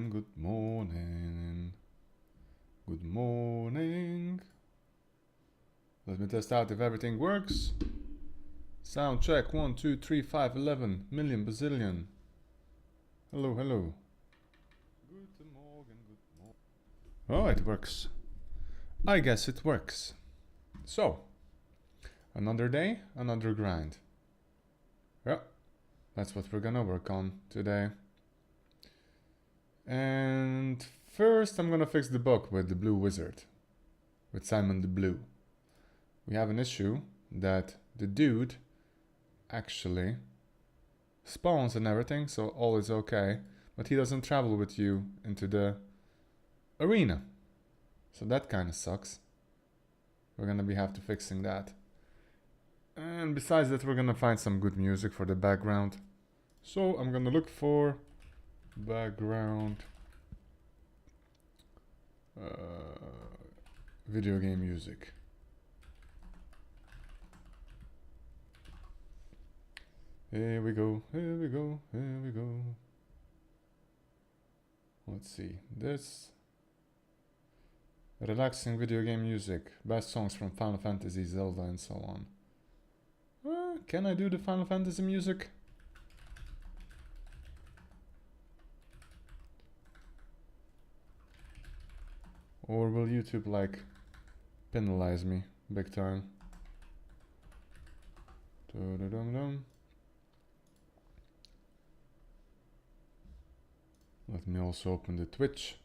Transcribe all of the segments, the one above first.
morning, good morning. Good morning. Let me test out if everything works. Sound check 1, 2, 3, 5, 11 million bazillion. Hello, hello. Good morning, good morning. Oh, it works. I guess it works. So, another day, another grind. Yeah, that's what we're gonna work on today. And first I'm gonna fix the bug with the blue wizard. With Simon the Blue. We have an issue that the dude actually spawns and everything, so all is okay. But he doesn't travel with you into the arena. So that kinda sucks. We're gonna have to fixing that. And besides that, we're gonna find some good music for the background. So I'm gonna look for background video game music. Here we go, here we go, here we go. Let's see, this relaxing video game music, best songs from Final Fantasy, Zelda and so on. Can I do the Final Fantasy music? Or will YouTube like penalize me big time? Dum-dum-dum. Let me also open the Twitch.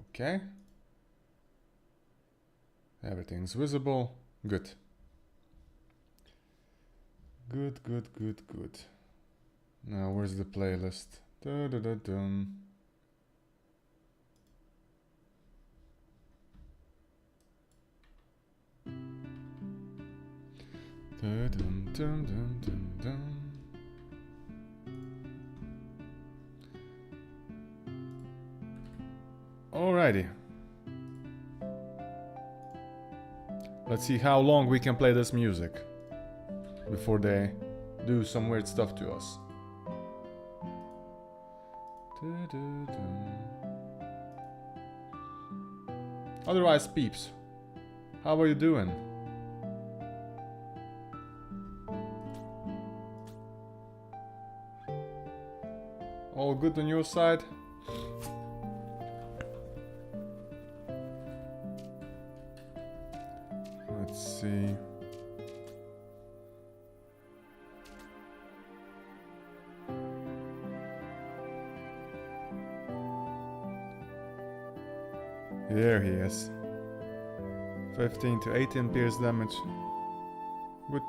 Okay. Everything's visible. Good. Good, good, good, good. Now where's the playlist? Da-da-da-dum. Da-dum-dum-dum-dum-dum. Alrighty. Let's see how long we can play this music before they do some weird stuff to us. Otherwise, peeps, how are you doing? All good on your side? Let's see. There he is. 15 to 18 pierce damage. Good.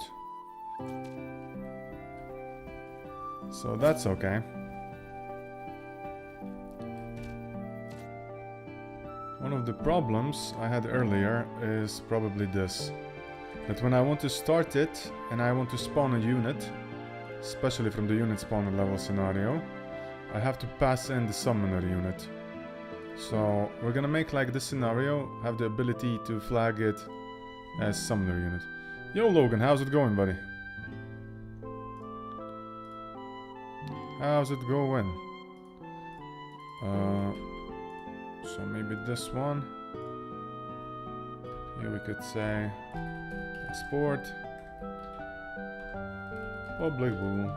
So that's okay. One of the problems I had earlier is probably this. That when I want to start it and I want to spawn a unit, especially from the unit spawner level scenario, I have to pass in the summoner unit. So we're gonna make like this scenario, have the ability to flag it as summoner unit. Yo Logan, how's it going, buddy? How's it going? So maybe this one. Here we could say export public bool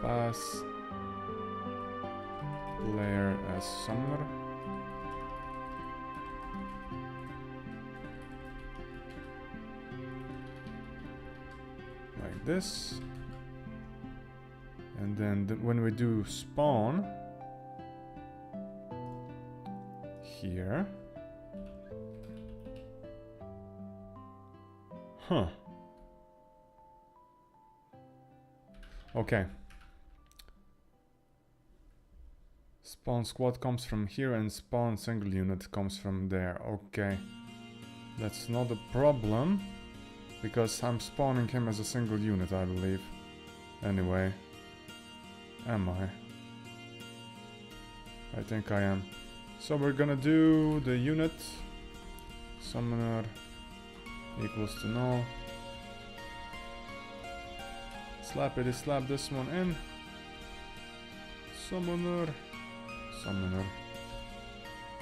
pass player as summoner. Like this. And then when we do spawn here. Huh. Okay. Spawn squad comes from here and spawn single unit comes from there. Okay. That's not a problem. Because I'm spawning him as a single unit, I believe. Anyway. Am I? I think I am. So we're gonna do the unit. Summoner equals to null. Slappity slap this one in. Summoner. Summoner.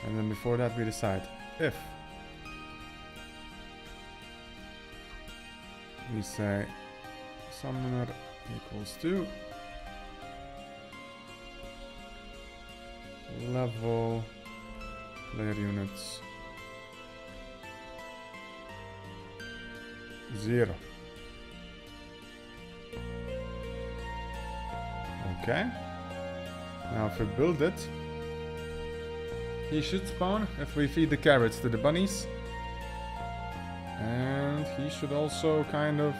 And then before that we decide if we say summoner equals to level player units 0. Okay. Now if we build it, he should spawn if we feed the carrots to the bunnies. And he should also kind of...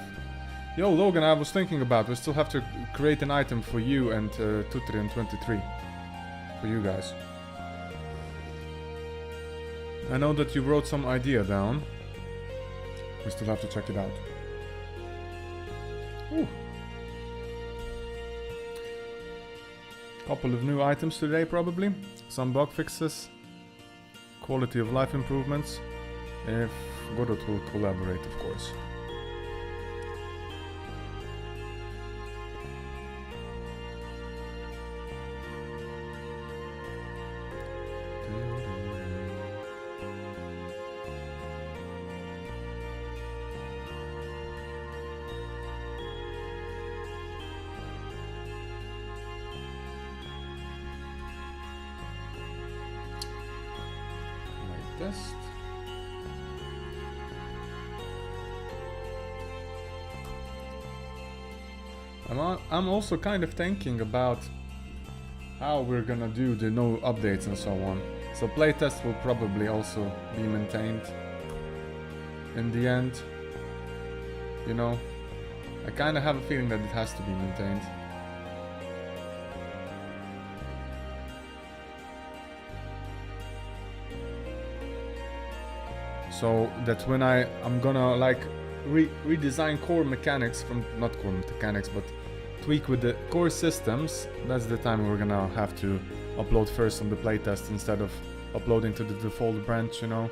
Yo, Logan, I was thinking about, we still have to create an item for you and Tutri and 23. For you guys. I know that you wrote some idea down. We still have to check it out. Ooh. Couple of new items today probably. Some bug fixes. Quality of life improvements. If Godot will collaborate, of course. Test. I'm also kind of thinking about how we're gonna do the no updates and so on. So playtest will probably also be maintained in the end. You know, I kind of have a feeling that it has to be maintained. So that when I'm gonna like redesign core mechanics from, not core mechanics, but tweak with the core systems, that's the time we're gonna have to upload first on the playtest instead of uploading to the default branch, you know.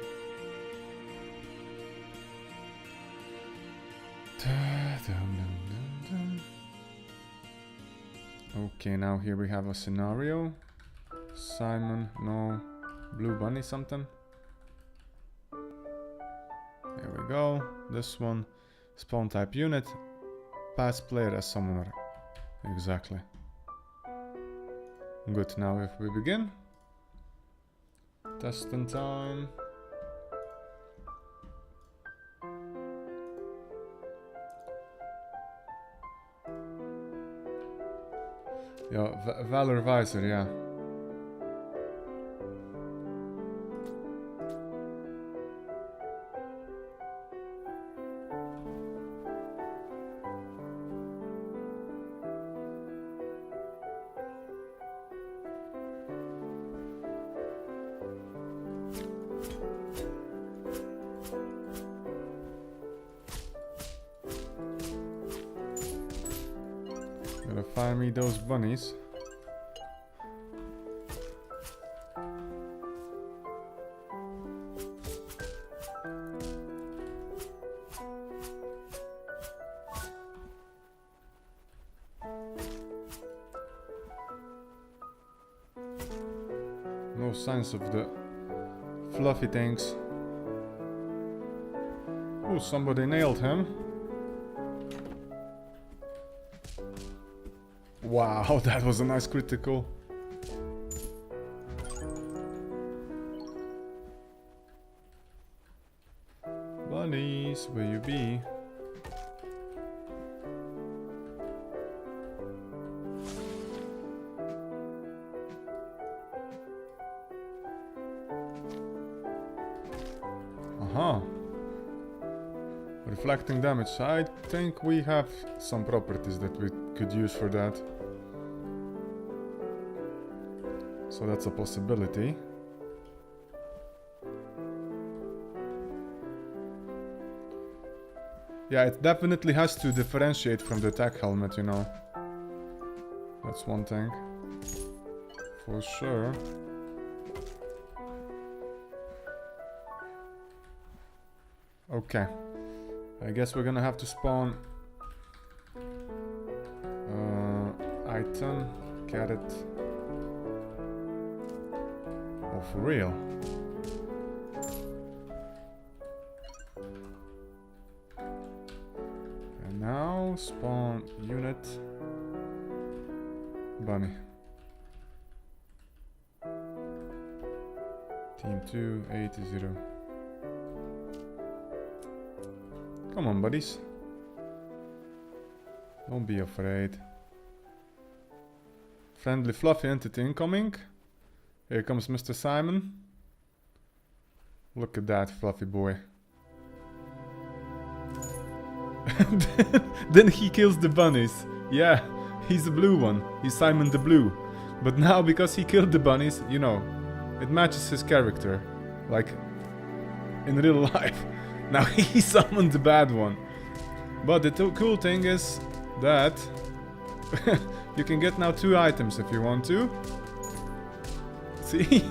Okay, now here we have a scenario. Simon, no, blue bunny something. There we go. This one, spawn type unit, pass player as summoner. Exactly. Good, now if we begin. Testing time. Yeah, Valor Visor, yeah. Gotta find me those bunnies. No signs of the fluffy things. Oh, somebody nailed him. Wow, that was a nice critical. Bunnies, where you be? Aha. Reflecting damage. I think we have some properties that we could use for that. So that's a possibility. Yeah, it definitely has to differentiate from the attack helmet, you know. That's one thing. For sure. Okay. I guess we're gonna have to spawn item. Get it. Oh, for real. And now spawn unit. Bunny. Team 2, 80. Come on, buddies. Don't be afraid. Friendly fluffy entity incoming. Here comes Mr. Simon. Look at that fluffy boy. Then he kills the bunnies. Yeah, he's the blue one. He's Simon the Blue. But now, because he killed the bunnies, you know, it matches his character. Like, in real life. Now he summoned the bad one. But the cool thing is that you can get now 2 items if you want to. See?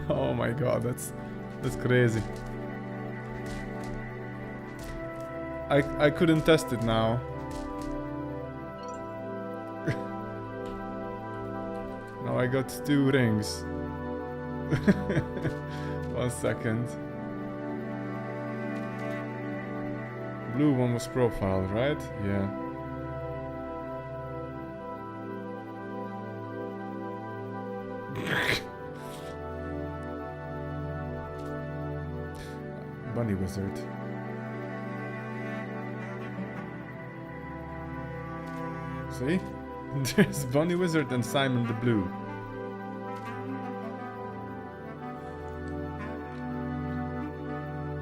Oh my god, that's crazy. I couldn't test it now. Now I got 2 rings. 1 second. Blue one was profiled, right? Yeah. Bunny wizard. See? There's Bunny Wizard and Simon the Blue.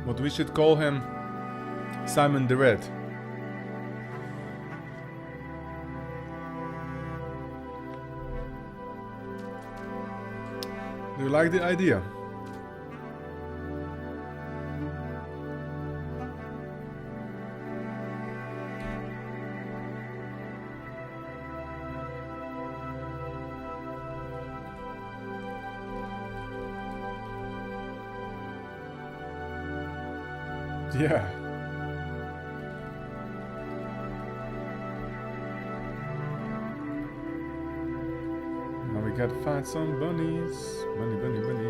But we should call him Simon the Red. Do you like the idea? Yeah. Now we gotta find some bunnies. Bunny, bunny, bunny.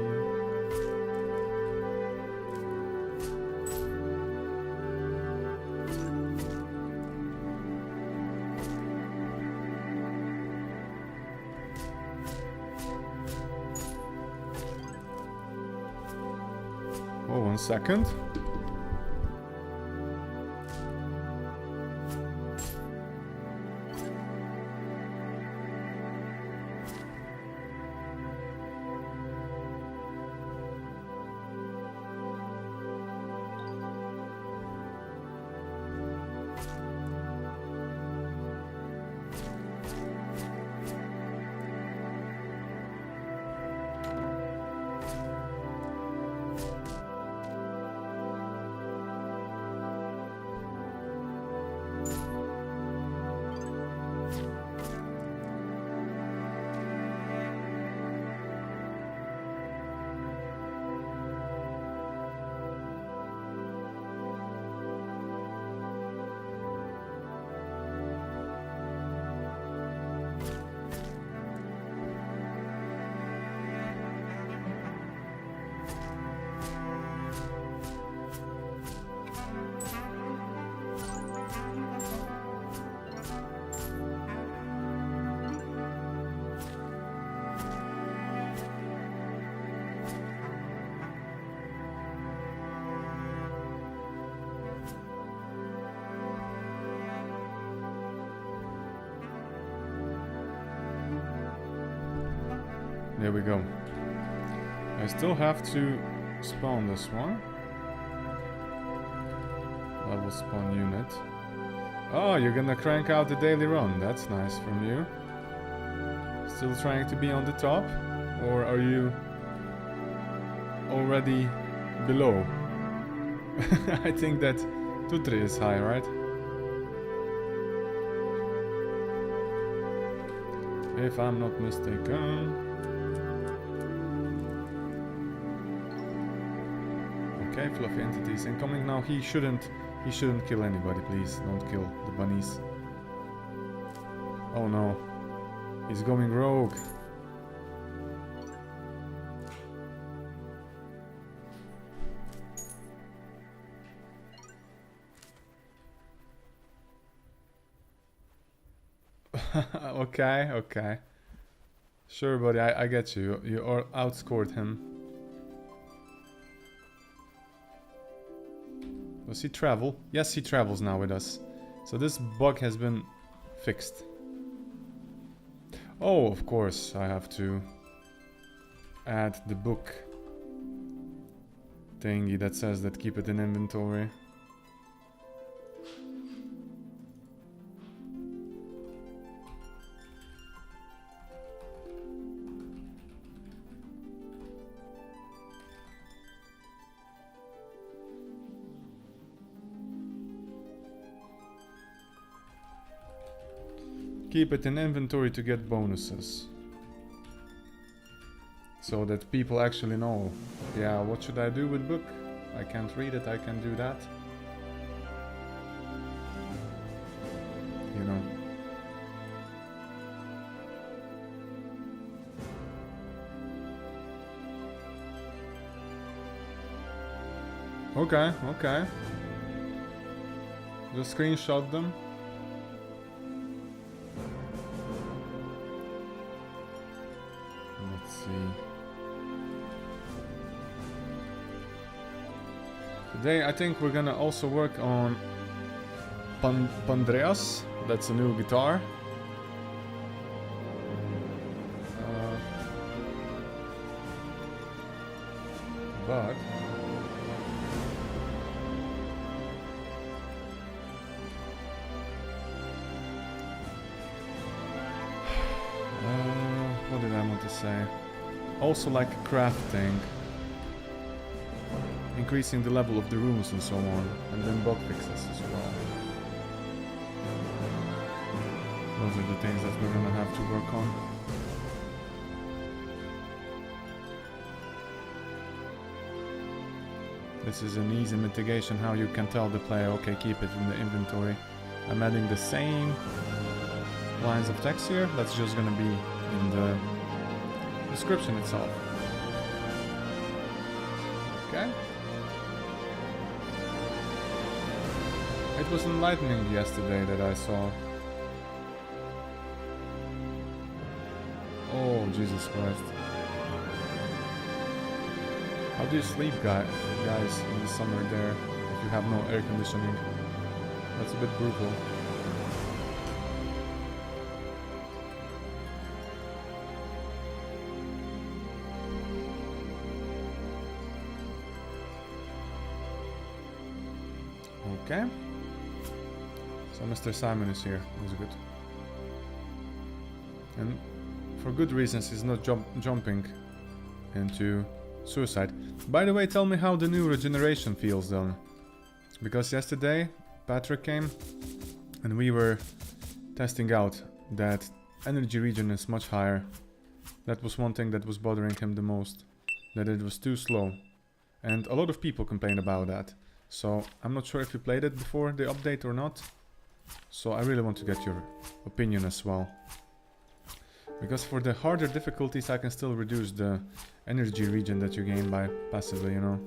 Oh, 1 second. There we go. I still have to spawn this one. Level spawn unit. Oh, you're gonna crank out the daily run. That's nice from you. Still trying to be on the top? Or are you already below? I think that Tutri is high, right? If I'm not mistaken. Okay, fluffy entities incoming. Now he shouldn't kill anybody, please. Don't kill the bunnies. Oh no. He's going rogue. Okay, okay. Sure, buddy, I get you. You outscored him. Does he travel? Yes, he travels now with us. So this bug has been fixed. Oh, of course, I have to add the book thingy that says that keep it in inventory. Keep it in inventory to get bonuses. So that people actually know, yeah, what should I do with book? I can't read it, I can do that. You know. Okay, okay. Just screenshot them. Let's see. Today I think we're gonna also work on Pandreas. That's a new guitar. But what did I want to say? Also like crafting, increasing the level of the rooms and so on, and then bug fixes as well. Those are the things that we're gonna have to work on. This is an easy mitigation how you can tell the player, okay, keep it in the inventory. I'm adding the same lines of text here, that's just gonna be in the description itself. Okay. It was enlightening yesterday that I saw. Oh, Jesus Christ. How do you sleep, guys, in the summer there, if you have no air conditioning? That's a bit brutal. Okay. So Mr. Simon is here. That's good. And for good reasons, he's not jumping into suicide. By the way, tell me how the new regeneration feels then. Because yesterday, Patrick came and we were testing out that energy regen is much higher. That was one thing that was bothering him the most. That it was too slow. And a lot of people complain about that. So I'm not sure if you played it before the update or not. So I really want to get your opinion as well. Because for the harder difficulties I can still reduce the energy regen that you gain by passively, you know.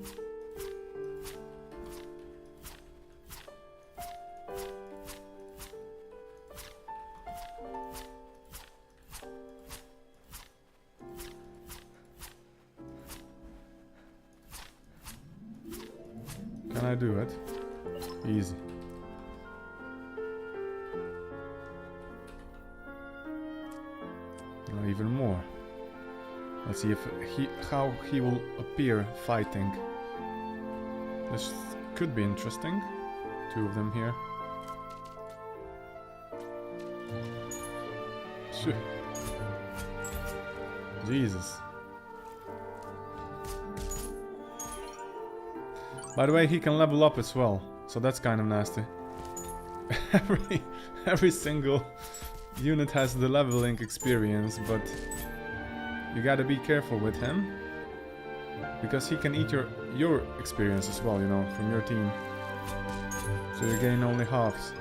Can I do it? Easy. Even more. Let's see if how he will appear fighting. This could be interesting. Two of them here. Shit. Jesus. By the way, he can level up as well, so that's kind of nasty. every single unit has the leveling experience, but you gotta be careful with him because he can eat your experience as well, you know, from your team. So you gain only halves.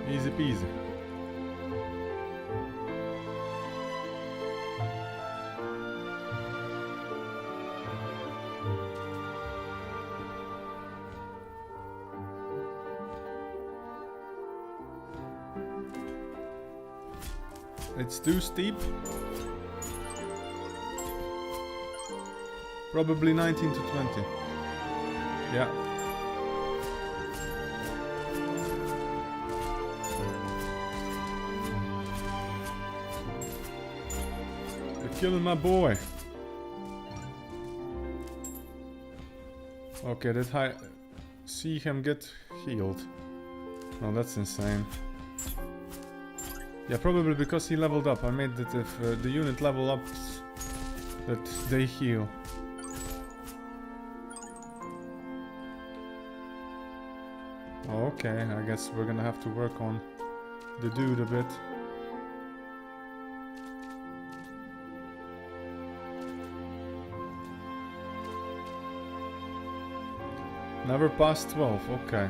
Easy peasy. It's too steep. Probably 19 to 20. Yeah. You're killing my boy. Okay, did I see him get healed? No, that's insane. Yeah, probably because he leveled up. I made that if the unit level up, that they heal. Okay, I guess we're gonna have to work on the dude a bit. Never past 12. Okay.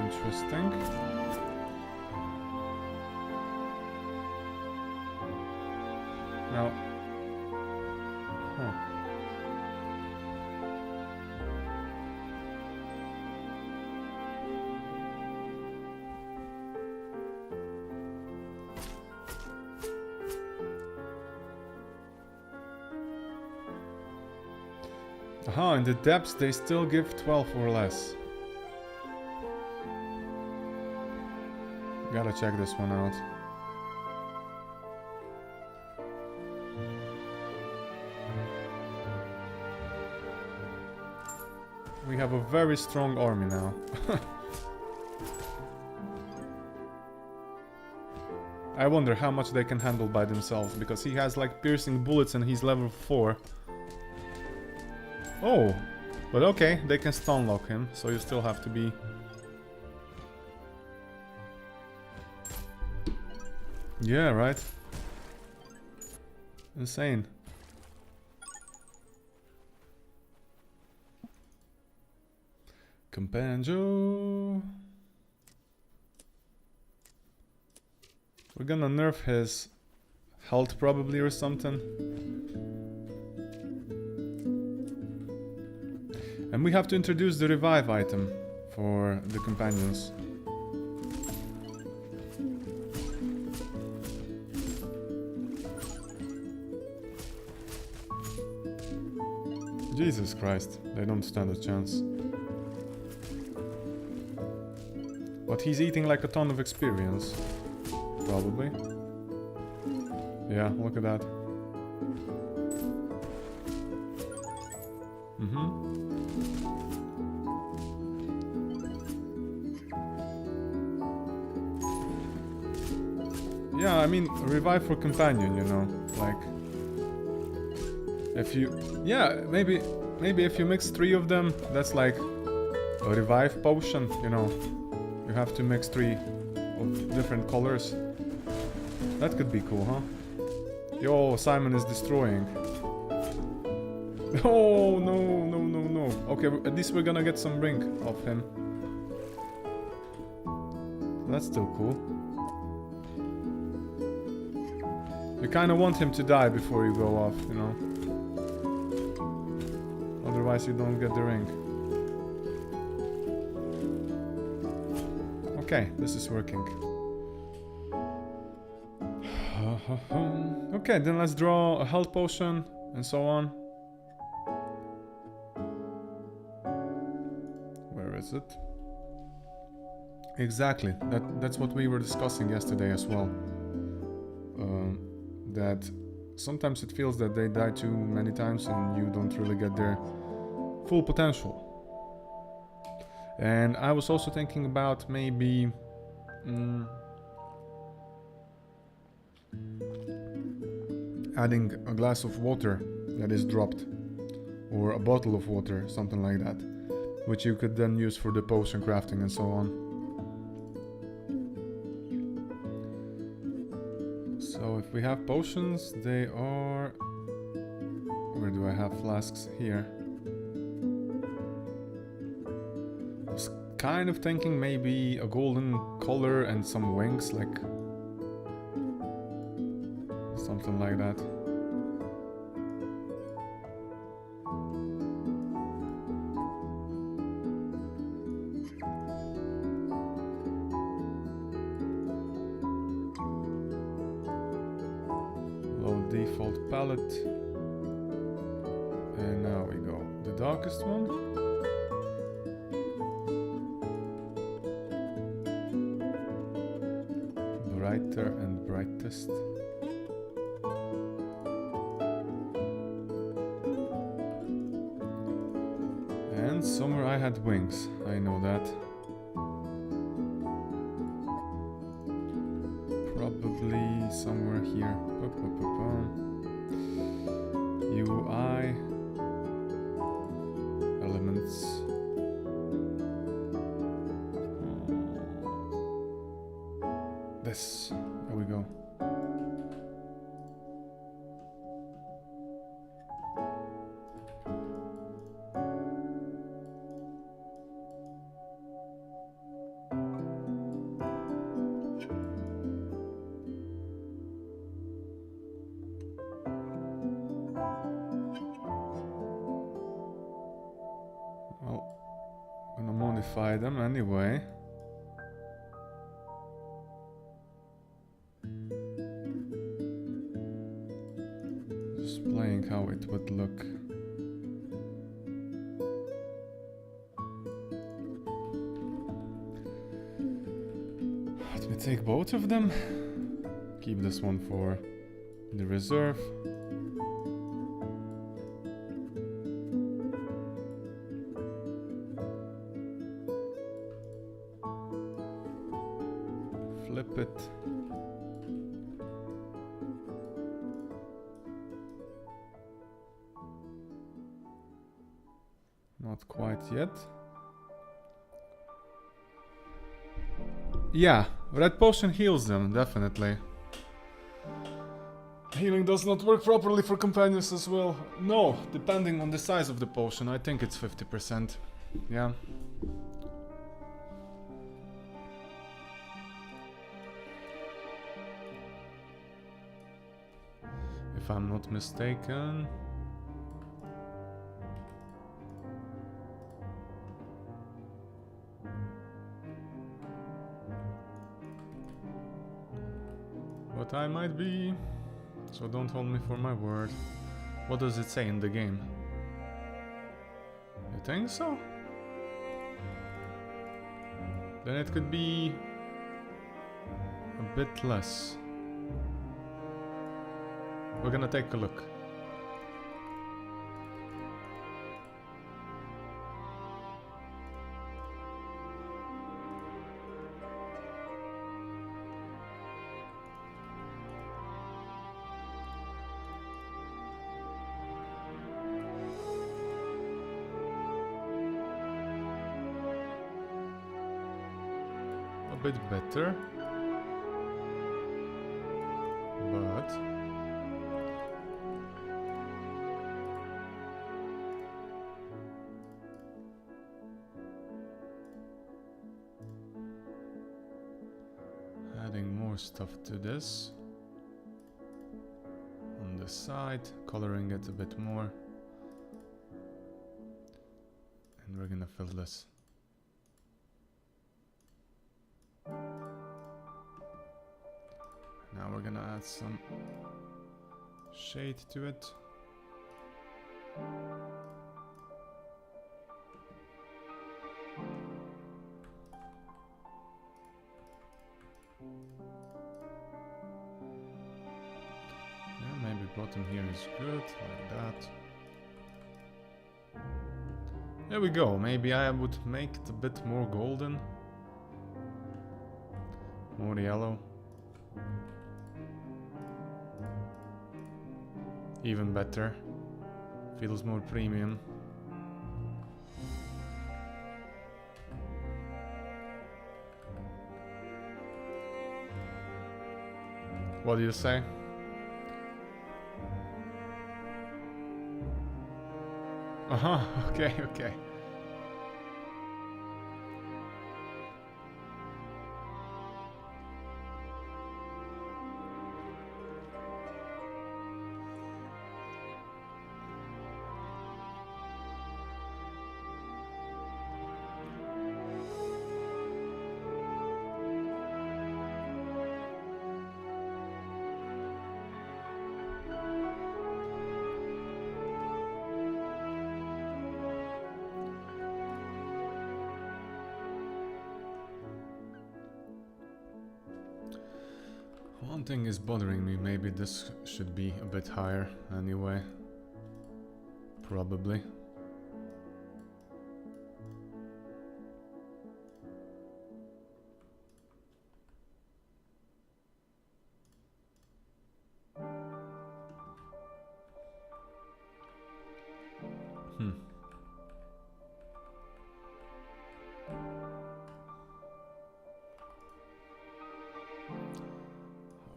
Interesting. Now, aha, in the depths they still give 12 or less. Gotta check this one out. We have a very strong army now. I wonder how much they can handle by themselves, because he has like piercing bullets and he's level 4. Oh, but okay, they can stun lock him, so you still have to be... Yeah, right. Insane. Companjo. We're gonna nerf his health probably or something. And we have to introduce the revive item for the companions. Jesus Christ, they don't stand a chance. But he's eating like a ton of experience. Probably. Yeah, look at that. Yeah, I mean, revive for companion, you know, like... If you... Yeah, maybe if you mix 3 of them, that's like a revive potion, you know. You have to mix 3 of different colors. That could be cool, huh? Yo, Simon is destroying. Oh, no. Okay, at least we're gonna get some ring of him. That's still cool. You kinda want him to die before you go off, you know. Otherwise you don't get the ring. Okay, this is working. Okay, then let's draw a health potion and so on. Where is it? Exactly, that's what we were discussing yesterday as well. That sometimes it feels that they die too many times and you don't really get their full potential. And I was also thinking about maybe adding a glass of water that is dropped, or a bottle of water, something like that, which you could then use for the potion crafting and so on. So if we have potions, they are... Where do I have flasks? Here. kind of thinking maybe a golden color and some wings, like something like that. Load default palette. And now we go. The darkest one. Brighter and brightest. And somewhere I had wings, I know that. Probably somewhere here. UI elements. This. There we go. Well, I'm gonna modify them anyway. Just playing how it would look. Let me take both of them. Keep this one for the reserve. Flip it. Not quite yet. Yeah, red potion heals them, definitely. Healing does not work properly for companions as well. No, depending on the size of the potion, I think it's 50%. Yeah. If I'm not mistaken. But I might be, so don't hold me for my word. What does it say in the game? You think so? Then it could be a bit less. We're gonna take a look. A bit better, but adding more stuff to this on the side, coloring it a bit more, and we're gonna fill this. Now we're gonna add some shade to it. Yeah, maybe bottom here is good, like that. There we go. Maybe I would make it a bit more golden. More yellow. Even better. Feels more premium. What do you say? Okay, okay. One thing is bothering me, maybe this should be a bit higher anyway. Probably.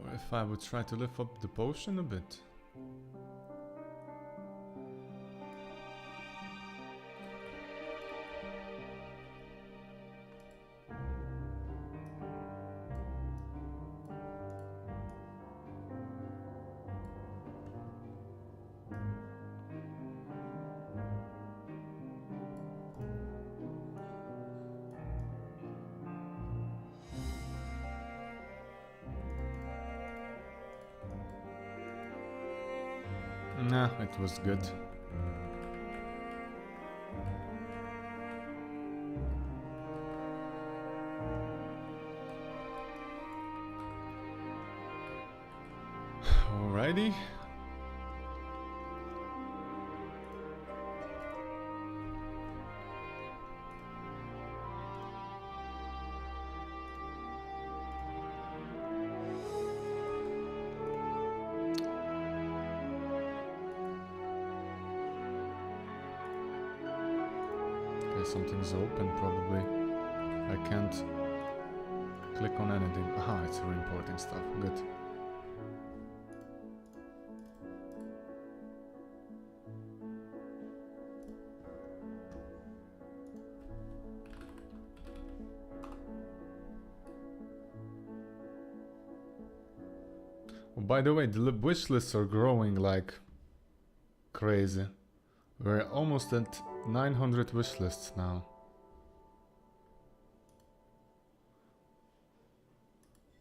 Or if I would try to lift up the potion a bit. Nah, it was good. Alrighty. Something's open probably. I can't click on anything. Aha, it's reimporting stuff. Good. Oh, by the way, the wish lists are growing like crazy. We're almost at 900 wish lists now.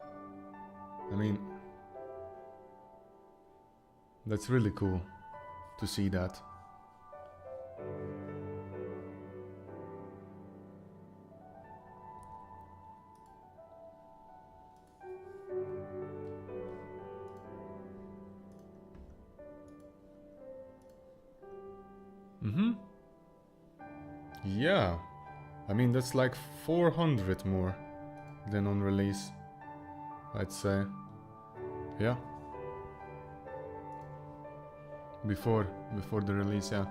I mean, that's really cool to see that. Yeah, I mean that's like 400 more than on release, I'd say. Yeah, before the release, yeah.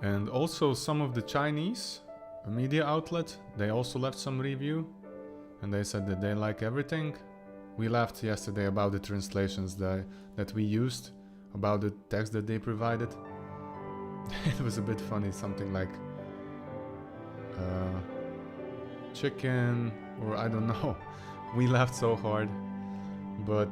And also some of the Chinese media outlet, they also left some review, and they said that they like everything. We laughed yesterday about the translations that we used, about the text that they provided. It was a bit funny, something like chicken, or I don't know. We laughed so hard, but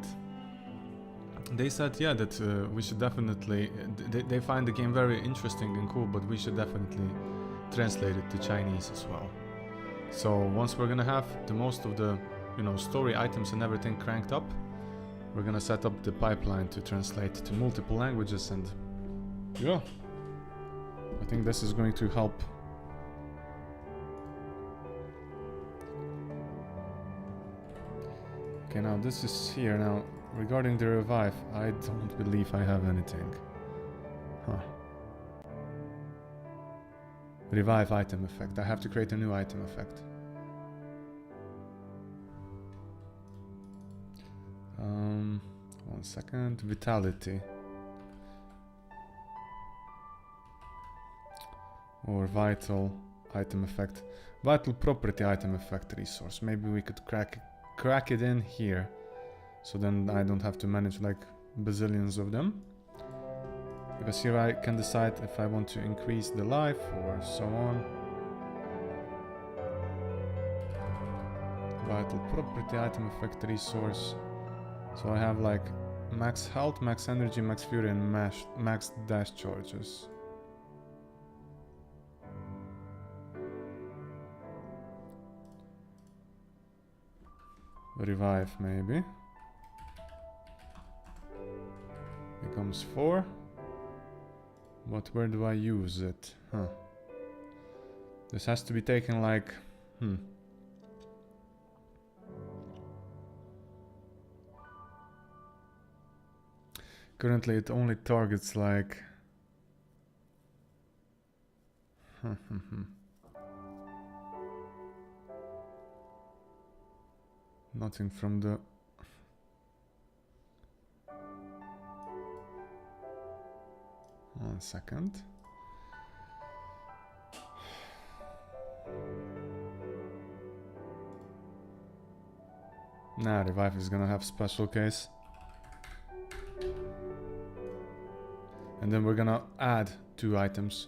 they said, yeah, that we should definitely, they find the game very interesting and cool, but we should definitely translate it to Chinese as well. So once we're gonna have the most of the, you know, story items and everything cranked up, we're gonna set up the pipeline to translate to multiple languages, and yeah, I think this is going to help. Okay, now this is here. Now, regarding the revive, I don't believe I have anything. Huh. Revive item effect. I have to create a new item effect. One second. Vitality. Or vital item effect. Vital property item effect resource. Maybe we could crack it in here, so then I don't have to manage like bazillions of them, because here I can decide if I want to increase the life or so on. Vital property item effect resource. So I have like max health, max energy, max fury, and max dash charges. Revive maybe. Becomes 4. But where do I use it? Huh. This has to be taken like... Currently it only targets like... Nothing from the... One second. Nah, Revive is gonna have special case. And then we're gonna add 2 items.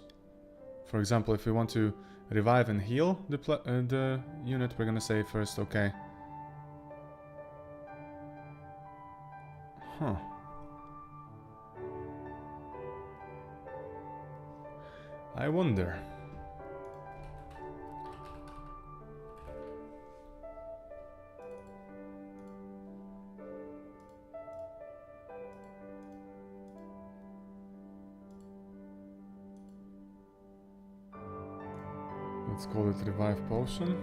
For example, if we want to revive and heal the unit, we're gonna say first, okay. Huh. I wonder. Let's call it Revive Potion.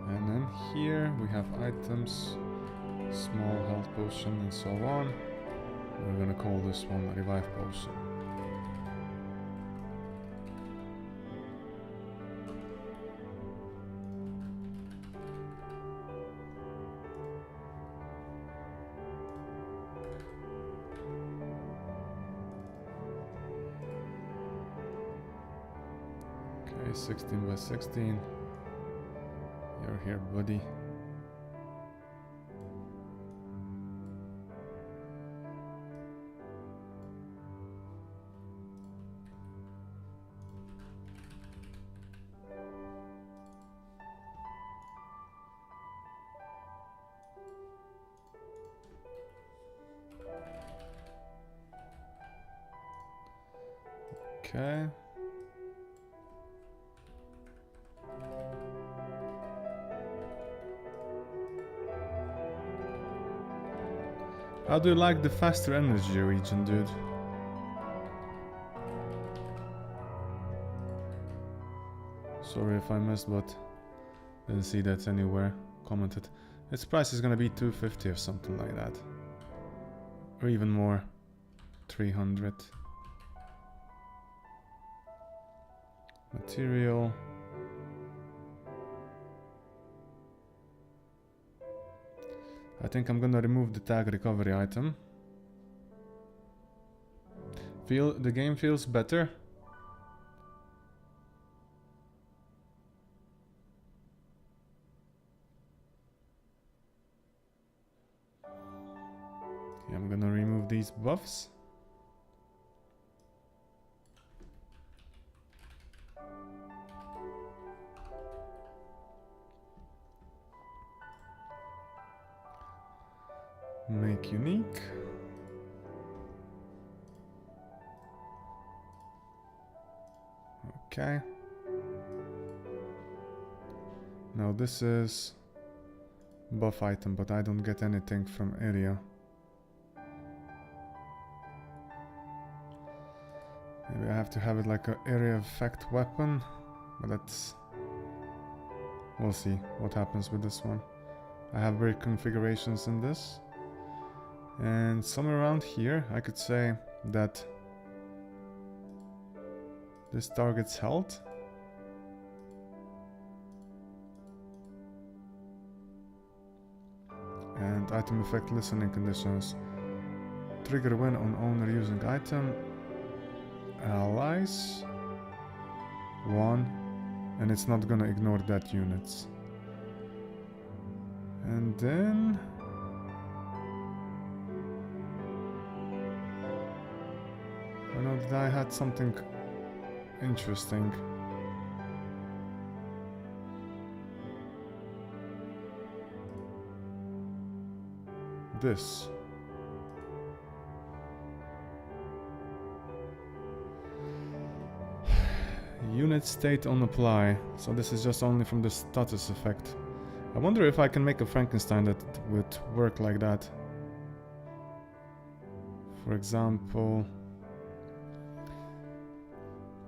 And then here we have items, small health potion and so on. We're gonna call this one Revive Potion. Okay, 16 by 16. You're here, buddy. Okay. How do you like the faster energy region, dude? Sorry if I missed, but didn't see that anywhere commented. Its price is gonna be 250 or something like that. Or even more. 300. Material. I think I'm gonna remove the tag recovery item. The game feels better. Yeah, I'm gonna remove these buffs. Make unique. Okay. Now this is buff item, but I don't get anything from area. Maybe I have to have it like an area effect weapon, but that's... We'll see what happens with this one. I have weird configurations in this. And somewhere around here, I could say that this targets health. And item effect listening conditions. Trigger when on owner using item. Allies. 1. And it's not gonna ignore that units. And then... I know that I had something interesting. This. Unit state on apply. So this is just only from the status effect. I wonder if I can make a Frankenstein that would work like that. For example...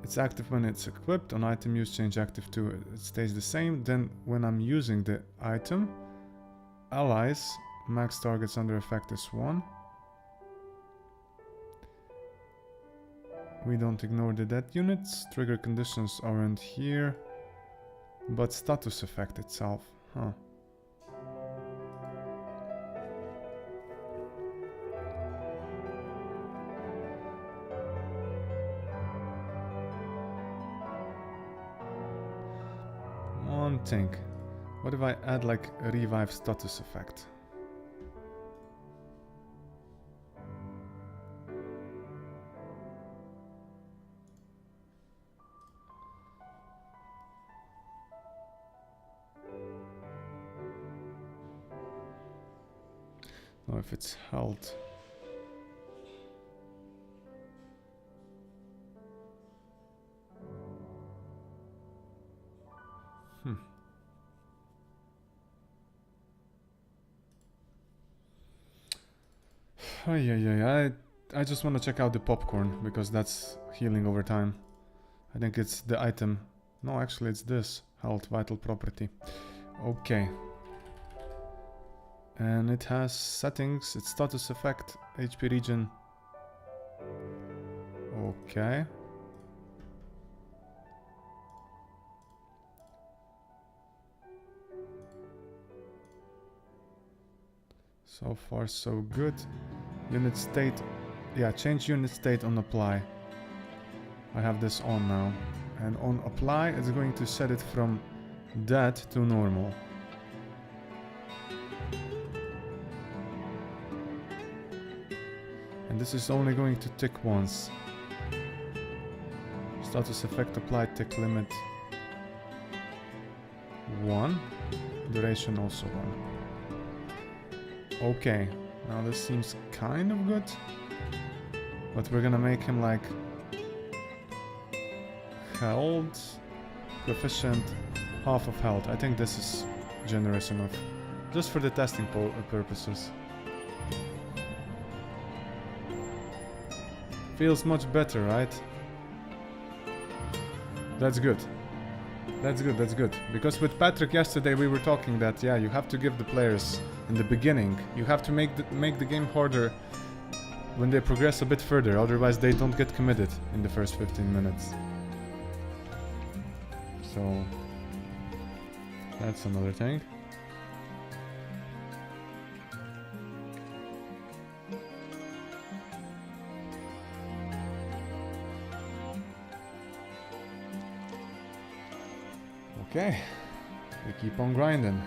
It's active when it's equipped. On item use, change active to it stays the same. Then when I'm using the item, allies, max targets under effect is 1. We don't ignore the dead units. Trigger conditions aren't here. But status effect itself. Huh. One thing. What if I add like a revive status effect? No, if it's held. I just want to check out the popcorn because that's healing over time. I think it's the item. No, actually it's this. Health, vital property. Okay. And it has settings, its status effect, HP regen. Okay. So far so good. Unit state, yeah, change unit state on apply. I have this on now. And on apply, it's going to set it from dead to normal. And this is only going to tick once. Status effect applied, tick limit 1. Duration also 1. Okay, now this seems kind of good. But we're gonna make him like health, proficient, half of health. I think this is generous enough. Just for the testing purposes. Feels much better, right? That's good. That's good, that's good. Because with Patrick yesterday we were talking that, yeah, you have to give the players in the beginning, you have to make the game harder when they progress a bit further, otherwise they don't get committed in the first 15 minutes. So, that's another thing. Okay, we keep on grinding.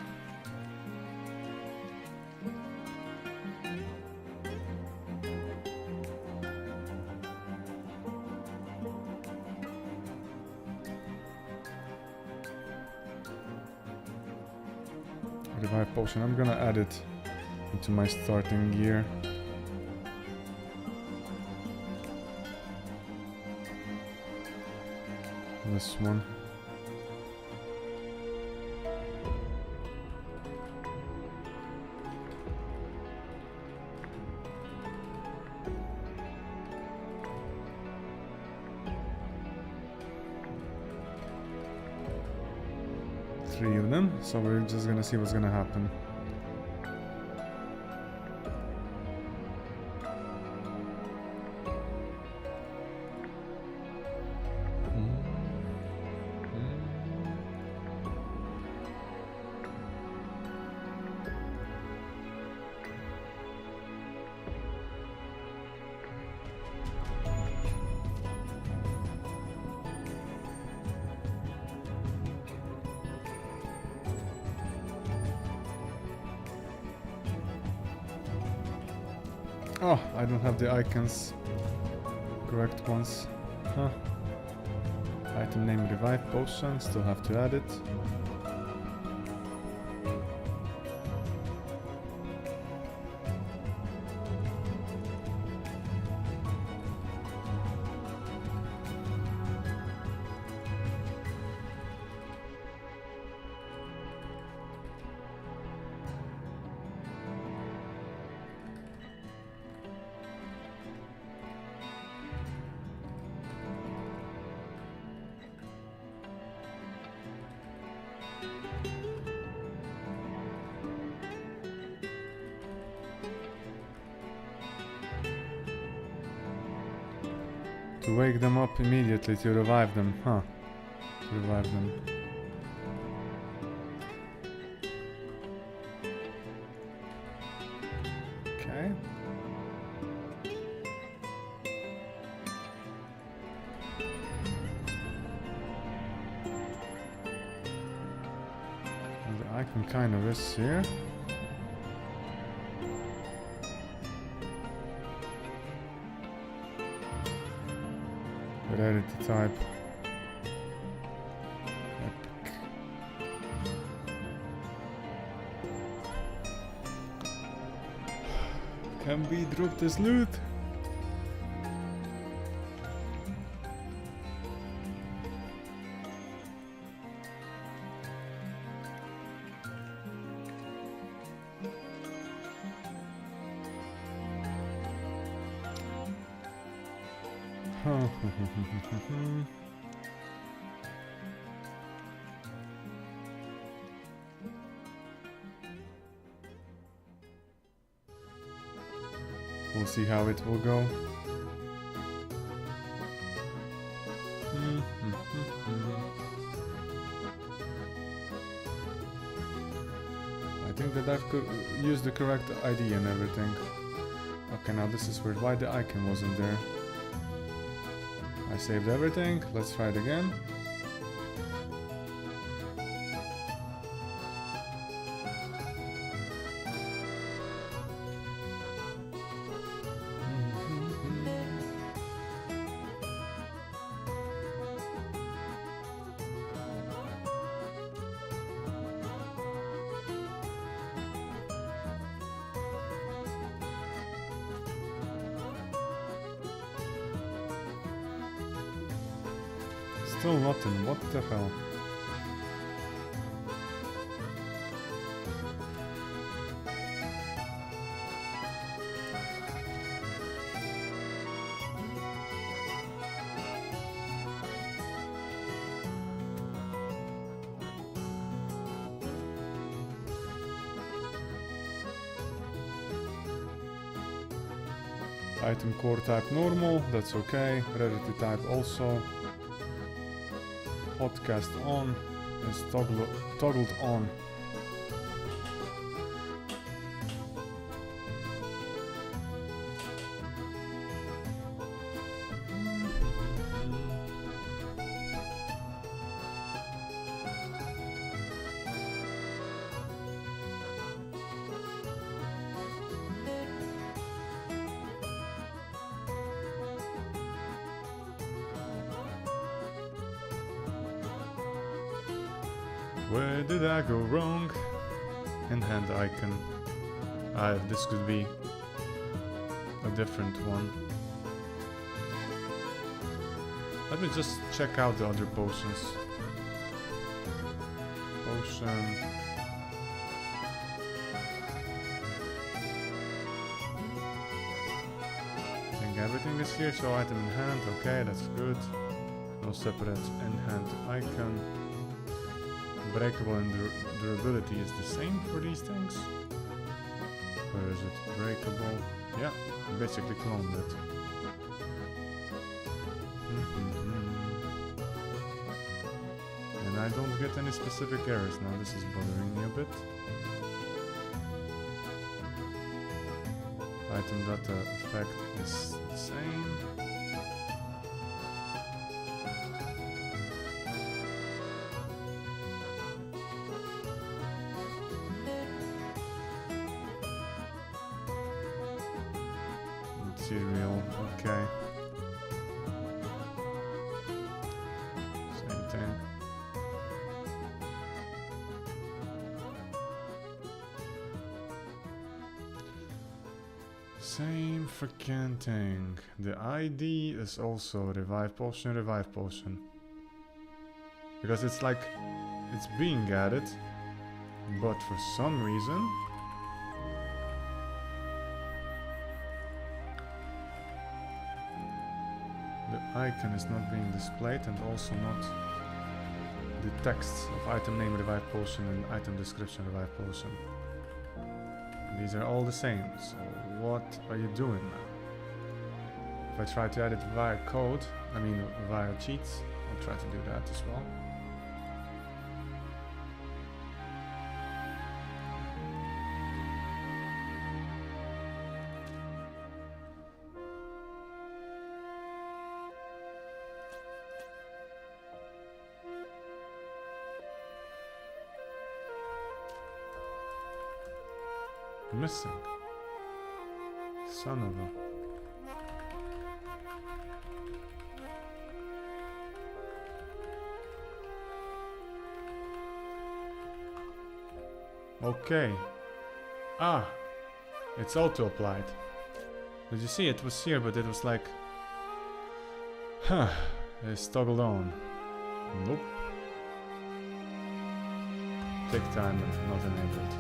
Revive potion, I'm gonna add it into my starting gear. This one. Three of them, so we're just gonna see what's gonna happen. Oh, I don't have the icons. Correct ones. Huh. Item name revive potion, still have to add it. To wake them up immediately, to revive them, huh? To revive them. Okay. The icon kind of is here. Rarity type. Epic. Can we drop this loot? We'll see how it will go. I think that I've used the correct ID and everything. Okay, now this is weird. Why the icon wasn't there? I saved everything. Let's try it again. Still nothing, what the hell? Item core type normal, that's okay. Rarity type also. Podcast on is toggled on. Where did I go wrong? In-hand icon. This could be a different one. Let me just check out the other potions. Potion. I think everything is here, so item in hand, okay, that's good. No separate in-hand icon. Breakable and durability is the same for these things. Where is it? Breakable. Yeah, basically cloned it. And I don't get any specific errors now. This is bothering me a bit. Item data effect is the same. Material, okay. Same thing. Same freaking thing. The ID is also revive potion. Because it's like, it's being added, but for some reason, the icon is not being displayed, and also not the texts of item name revive potion and item description revive potion. These are all the same, so what are you doing now? If I try to add it via code, I mean via cheats, I'll try to do that as well. Missing. Son of a... Okay. Ah! It's auto-applied. Did you see? It was here, but it was like... Huh. It's toggled on. Nope. Tick timer not enabled.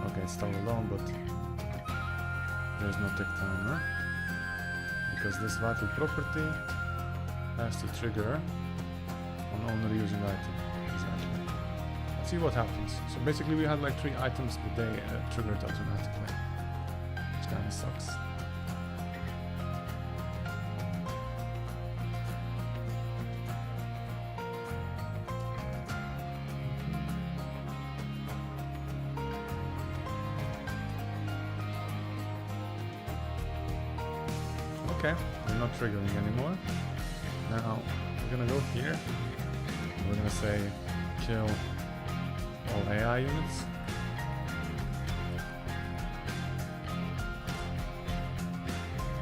Okay, it's toggled on, but... There's no tick timer. Because this vital property has to trigger on owner using item. Exactly. Let's see what happens. So basically we had like 3 items, but they triggered automatically. Which kinda sucks. Okay, we're not triggering anymore. Now we're gonna go here. We're gonna say kill all AI units.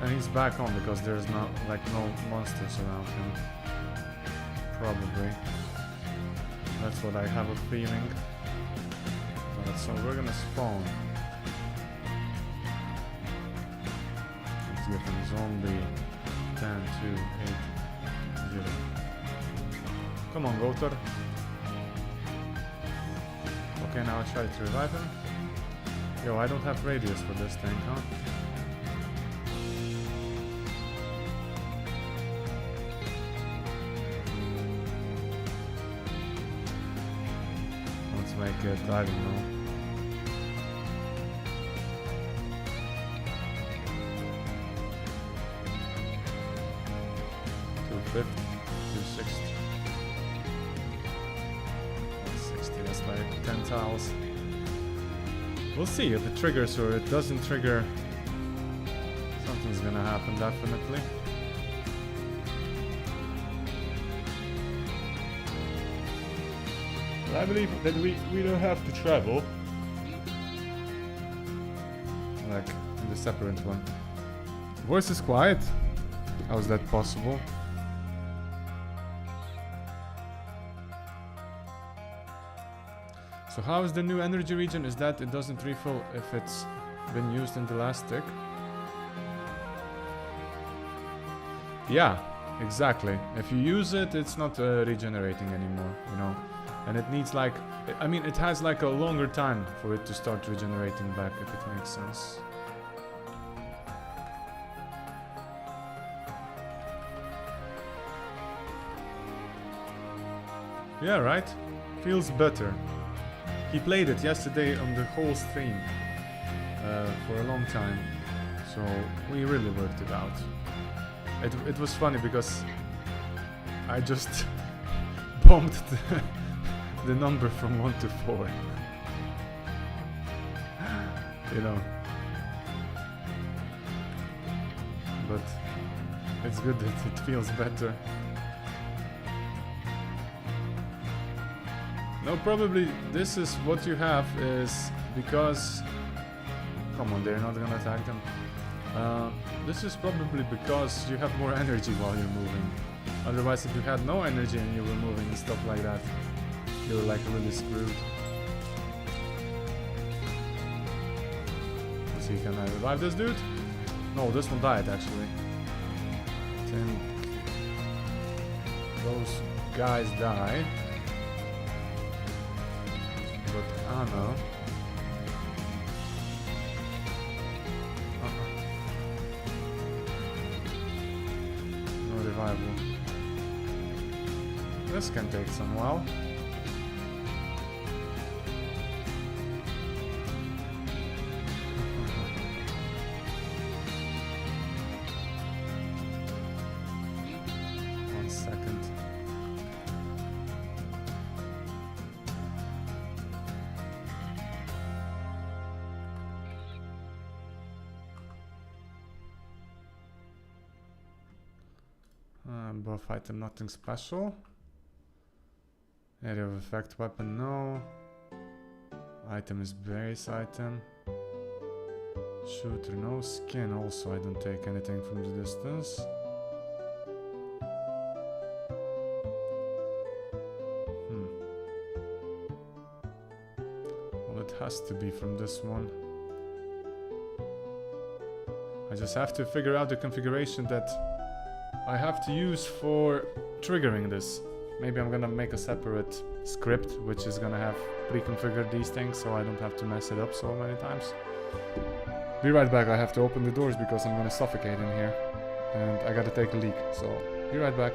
And he's back on because there's not like no monsters around him. Probably. That's what I have a feeling. So we're gonna spawn. Let's get them zombie 10, 2, 8, 0. Come on, Gotor. Okay, now I try to revive him. Yo, I don't have radius for this thing, huh? Let's make it, I don't know. 250, 260. 160, that's like 10 tiles. We'll see if it triggers or it doesn't trigger. Something's gonna happen, definitely. But I believe that we don't have to travel. Like in the separate one. Voice is quiet. How is that possible? So how is the new energy region? Is that it doesn't refill if it's been used in the last tick? Yeah, exactly. If you use it, it's not regenerating anymore, you know. And it needs like, I mean, it has like a longer time for it to start regenerating back, if it makes sense. Yeah, right? Feels better. He played it yesterday on the whole stream for a long time, so we really worked it out. It was funny because I just bumped the number from 1 to 4. You know. But it's good that it feels better. No, probably this is what you have is because... Come on, they're not gonna attack them. This is probably because you have more energy while you're moving. Otherwise, if you had no energy and you were moving and stuff like that, you were like really screwed. Let's see, can I revive this dude? No, this one died actually. I think those guys die. But Anna... No revival. This can take some while. Buff item, nothing special. Area of effect weapon, no. Item is base item. Shooter, no. Skin also, I don't take anything from the distance. Well, it has to be from this one. I just have to figure out the configuration that I have to use for triggering this. Maybe I'm gonna make a separate script which is gonna have pre-configured these things so I don't have to mess it up so many times. Be right back, I have to open the doors because I'm gonna suffocate in here. And I gotta take a leak, so be right back.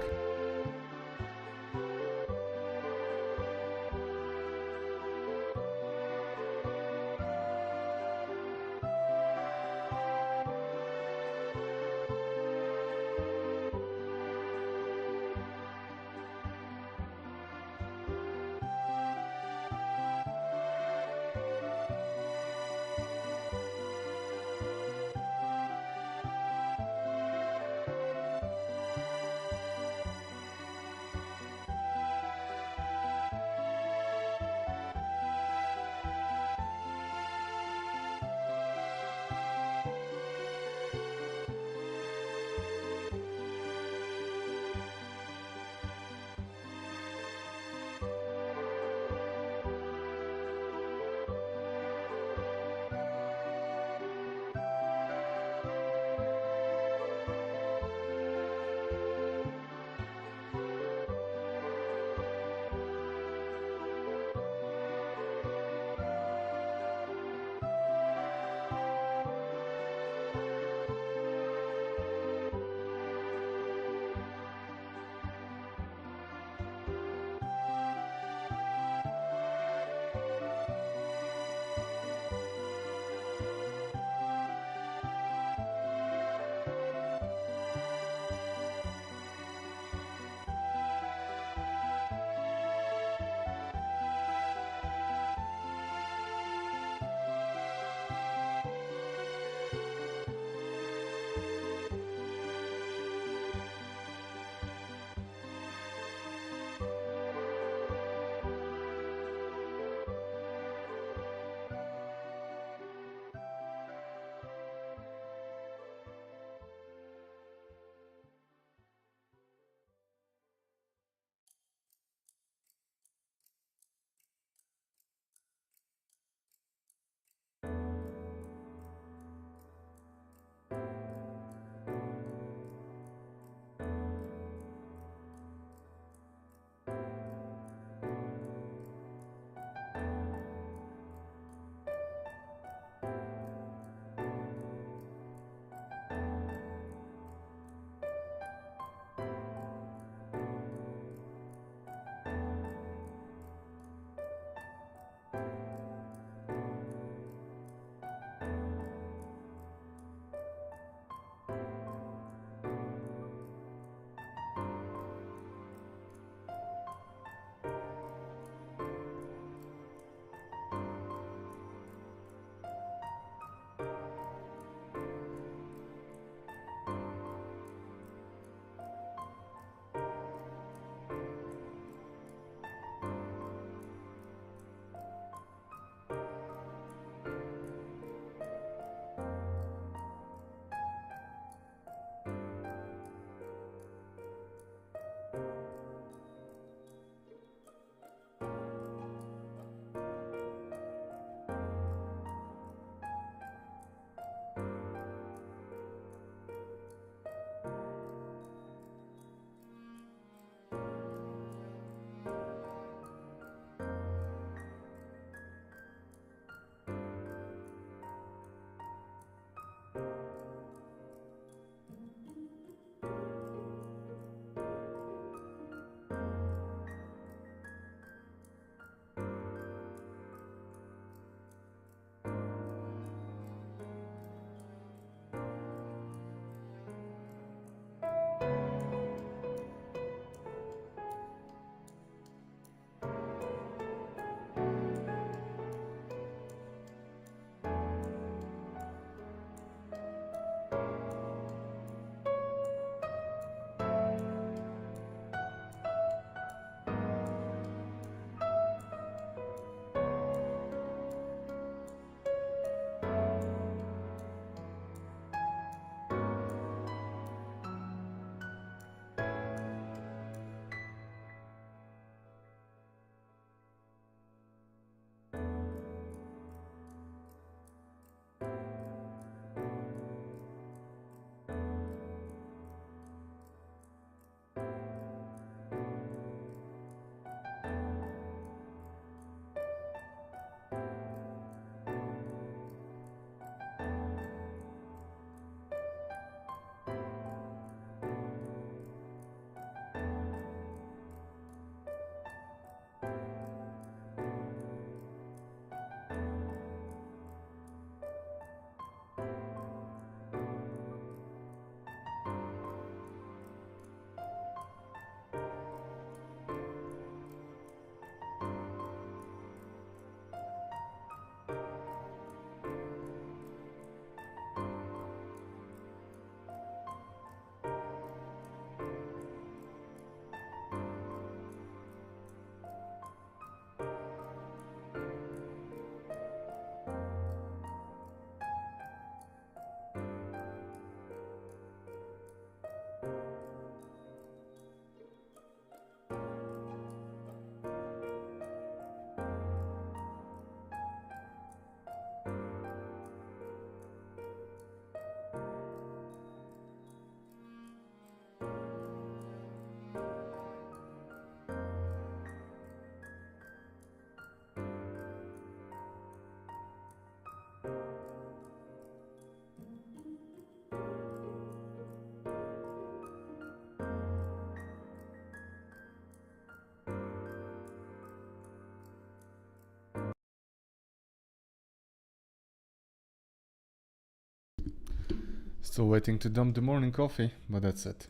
Still waiting to dump the morning coffee, but that's it.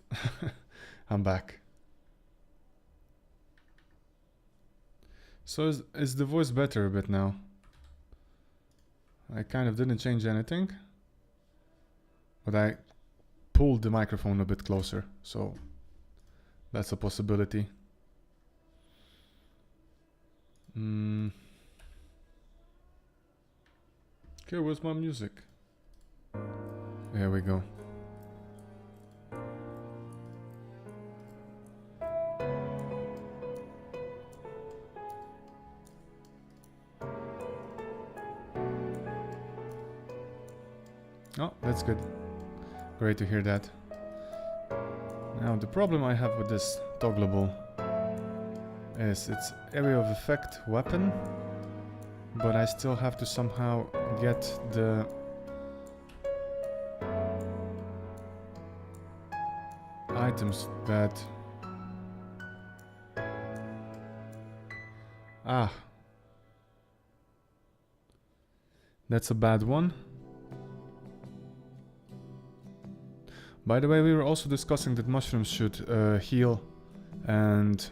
I'm back. So is the voice better a bit now? I kind of didn't change anything, but I pulled the microphone a bit closer, so that's a possibility. Okay, where's my music? There we go. Oh, that's good. Great to hear that. Now, the problem I have with this toggleable is it's area of effect weapon, but I still have to somehow get the items that... Ah. That's a bad one. By the way, we were also discussing that mushrooms should heal and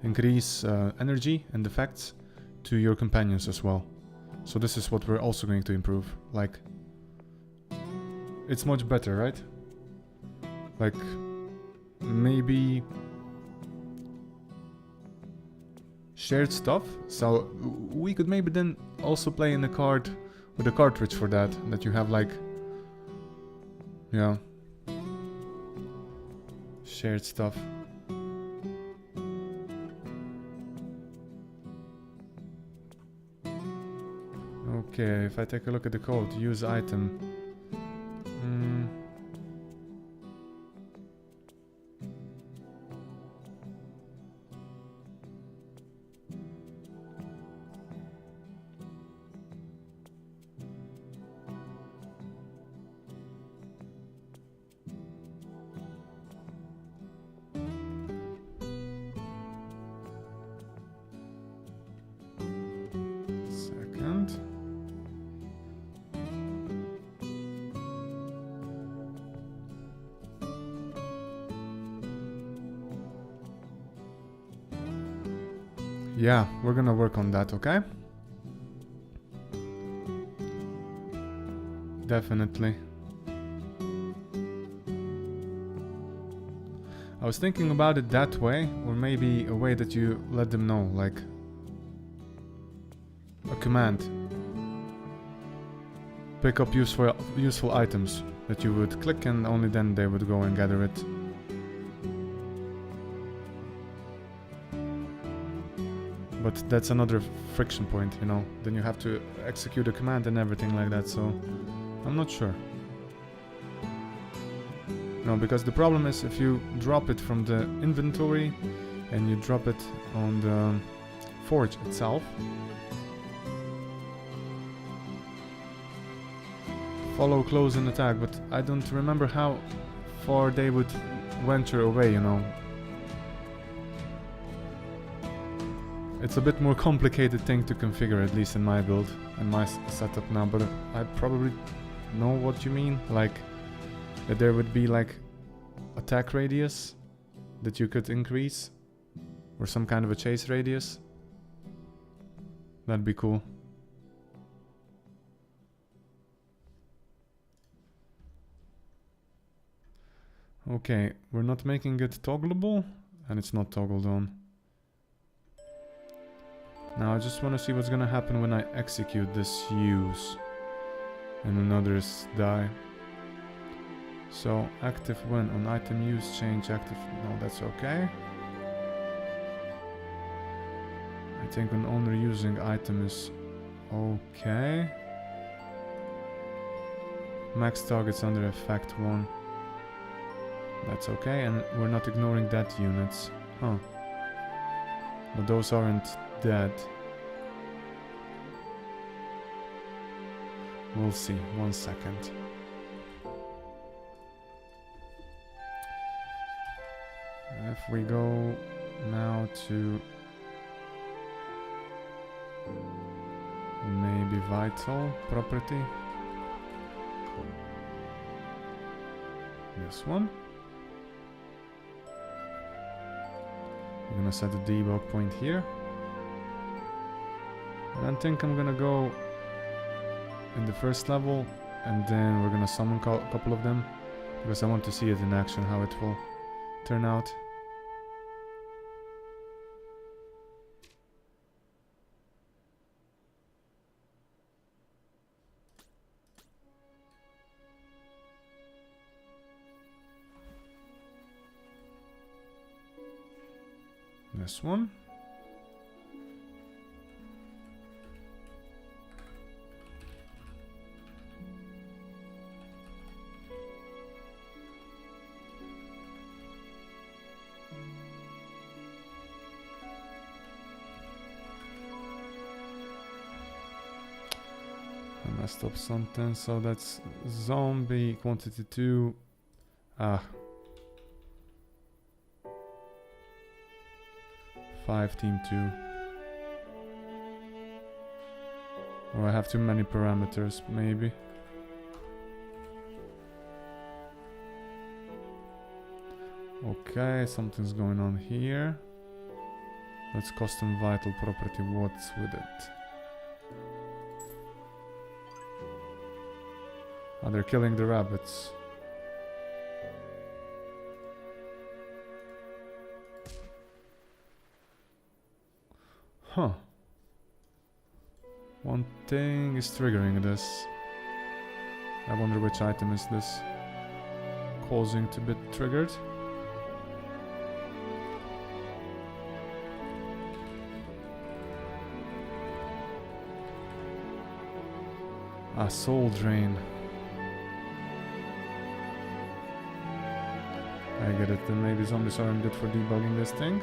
increase energy and effects to your companions as well. So this is what we're also going to improve. Like, it's much better, right? Like, maybe shared stuff. So we could maybe then also play in a card with a cartridge for that. That you have like, yeah, shared stuff. Okay, if I take a look at the code, use item. Yeah, we're gonna work on that, okay? Definitely. I was thinking about it that way, or maybe a way that you let them know, like a command. Pick up useful items that you would click and only then they would go and gather it. But that's another friction point, you know. Then you have to execute a command and everything like that, so I'm not sure. No, because the problem is if you drop it from the inventory and you drop it on the forge itself, follow, close and attack, but I don't remember how far they would venture away, you know. It's a bit more complicated thing to configure, at least in my build and my setup now, but I probably know what you mean. Like, that there would be like attack radius that you could increase, or some kind of a chase radius. That'd be cool. Okay, we're not making it toggleable, and it's not toggled on. Now I just want to see what's gonna happen when I execute this use and another's die. So active when on item use, change active. No, that's okay. I think when owner using item is okay. Max targets under effect 1. That's okay, and we're not ignoring that units. Huh. But those aren't dead. We'll see. 1 second. If we go now to maybe vital property. This one. I'm gonna set the debug point here. And I think I'm gonna go in the first level, and then we're gonna summon a couple of them, because I want to see it in action, how it will turn out. This one. I messed up something, so that's zombie quantity 2. Ah. 5 team 2. Or I have too many parameters, maybe. Okay, something's going on here. Let's custom vital property. What's with it? Oh, they're killing the rabbits. Huh. One thing is triggering this. I wonder which item is this causing to be triggered. Ah, soul drain. I get it, then maybe zombies aren't good for debugging this thing.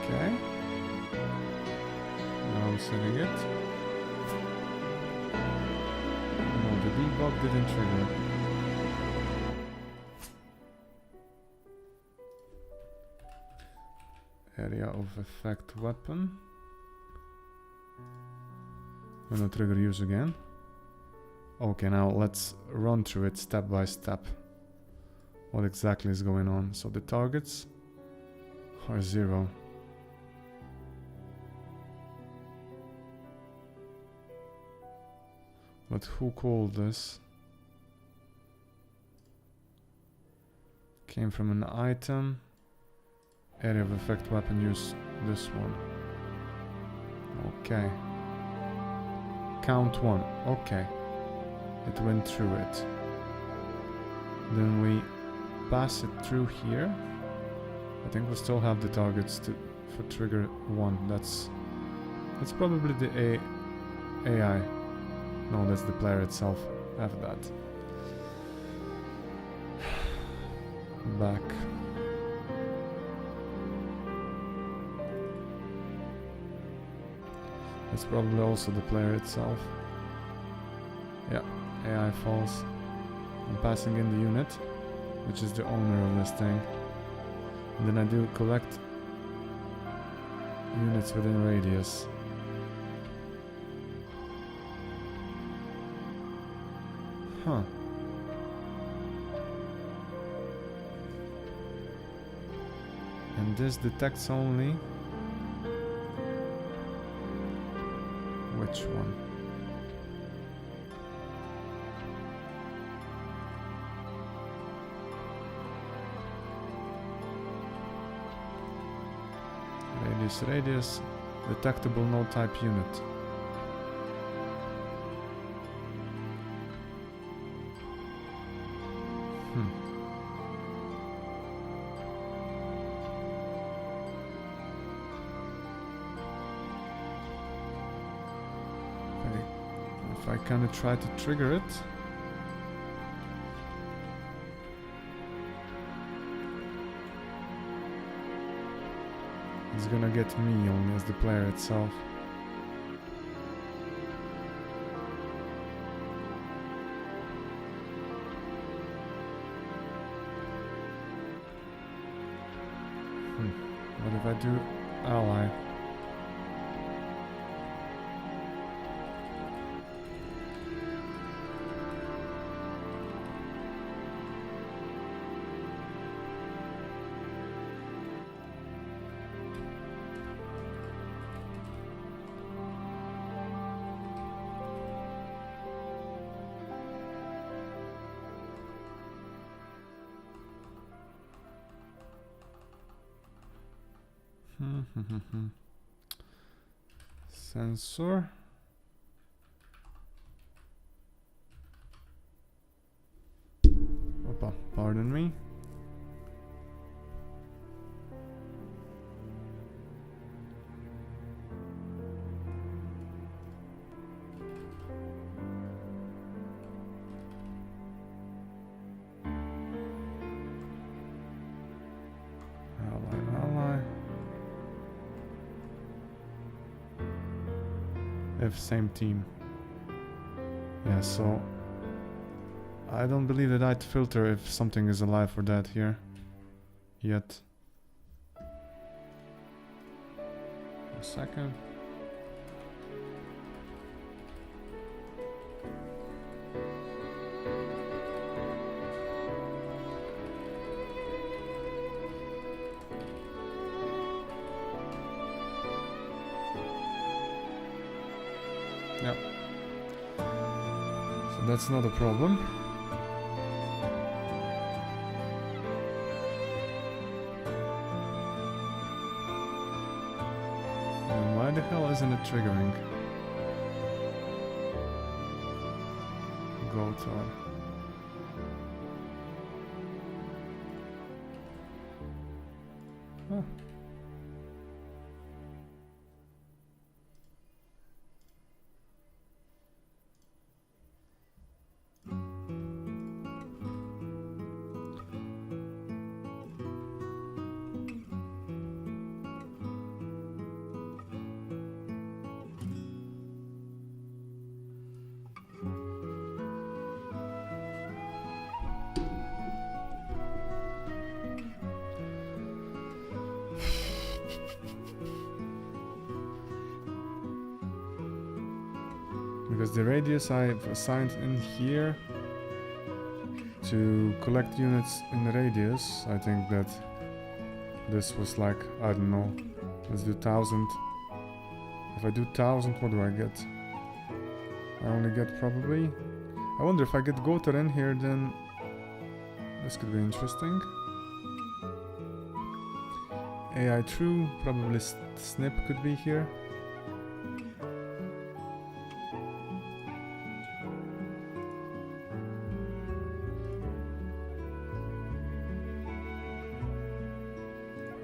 Okay. Now I'm setting it. No, the debug didn't trigger. Area of effect weapon. I'm gonna trigger use again. Okay, now let's run through it step by step. What exactly is going on? So the targets are 0. But who called this? Came from an item. Area of effect weapon, use this one. Okay. Count 1. Okay. It went through it. Then we pass it through here. I think we still have the targets for trigger 1. That's probably the AI. No, that's the player itself. Have that. Back. It's probably also the player itself. Yeah, AI false. I'm passing in the unit, which is the owner of this thing. And then I do collect units within radius. Huh. And this detects only... Which one? Radius, detectable node type unit. if I kinda try to trigger it. It's gonna get me only as the player itself. What if I do ally? Sensor. Opa, pardon me. Ally. If same team. Yeah, so I don't believe that I'd filter if something is alive or dead here yet. A second. Yeah. So that's not a problem. And why the hell isn't it triggering? Go to. Huh. Because the radius I've assigned in here to collect units in the radius, I think that this was like, I don't know, let's do 1000. If I do 1000, what do I get? I only get probably... I wonder if I get Goter in here, then this could be interesting. AI True, probably Snip could be here.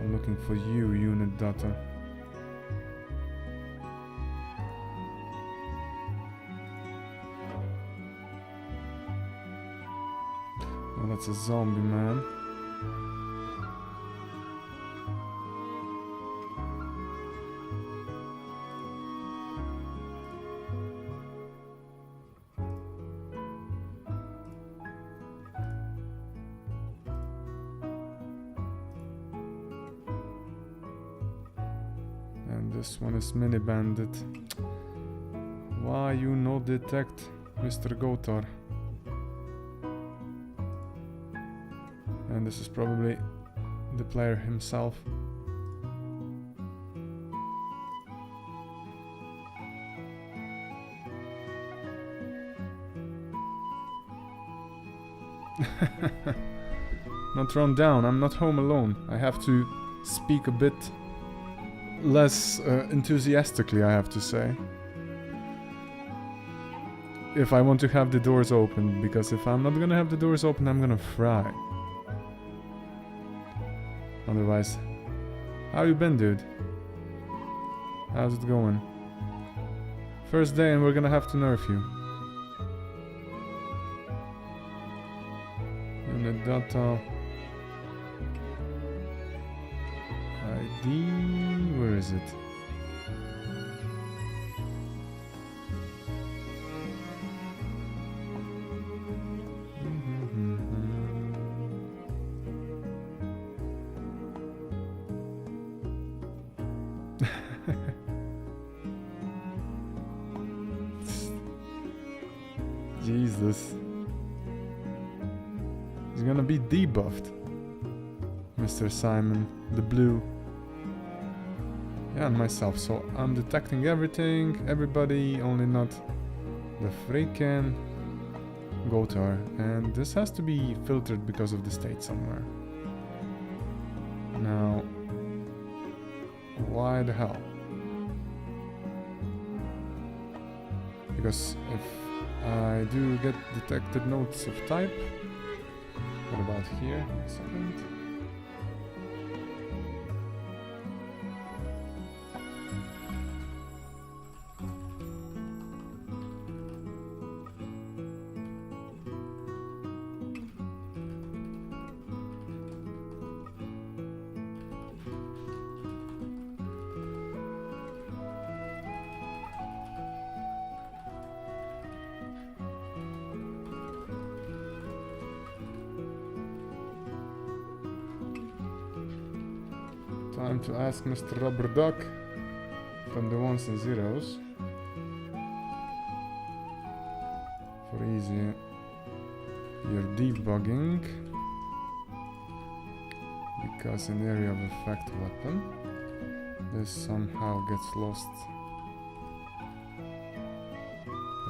I'm looking for you, unit data. Oh, that's a zombie man. This one is Mini Bandit. Why you no detect Mr. Gotar? And this is probably the player himself. Not run down, I'm not home alone. I have to speak a bit less enthusiastically, I have to say. If I want to have the doors open, because if I'm not gonna have the doors open, I'm gonna fry. Otherwise, how you been, dude? How's it going? First day and we're gonna have to nerf you. data ID. Where is it? Jesus. He's gonna be debuffed. Mr. Simon, the blue. Yeah, and myself. So I'm detecting everything, everybody, only not the freaking Gotar. And this has to be filtered because of the state somewhere. Now, why the hell? Because if I do get detected notes of type. What about here? A second. Time to ask Mr. Rubber Duck from the ones and zeros for easy your debugging, because in area of effect weapon this somehow gets lost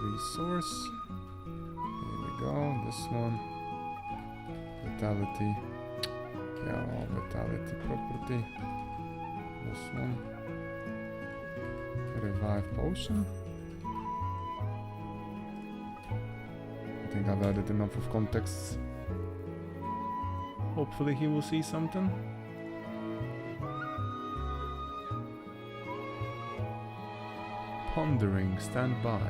resource. Here we go, this one, vitality. Yeah, vitality property. This one. Revive potion. I think I've added enough of contexts. Hopefully he will see something. Pondering, stand by.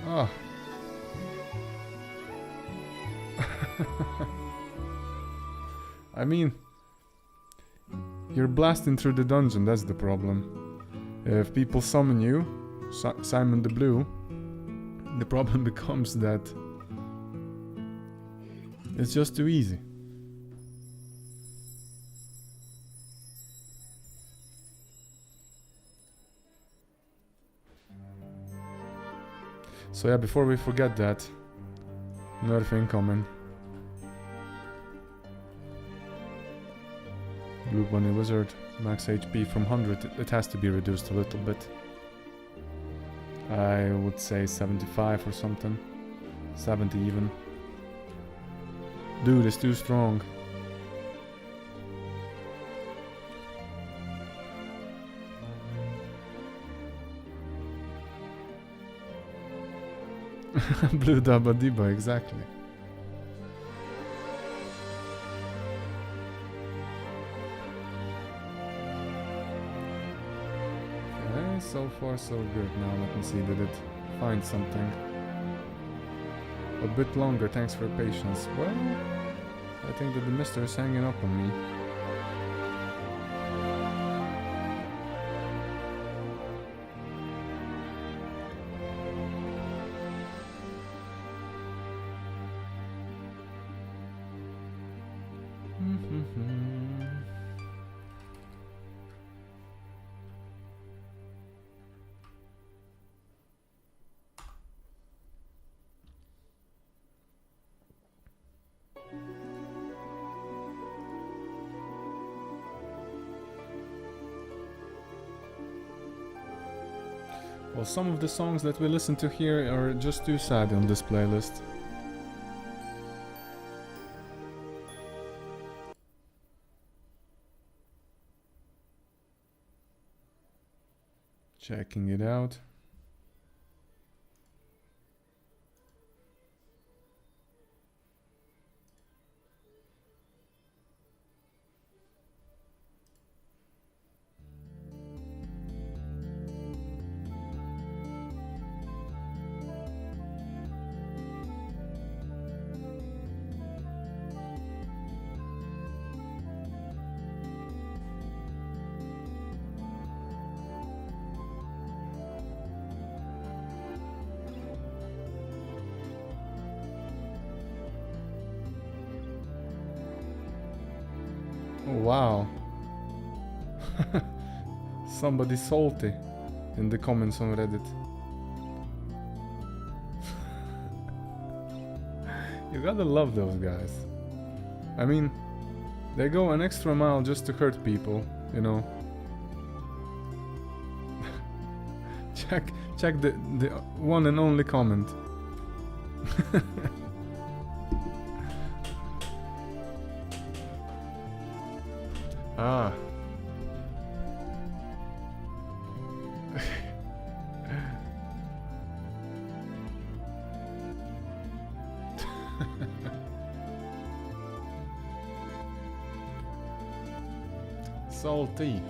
Ah. I mean, you're blasting through the dungeon, that's the problem. If people summon you, Simon the Blue, the problem becomes that it's just too easy. So yeah, before we forget that, nerf incoming. Blue Bunny Wizard, max HP from 100, it has to be reduced a little bit. I would say 75 or something. 70 even. Dude, it's too strong. Blue Dabba Diba, exactly. Okay, so far so good. Now let me see, did it find something? A bit longer, thanks for your patience. Well, I think that the mister is hanging up on me. Well, some of the songs that we listen to here are just too sad on this playlist. Checking it out. Oh, wow. Somebody salty in the comments on Reddit. You gotta love those guys. I mean, they go an extra mile just to hurt people, you know. check the one and only comment. Ah. Salty.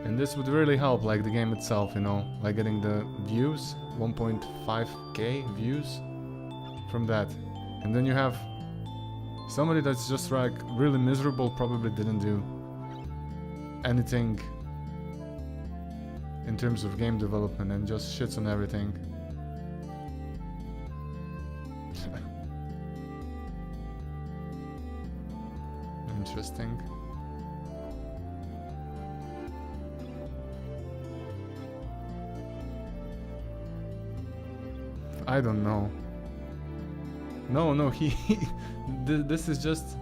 And this would really help, like the game itself, you know, like getting the views, 1.5k views from that. And then you have somebody that's just like really miserable, probably didn't do anything in terms of game development and just shits on everything. Interesting. I don't know. No, this is just...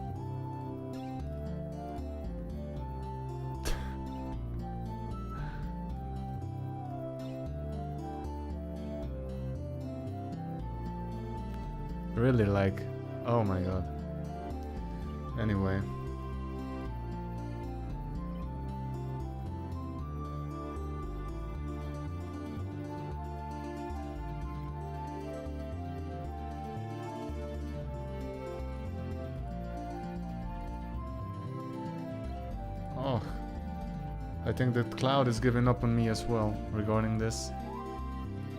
really, like, oh my god. Anyway. Oh, I think that Cloud is giving up on me as well regarding this.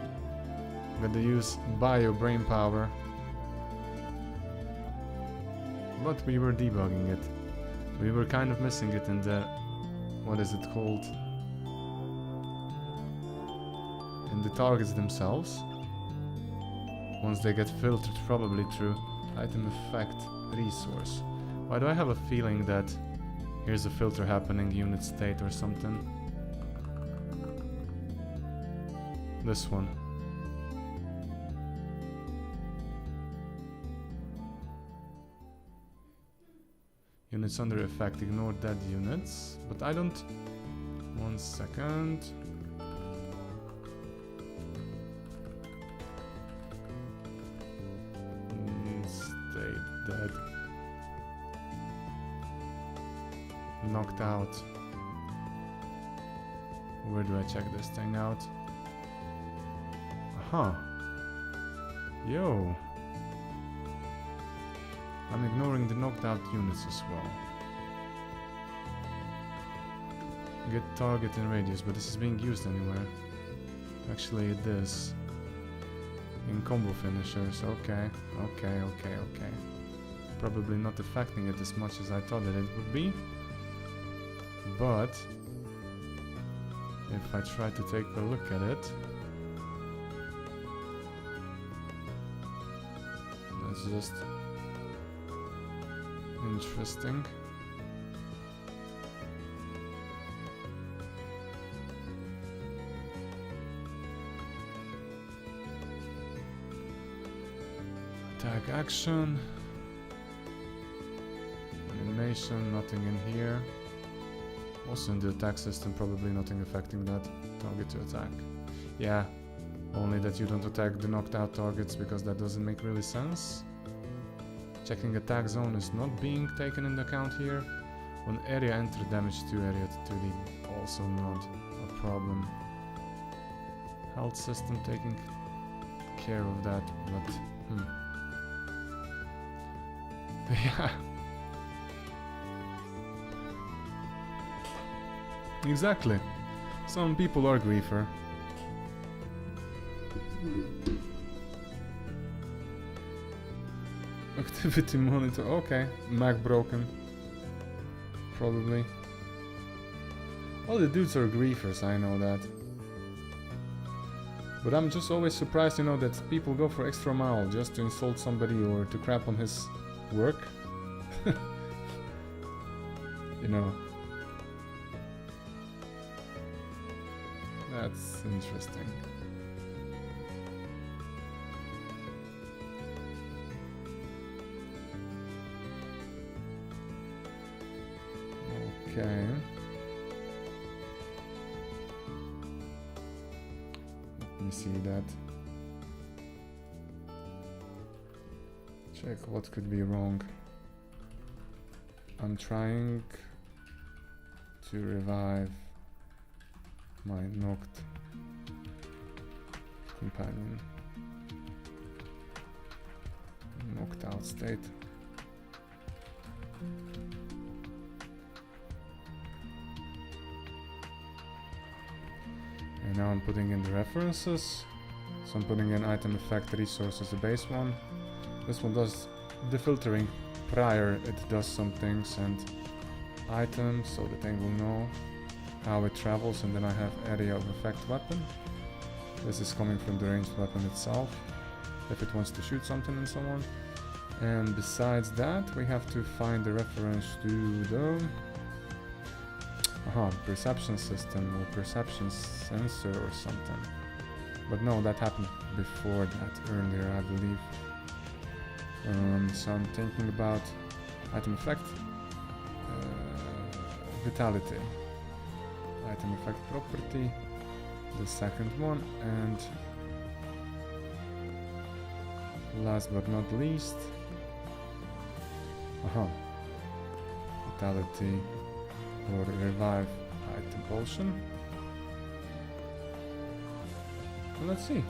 I'm gonna use bio brain power. But we were debugging it. We were kind of missing it in the... what is it called? In the targets themselves. Once they get filtered probably through item effect resource. Why do I have a feeling that here's a filter happening, unit state or something? This one. Units under effect, ignore dead units. But I don't... 1 second. Stay dead. Knocked out. Where do I check this thing out? Aha. Yo. I'm ignoring the knocked out units as well. Get target and radius, but this is being used anywhere. Actually it is. In combo finishers, okay. Probably not affecting it as much as I thought that it would be. But if I try to take a look at it, that's just interesting. Attack action. Animation, nothing in here. Also in the attack system, probably nothing affecting that. Target to attack. Yeah, only that you don't attack the knocked out targets because that doesn't make really sense. Checking attack zone is not being taken into account here. When area enter damage to area to 2D, also not a problem. Health system taking care of that, but yeah. Exactly. Some people are griefer. Activity monitor, okay. Mac broken. Probably. All the dudes are griefers, I know that. But I'm just always surprised, you know, that people go for extra mile just to insult somebody or to crap on his work. You know. That's interesting. Okay. Let me see that. Check what could be wrong. I'm trying to revive my knocked companion. Knocked out state. And now I'm putting in the references. So I'm putting in item effect resource as the base one. This one does the filtering prior it does some things, and items, so the thing will know how it travels. And then I have area of effect weapon. This is coming from the ranged weapon itself, if it wants to shoot something and so on. And besides that, we have to find the reference to the perception system or perception sensor or something. But no, that happened before that, earlier, I believe. So I'm thinking about item effect, vitality, item effect property, the second one, and last but not least, vitality or revive item potion. And let's see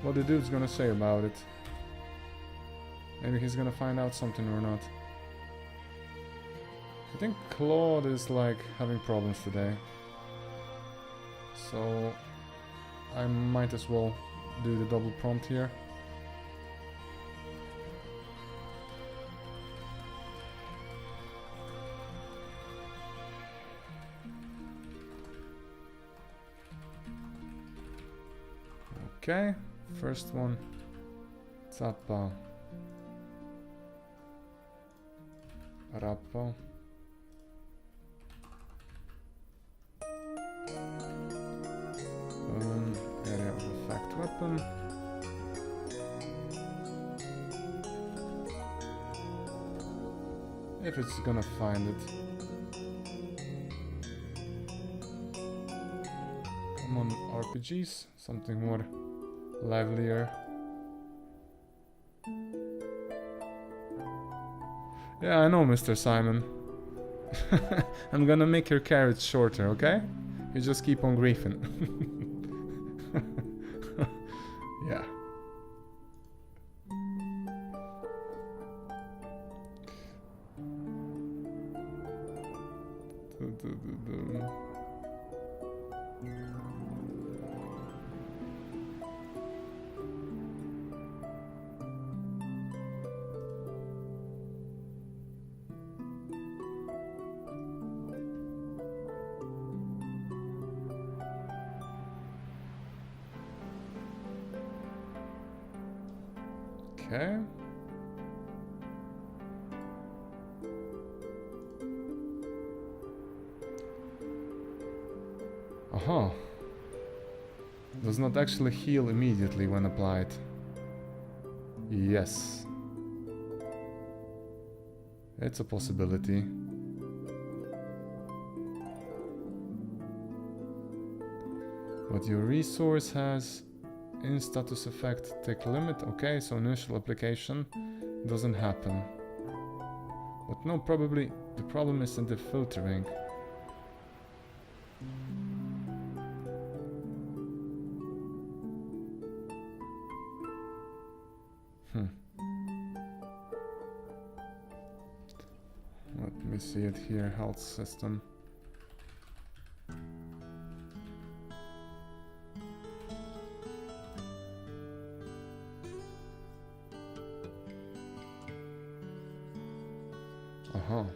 what the dude's gonna say about it. Maybe he's gonna find out something or not. I think Claude is like having problems today, so I might as well do the double prompt here. Okay, first one, Zappa, Rappa, area of effect weapon, if it's gonna find it. Come on, RPGs, something more livelier. Yeah, I know, Mr. Simon. I'm gonna make your carrots shorter, okay? You just keep on griefing. Yeah. Okay. Aha. Does not actually heal immediately when applied. Yes. It's a possibility. But your resource has in status effect tick limit. Okay, so initial application doesn't happen. But no, probably the problem is in the filtering. Let me see it here, health system. Aha.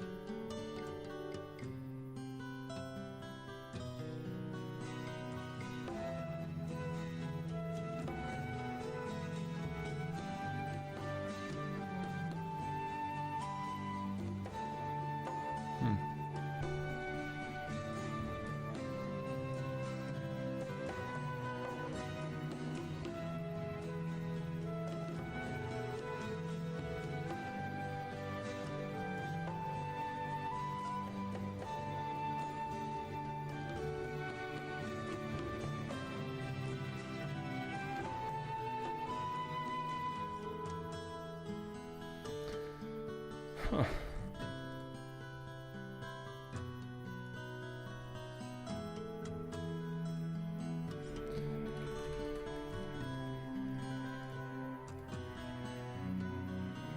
Huh.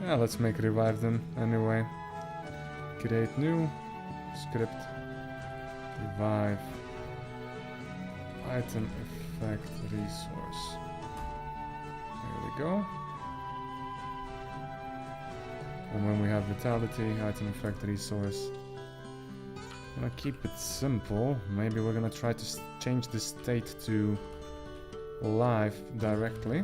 Yeah, let's make revive then anyway. Create new script. Revive. Item effect resource. There we go. And when we have vitality, item effect resource. I'm gonna keep it simple. Maybe we're gonna try to change the state to live directly.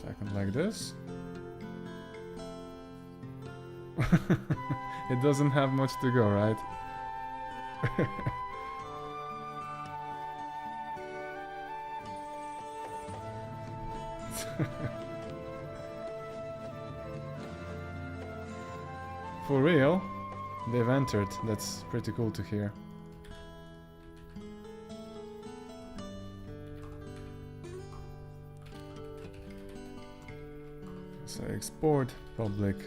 Second like this. It doesn't have much to go, right? For real? They've entered. That's pretty cool to hear. So export public.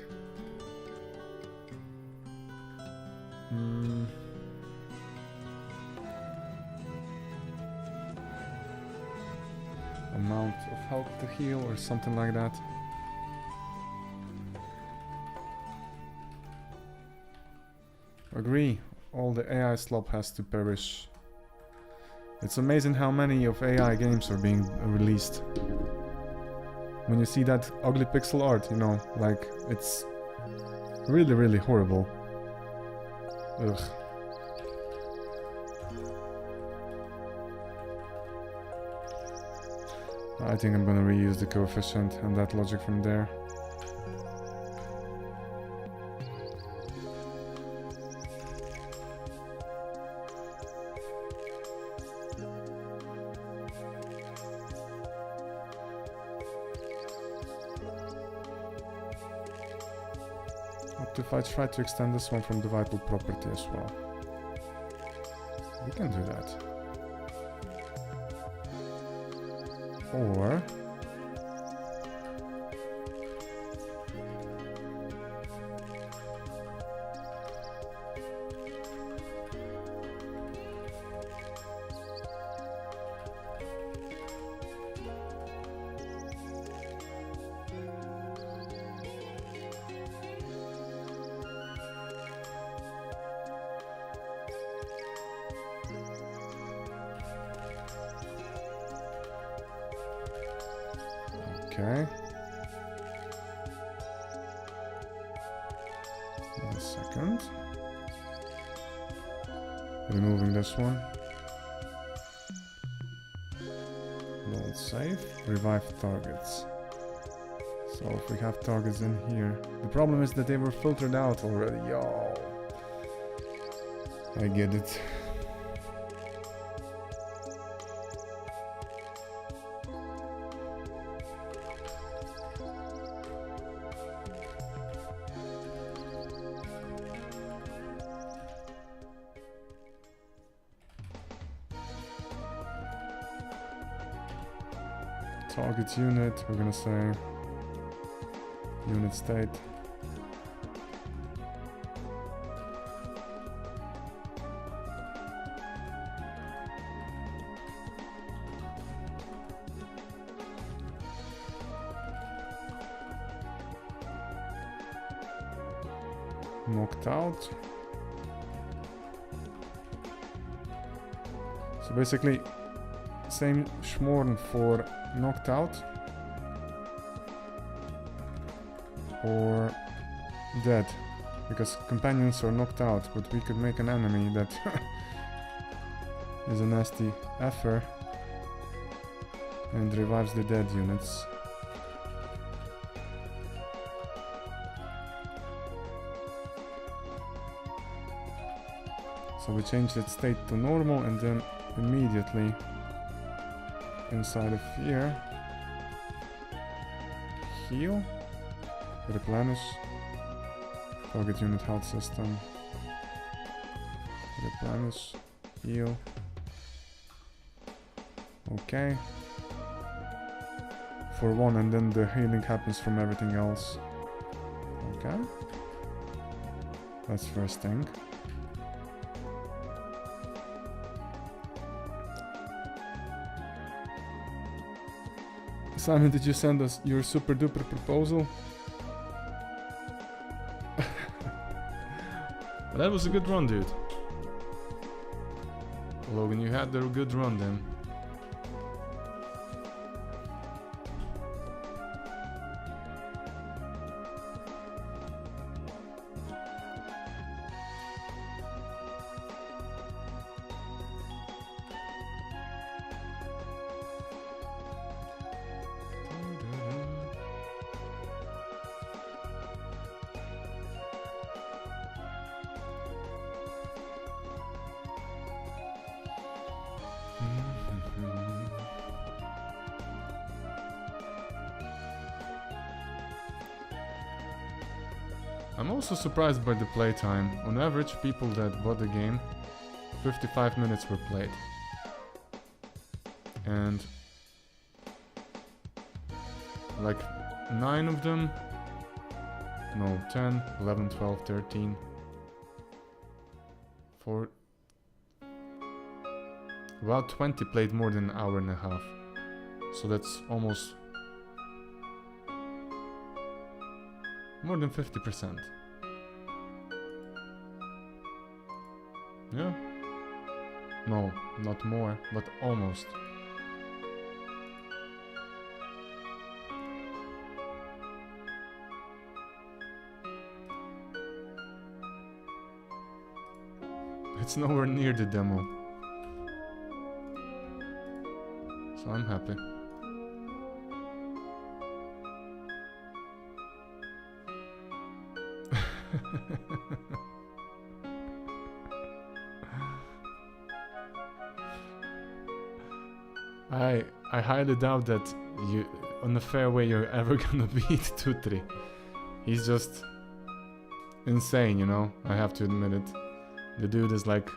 Amount of health to heal or something like that. Agree. All the AI slop has to perish. It's amazing how many of AI games are being released. When you see that ugly pixel art, you know, like, it's really, really horrible. Ugh. I think I'm gonna reuse the coefficient and that logic from there. What if I try to extend this one from the vital property as well? We can do that. Or okay. One second. Removing this one. Don't save. Revive targets. So if we have targets in here. The problem is that they were filtered out already. Yo. I get it. Target unit, we're gonna say unit state. Knocked out. So basically, same schmorn for knocked out or dead, because companions are knocked out, but we could make an enemy that is a nasty effer and revives the dead units. So we change that state to normal and then immediately inside of here, heal, replenish, target unit health system, replenish, heal, okay, for one, and then the healing happens from everything else. Okay. That's first thing. Simon, did you send us your super duper proposal? That was a good run, dude. Logan, you had a good run then. I'm also surprised by the playtime. On average, people that bought the game, 55 minutes were played. And like 9 of them, no, 10, 11, 12, 13, 4, about 20 played more than an hour and a half. So that's almost more than 50%. Yeah. No, not more, but almost. It's nowhere near the demo. So I'm happy. I highly doubt that you, on a fair way, you're ever gonna beat Tutri. He's just insane, you know? I have to admit it. The dude is like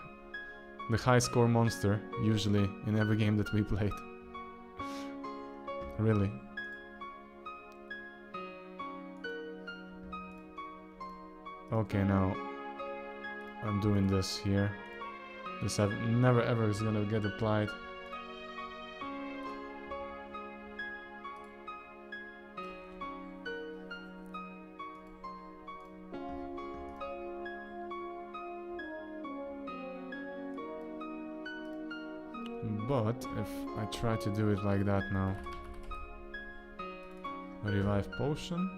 the high score monster, usually, in every game that we played. Really. Okay, now I'm doing this here. This never ever is gonna get applied. But if I try to do it like that now, a revive potion,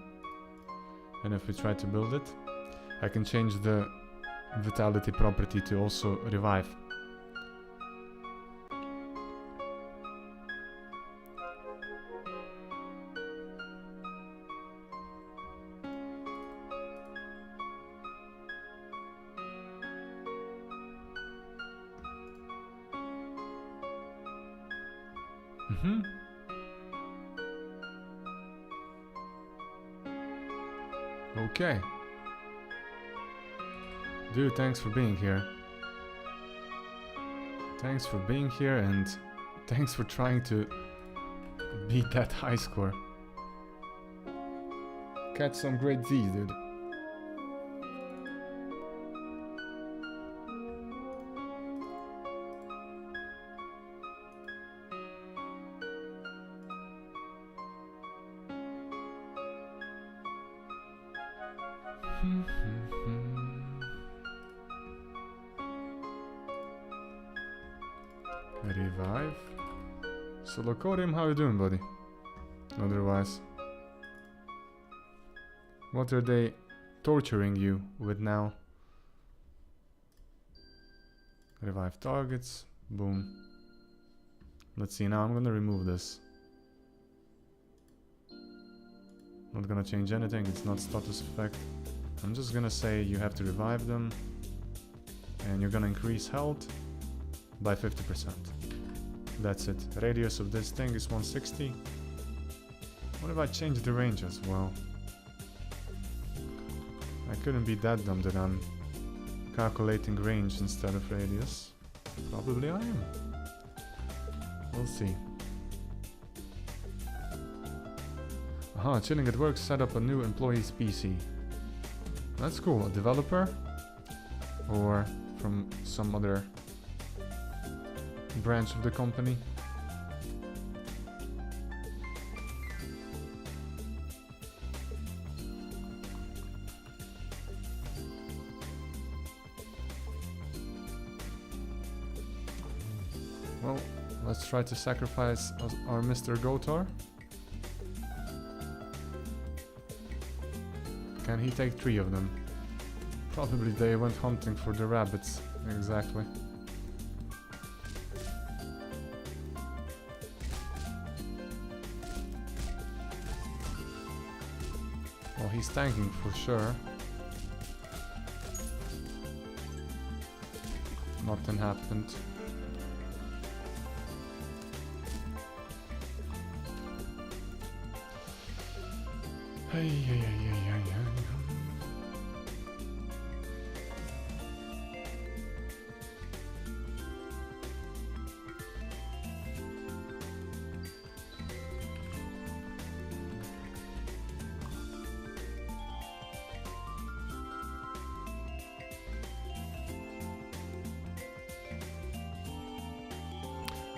and if we try to build it, I can change the vitality property to also revive. Okay. Dude, thanks for being here. Thanks for being here, and thanks for trying to beat that high score. Catch some great Z's, dude. Revive. So Locodium, how you doing, buddy? Otherwise, what are they torturing you with now? Revive targets. Boom. Let's see, now I'm gonna remove this. Not gonna change anything, it's not status effect. I'm just gonna say you have to revive them, and you're gonna increase health by 50%. That's it. Radius of this thing is 160. What if I change the range as well? I couldn't be that dumb that I'm calculating range instead of radius. Probably I am. We'll see. Aha, chilling at work, set up a new employee's PC. That's cool. A developer? Or from some other branch of the company? Well, let's try to sacrifice our Mr. Gotar. Can he take 3 of them? Probably they went hunting for the rabbits. Exactly. Well, he's tanking for sure. Nothing happened. Hey, hey, hey, hey, hey, hey.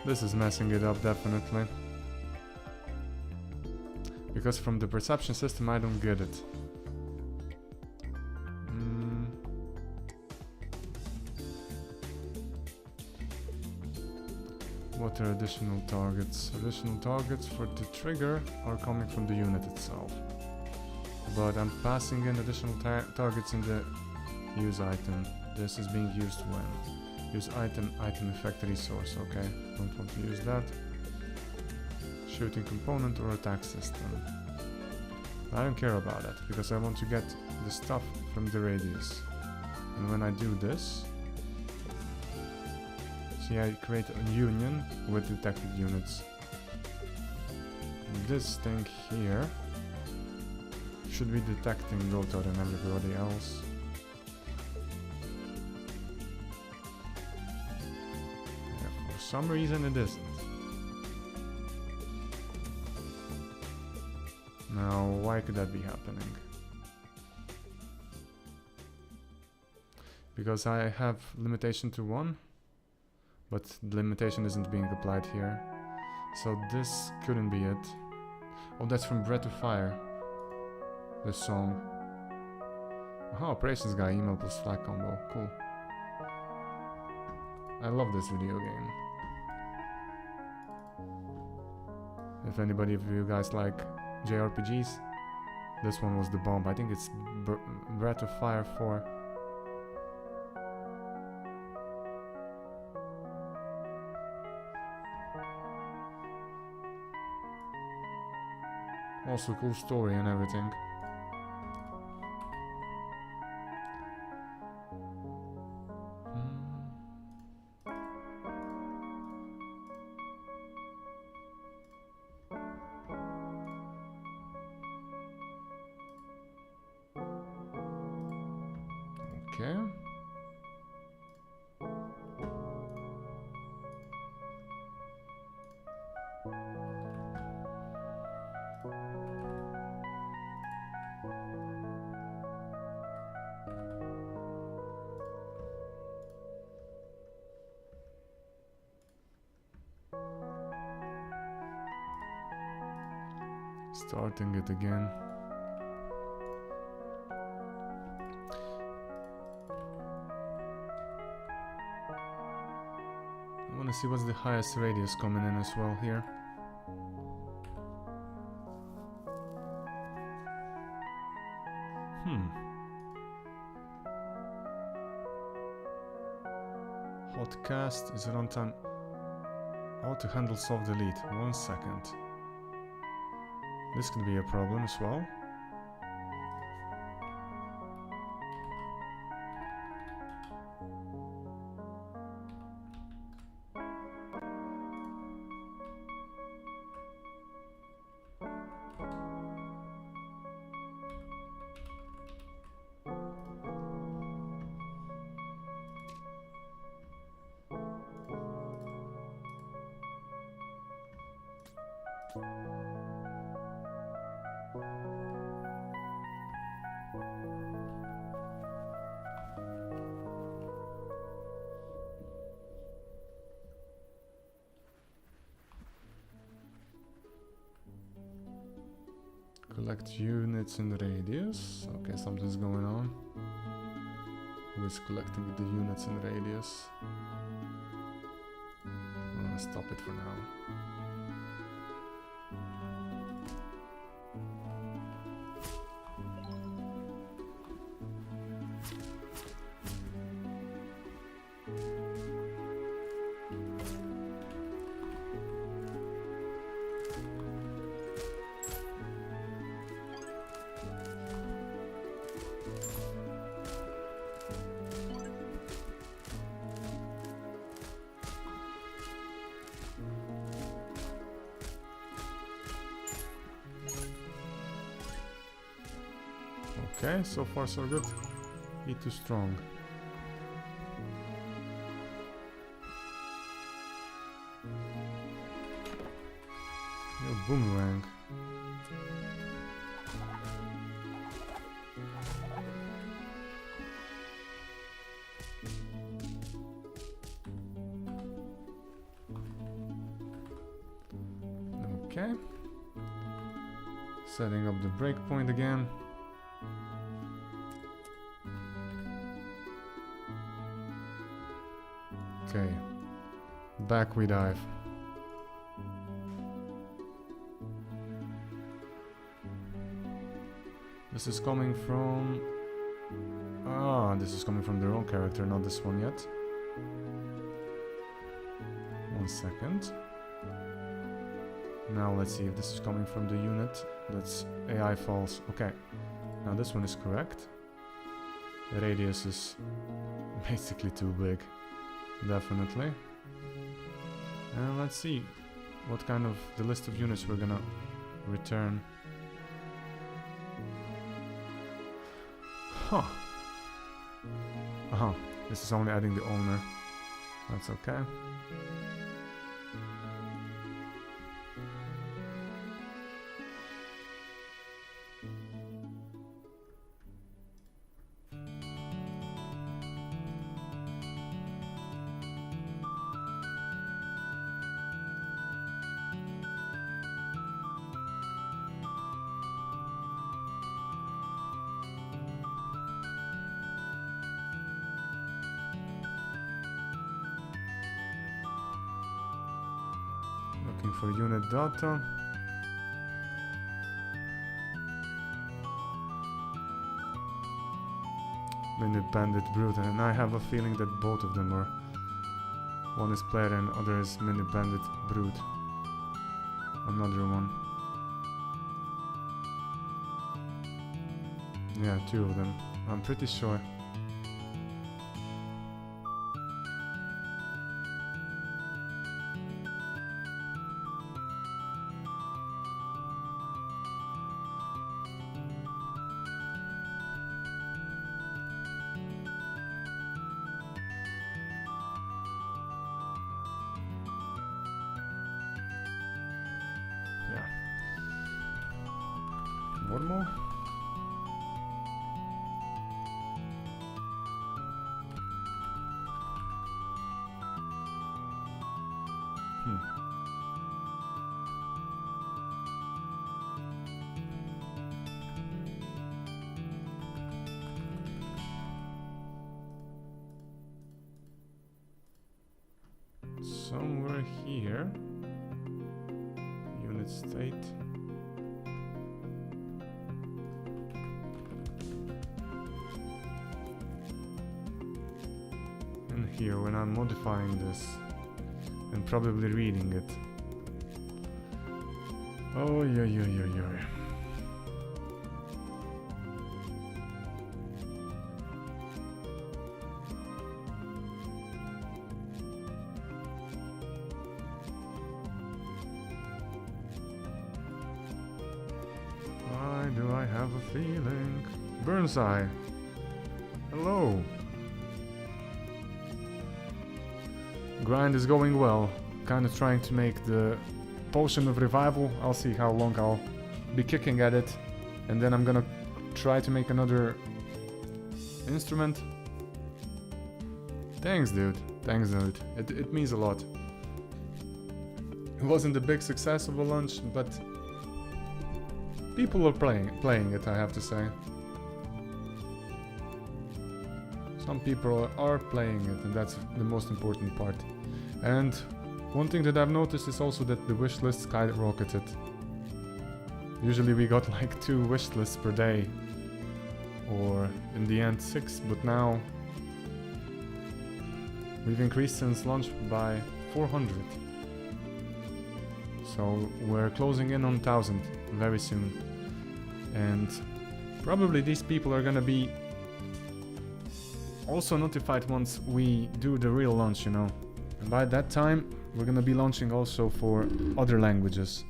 This is messing it up, definitely. Because from the perception system I don't get it. What are additional targets? Additional targets for the trigger are coming from the unit itself. But I'm passing in additional targets in the use item. This is being used when? Use item effect resource, okay. Don't want to use that. Shooting component or attack system. I don't care about that, because I want to get the stuff from the radius. And when I do this, see, I create a union with detected units. And this thing here should be detecting Gotar and everybody else. Yeah, for some reason it isn't. Now, why could that be happening? Because I have limitation to 1, but the limitation isn't being applied here. So this couldn't be it. Oh, that's from Breath of Fire. The song. Aha, operations guy, email plus flag combo. Cool. I love this video game. If anybody of you guys like JRPGs, this one was the bomb. I think it's Breath of Fire 4. Also cool story and everything. Okay. Starting it again. I want to see what's the highest radius coming in as well here. Hot cast is runtime. How to handle soft delete. 1 second. This could be a problem as well. Collect units in radius. Okay, something's going on. Who is collecting the units in radius? I'm gonna stop it for now. Okay, so far so good. E2 strong. Yo, boomerang. Okay. Setting up the breakpoint again. Okay, back we dive. This is coming from... Ah, this is coming from their own character, not this one yet. 1 second. Now let's see if this is coming from the unit. That's AI false. Okay, now this one is correct. The radius is basically too big. Definitely. And let's see what kind of the list of units we're gonna return. Huh. Uh-huh. This is only adding the owner. That's okay. Looking for unit data. Minute Bandit Brute, and I have a feeling that both of them are. One is player and other is Minute Bandit Brute. Another one. Yeah, 2 of them. I'm pretty sure. Yeah. One more. Somewhere here. Unit state. And here when I'm modifying this and probably reading it. Oh yeah. Why do I have a feeling? Burnseye. Hello. Grind is going well. Kind of trying to make the potion of revival. I'll see how long I'll be kicking at it. And then I'm gonna try to make another instrument. Thanks, dude. Thanks, dude. It means a lot. It wasn't a big success of a launch, but People are playing it, I have to say. Some people are playing it, and that's the most important part. And one thing that I've noticed is also that the wish list skyrocketed. Usually we got like 2 wish lists per day, or in the end 6, but now we've increased since launch by 400. So we're closing in on 1000 very soon. And probably these people are gonna be also notified once we do the real launch, you know. And by that time, we're gonna be launching also for other languages.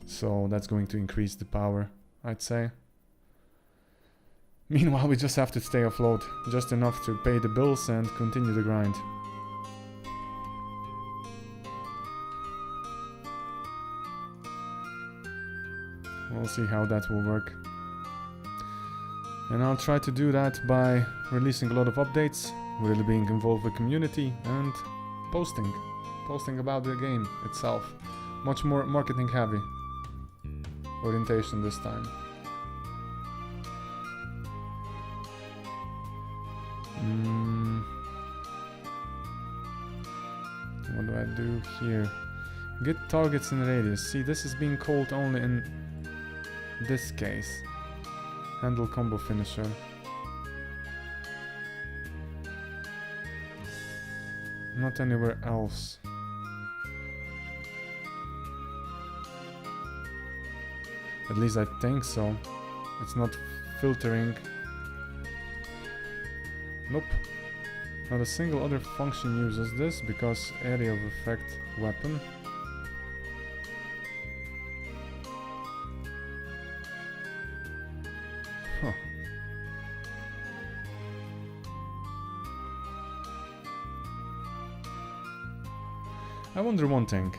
So that's going to increase the power, I'd say. Meanwhile, we just have to stay afloat, just enough to pay the bills and continue the grind. We'll see how that will work. And I'll try to do that by releasing a lot of updates, really being involved with the community, and posting about the game itself. Much more marketing heavy orientation this time. What do I do here? Get targets in radius. See, this is being called only in this case. Handle combo finisher. Not anywhere else. At least I think so. It's not filtering. Nope. Not a single other function uses this because area of effect weapon. Huh. I wonder one thing.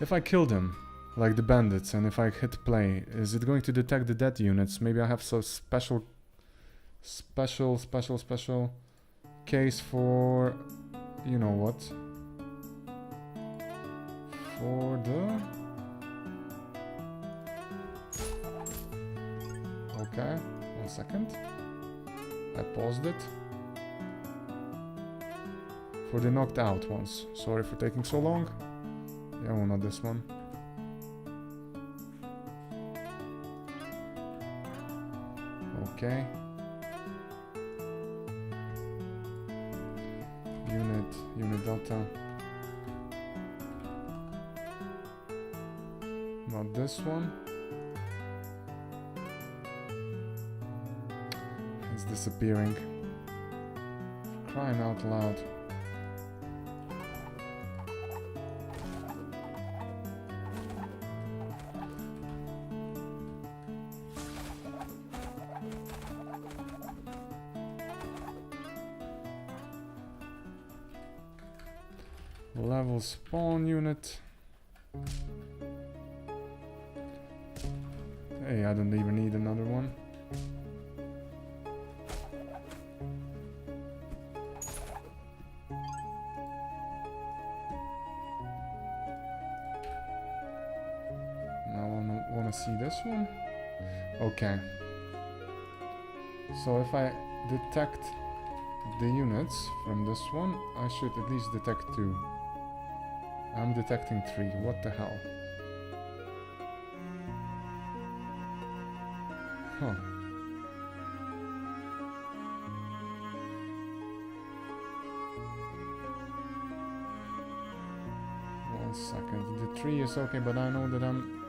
If I kill them, like the bandits, and if I hit play, is it going to detect the dead units? Maybe I have some special case for, you know what? For the... Okay, 1 second. I paused it. For the knocked out ones. Sorry for taking so long. Yeah, well, not this one. Okay. Unit delta. Not this one. It's disappearing. Crying out loud. Level spawn unit. Hey, I don't even need another one. Now I wanna see this one. Okay. So if I detect the units from this one, I should at least detect 2. I'm detecting 3. What the hell? Huh. One second. The 3 is okay, but I know that I'm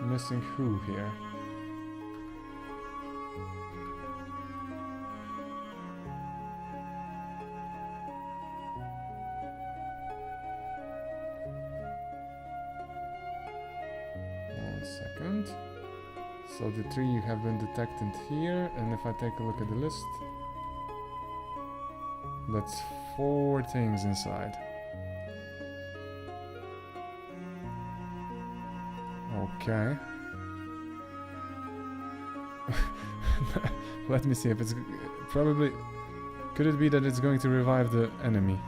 missing who here. Second. So the 3 have been detected here, and if I take a look at the list, that's 4 things inside. Okay. Let me see if it's probably... Could it be that it's going to revive the enemy?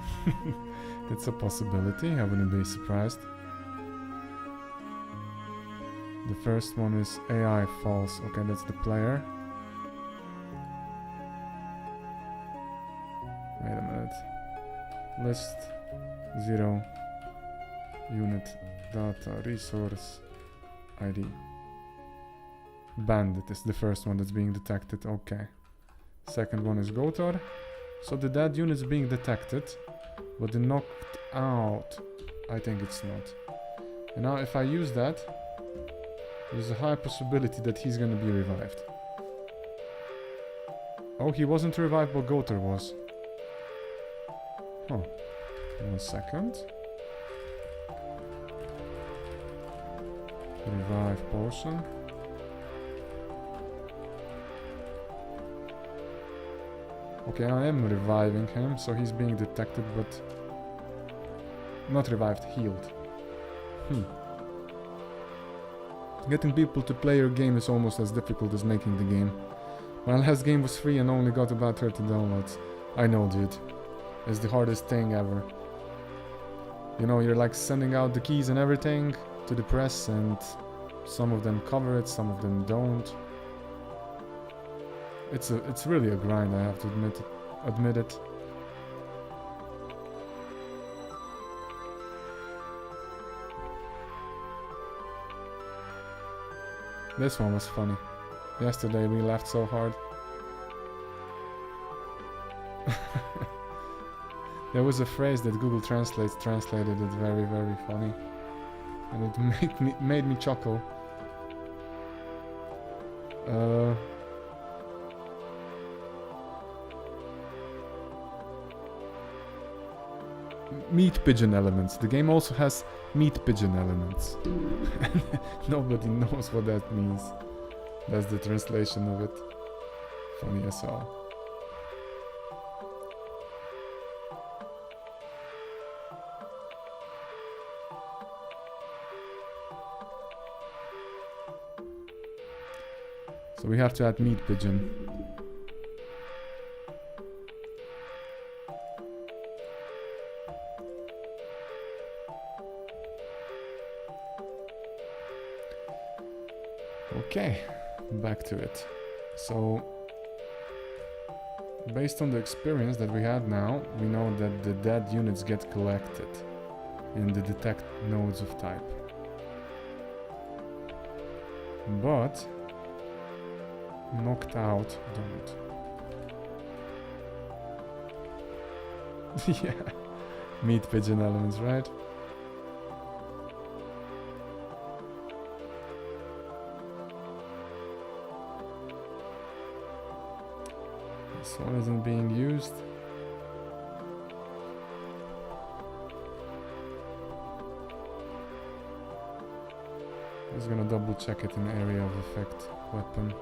It's a possibility, I wouldn't be surprised. The first one is AI false. Okay, that's the player. Wait a minute. List 0 unit data resource ID. Bandit is the first one that's being detected. Okay. Second one is Gotor. So the dead unit is being detected, but the knocked out, I think it's not. And now if I use that, there's a high possibility that he's gonna be revived. Oh, he wasn't revived, but Gotor was. Huh. 1 second. Revive potion. Okay, I am reviving him, so he's being detected, but not revived, healed. Getting people to play your game is almost as difficult as making the game. My last game was free and only got about 30 downloads. I know, dude. It's the hardest thing ever. You know, you're like sending out the keys and everything to the press, and some of them cover it, some of them don't. It's really a grind, I have to admit it. This one was funny. Yesterday we laughed so hard. There was a phrase that Google Translate translated it very, very funny. And it made me chuckle. Meat pigeon elements. The game also has meat pigeon elements. Nobody knows what that means. That's the translation of it. Funny as hell. So we have to add meat pigeon. Okay, back to it. So, based on the experience that we had now, we know that the dead units get collected in the detect nodes of type. But knocked out don't. Yeah, meat pigeon elements, right? This one isn't being used. I'm just gonna double check it in area of effect weapon.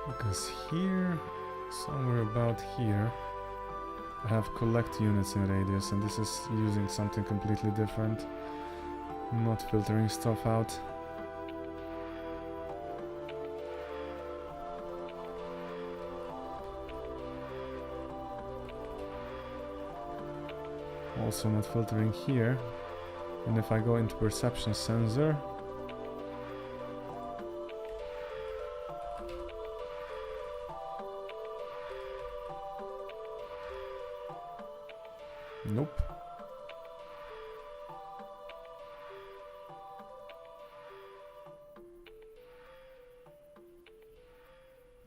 Because here, somewhere about here, I have collect units in radius, and this is using something completely different. Not filtering stuff out. Also not filtering here. And if I go into perception sensor, nope.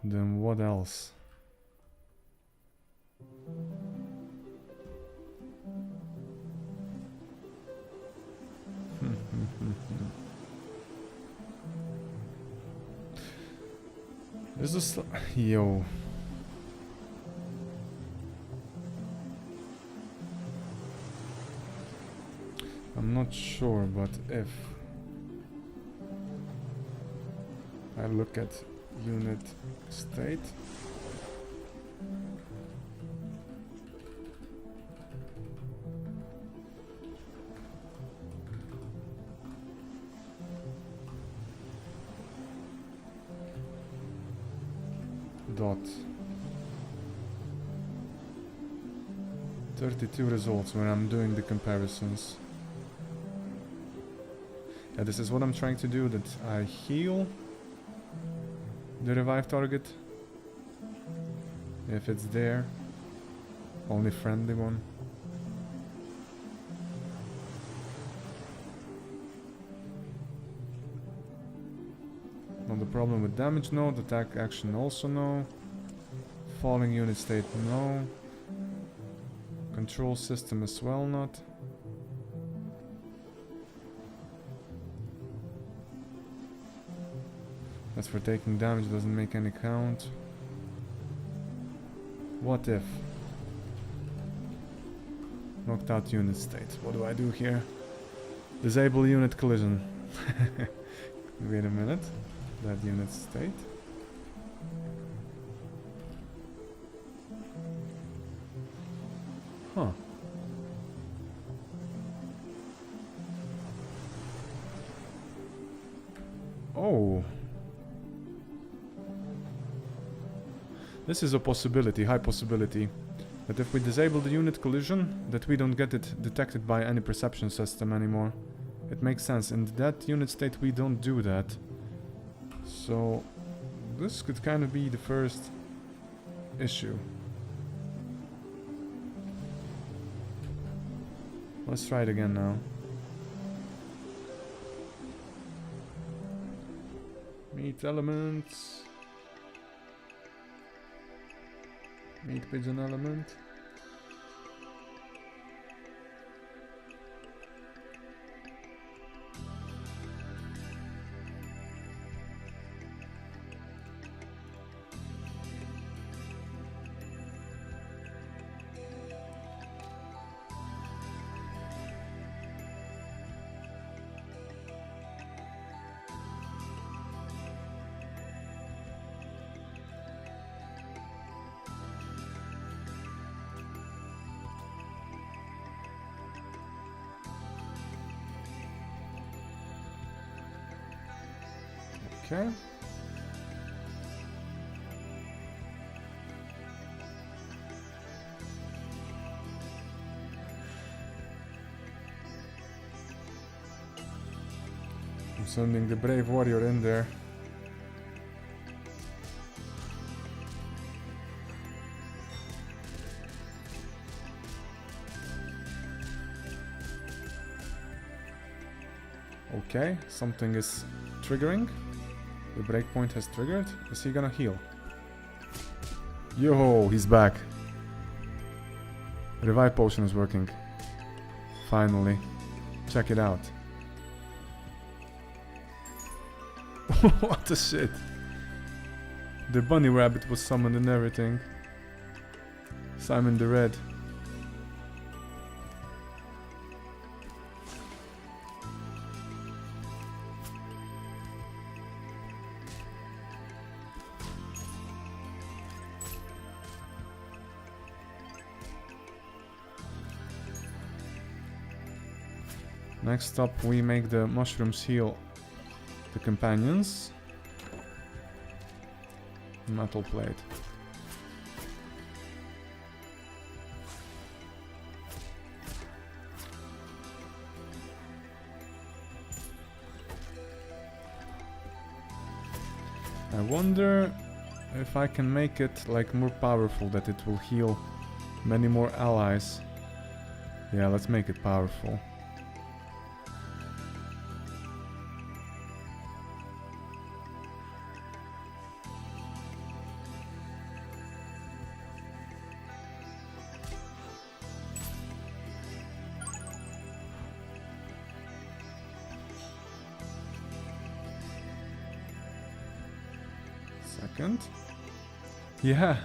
Then what else? This is yo. I'm not sure, but if I look at unit state, dot. 32 results when I'm doing the comparisons. Yeah, this is what I'm trying to do, that I heal the revive target if it's there. Only friendly one. Not the problem with damage node, attack action also no. Falling unit state no. Control system as well not. As for taking damage, doesn't make any count. What if? Knocked out unit state. What do I do here? Disable unit collision. Wait a minute. That unit state. Huh. Oh. This is a possibility, high possibility, that if we disable the unit collision, that we don't get it detected by any perception system anymore. It makes sense. In that unit state we don't do that. So this could kind of be the first issue. Let's try it again now. Meat elements. Meat pigeon element. Okay. I'm sending the brave warrior in there. Okay, something is triggering. The breakpoint has triggered. Is he gonna heal? Yo, he's back. Revive potion is working. Finally. Check it out. What the shit? The bunny rabbit was summoned and everything. Simon the Red. Next up, we make the mushrooms heal the companions. Metal plate. I wonder if I can make it like more powerful, that it will heal many more allies. Yeah, let's make it powerful. Second. Yeah.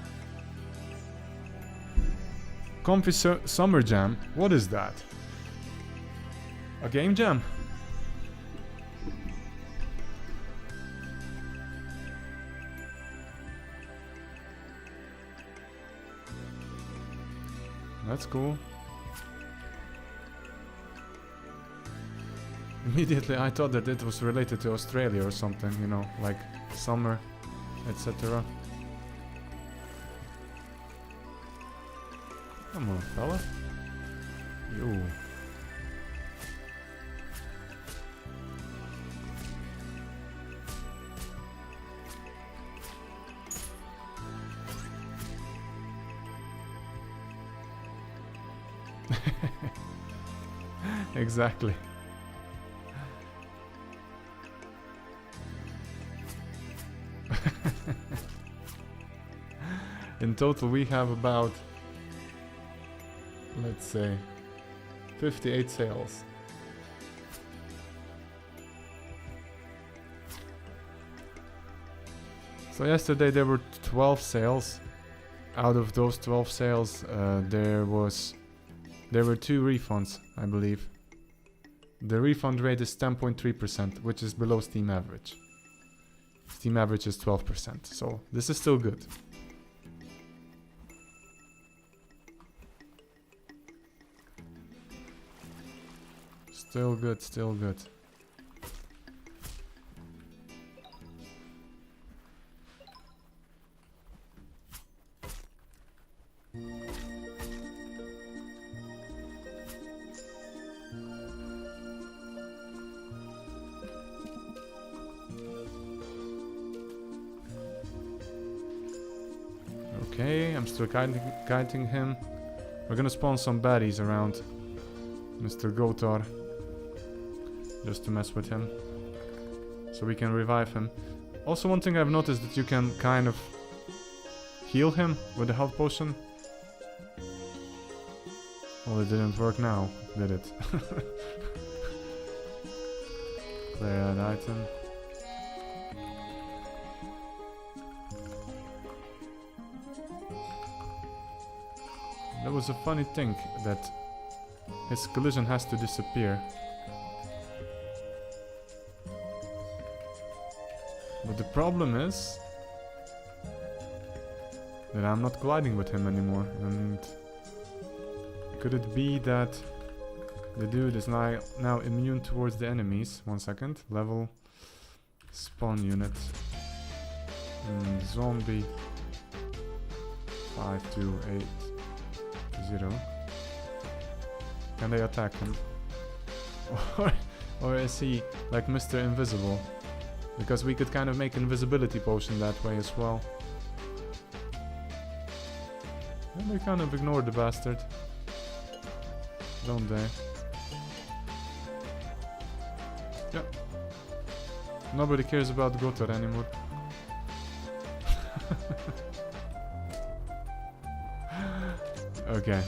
Comfy Summer Jam. What is that? A game jam? That's cool. Immediately I thought that it was related to Australia or something, you know, like summer, etc. Come on, fella. Yo. Exactly. In total we have about, let's say, 58 sales. So yesterday there were 12 sales. Out of those 12 sales, there were 2 refunds, I believe. The refund rate is 10.3%, which is below Steam average. Steam average is 12%, so this is still good. Still good, still good. Okay, I'm still guiding him. We're gonna spawn some baddies around Mr. Gotar, just to mess with him, so we can revive him. Also, one thing I've noticed that you can kind of heal him with the health potion. Well, it didn't work now, did it? Clear that item. That was a funny thing, that his collision has to disappear. But the problem is that I'm not gliding with him anymore, and could it be that the dude is now immune towards the enemies? 1 second. Level spawn unit. Zombie 5280. Can they attack him? Or is he like Mr. Invisible? Because we could kind of make invisibility potion that way as well. And they kind of ignore the bastard, don't they? Yeah. Nobody cares about Gotar anymore. Okay.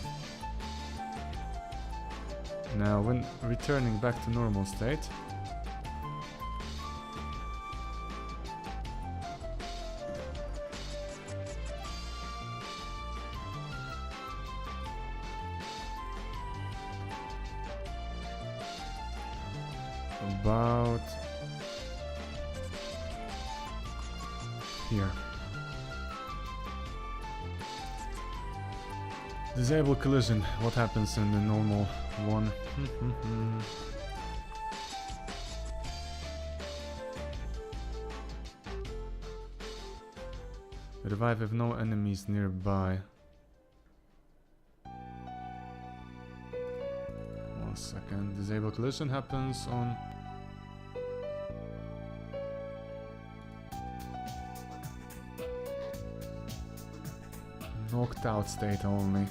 Now, when returning back to normal state, about here. Disable collision. What happens in the normal one? Revive if no enemies nearby. 1 second. Disable collision happens on knocked out state only.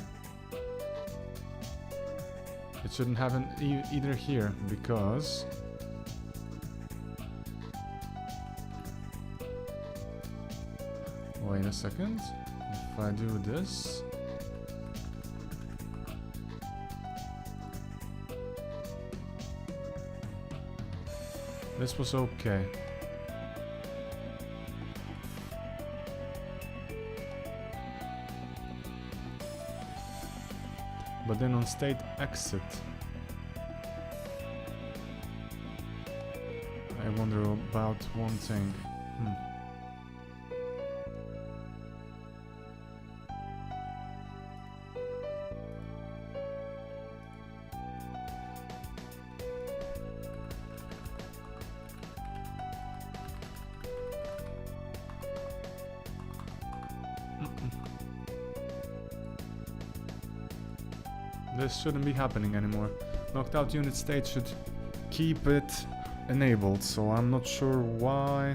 It shouldn't happen either here, because wait a second. If I do this, this was okay. But then on state exit, I wonder about one thing. This shouldn't be happening anymore. Knocked out unit state should keep it enabled, so I'm not sure why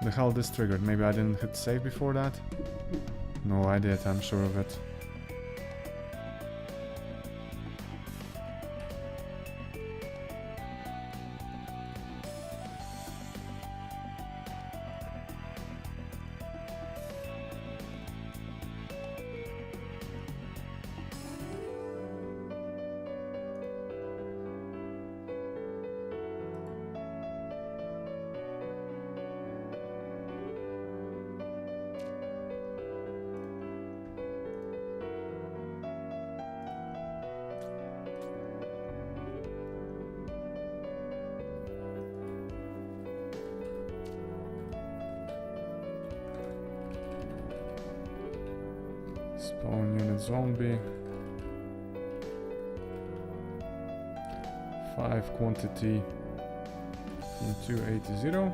the hell this triggered. Maybe I didn't hit save before that? No, I did, I'm sure of it. Spawn unit zombie. 5 quantity from 280.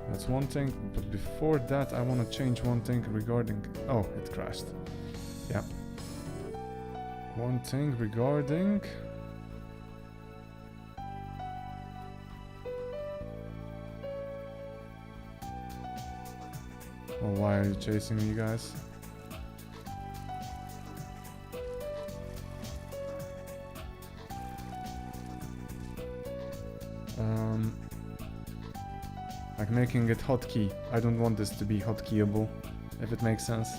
That's one thing, but before that I want to change one thing regarding... Oh, it crashed. Yeah. One thing regarding... Oh, why are you chasing me, guys? Like making it hotkey. I don't want this to be hotkeyable, if it makes sense.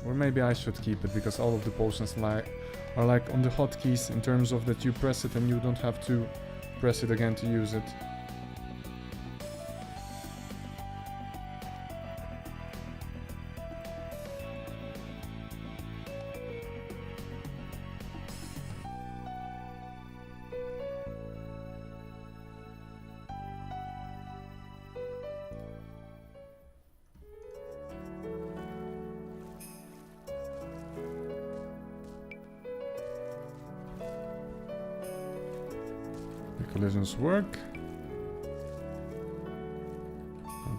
Or maybe I should keep it, because all of the potions are like on the hotkeys in terms of that you press it and you don't have to press it again to use it. Collisions work.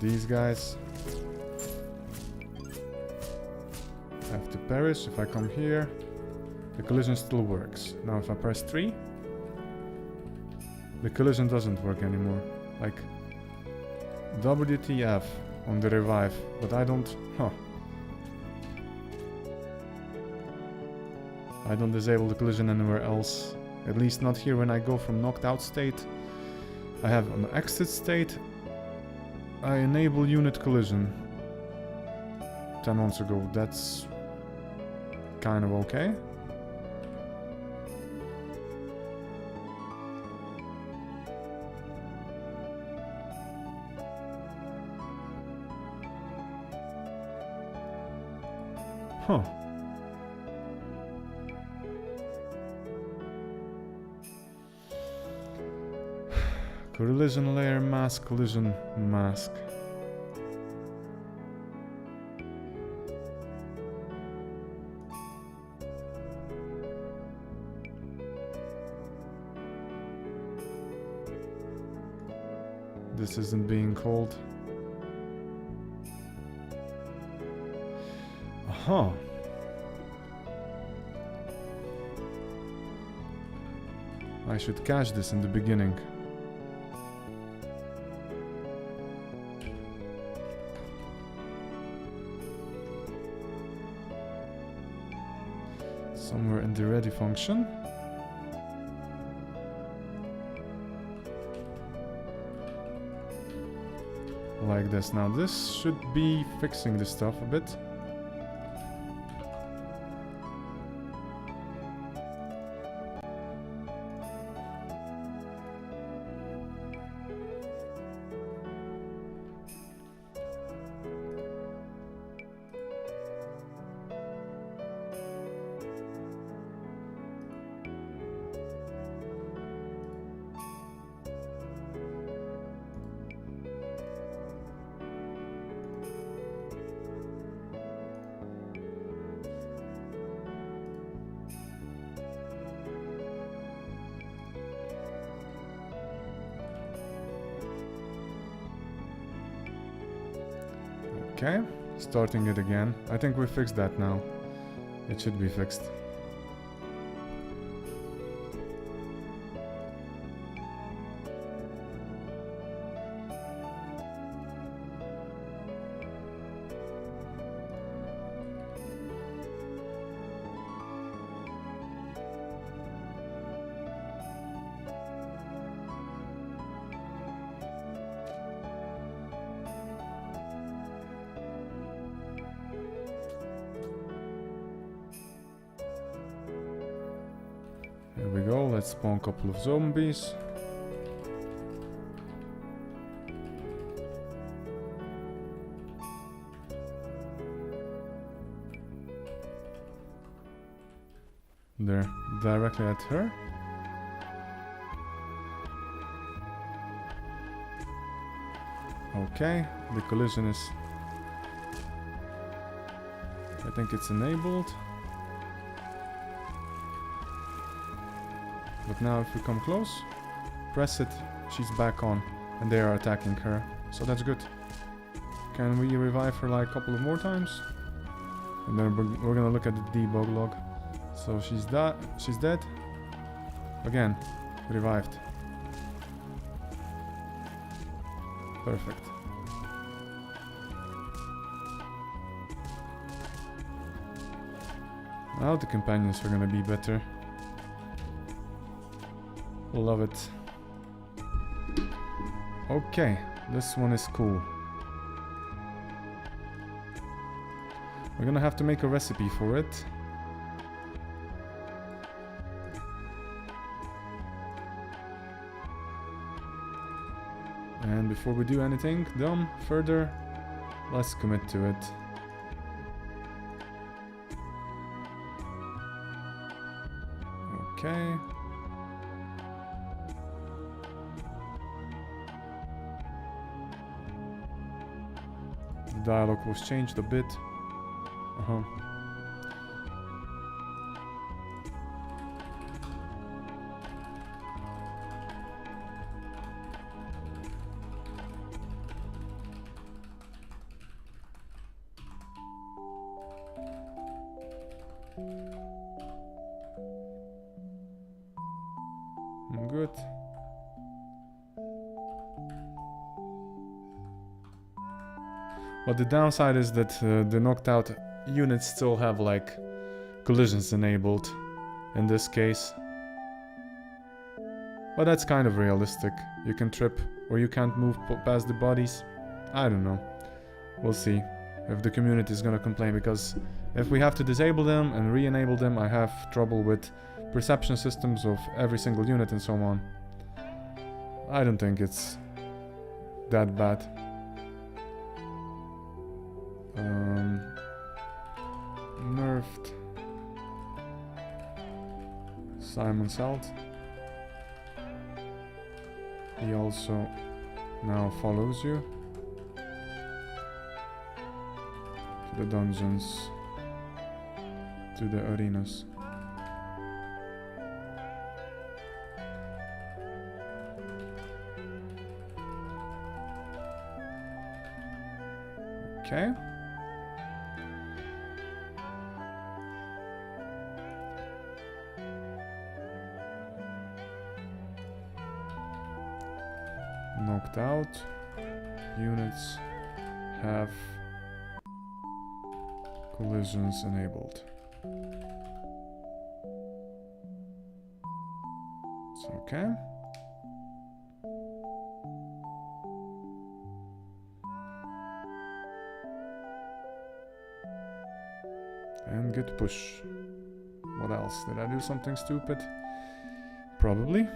These guys have to perish. If I come here, the collision still works. Now if I press 3, the collision doesn't work anymore. Like WTF on the revive, but I don't... I don't disable the collision anywhere else. At least not here when I go from knocked out state. I have an exit state. I enable unit collision. 10 months ago. That's kind of okay. Huh. Collision layer mask, collision mask. This isn't being called. Aha. I should cache this in the beginning. Somewhere in the ready function. Like this. Now this should be fixing this stuff a bit. Okay, starting it again. I think we fixed that now. It should be fixed. Here we go, let's spawn a couple of zombies. There, directly at her. Okay, the collision is... I think it's enabled. But now if we come close, press it, she's back on, and they are attacking her, so that's good. Can we revive her like a couple of more times? And then we're gonna look at the debug log. So she's dead. Again, revived. Perfect. Now the companions are gonna be better. Love it. Okay, this one is cool. We're gonna have to make a recipe for it. And before we do anything dumb further, let's commit to it. Okay. The dialogue was changed a bit. Good. But the downside is that the knocked out units still have like collisions enabled in this case. But that's kind of realistic. You can trip or you can't move past the bodies. I don't know. We'll see if the community is gonna complain, because if we have to disable them and re-enable them, I have trouble with perception systems of every single unit and so on. I don't think it's that bad. Nerfed Simon Salt. He also now follows you to the dungeons, to the arenas. Okay. Knocked out units have collisions enabled. It's okay. And good push. What else? Did I do something stupid? Probably.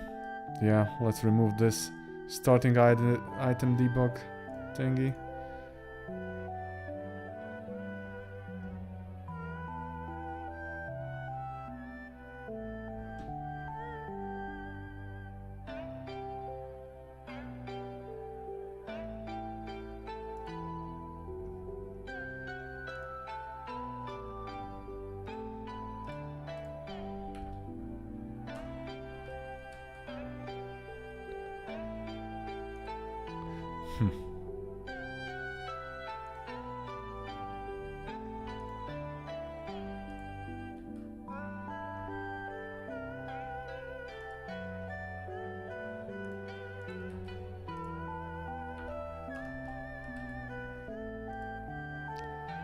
Yeah, let's remove this starting item debug thingy.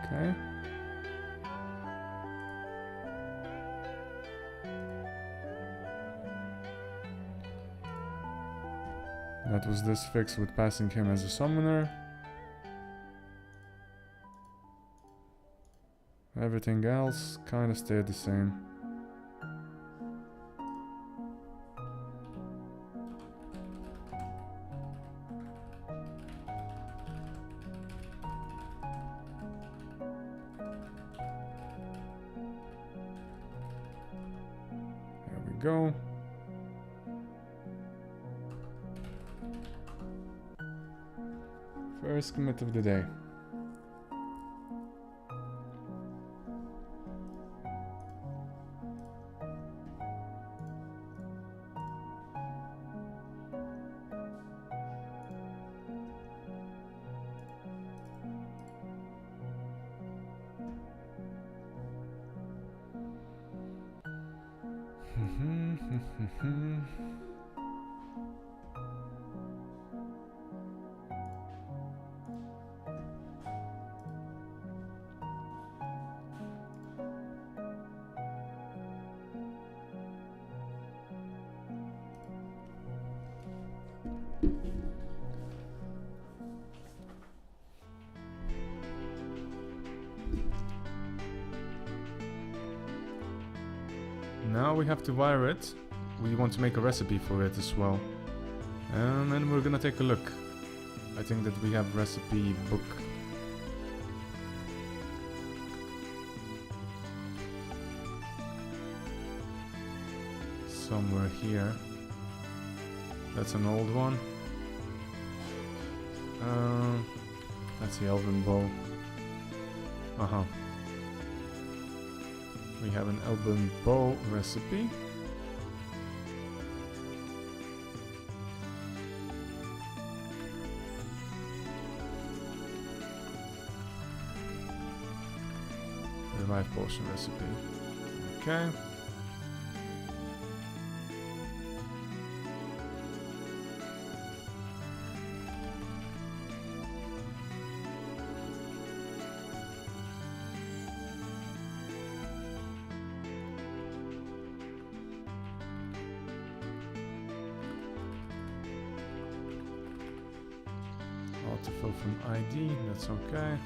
Okay. That was this fix with passing him as a summoner. Everything else kind of stayed the same. There we go. First commit of the day. Now we have to wire it. We want to make a recipe for it as well. And we're gonna take a look. I think that we have recipe book. Somewhere here. That's an old one. That's the elven bow. Uh-huh. We have an elven bow recipe. Revive potion recipe. Okay. Autofill from ID, that's okay.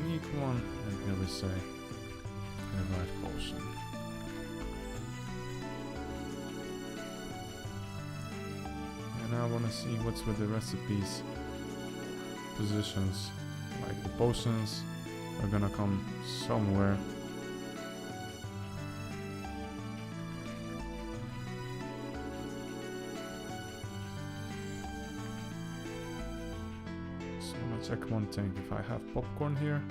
Unique one, and here we say revive potion. And I want to see what's with the recipes positions. Like the potions are gonna come somewhere. Check one thing, if I have popcorn here.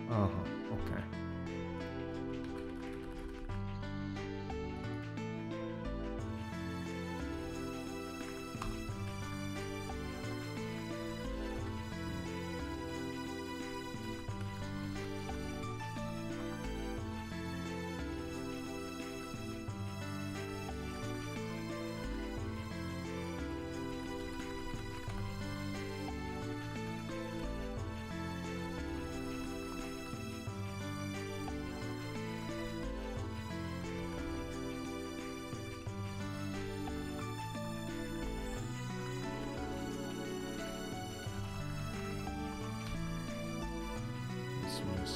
Okay.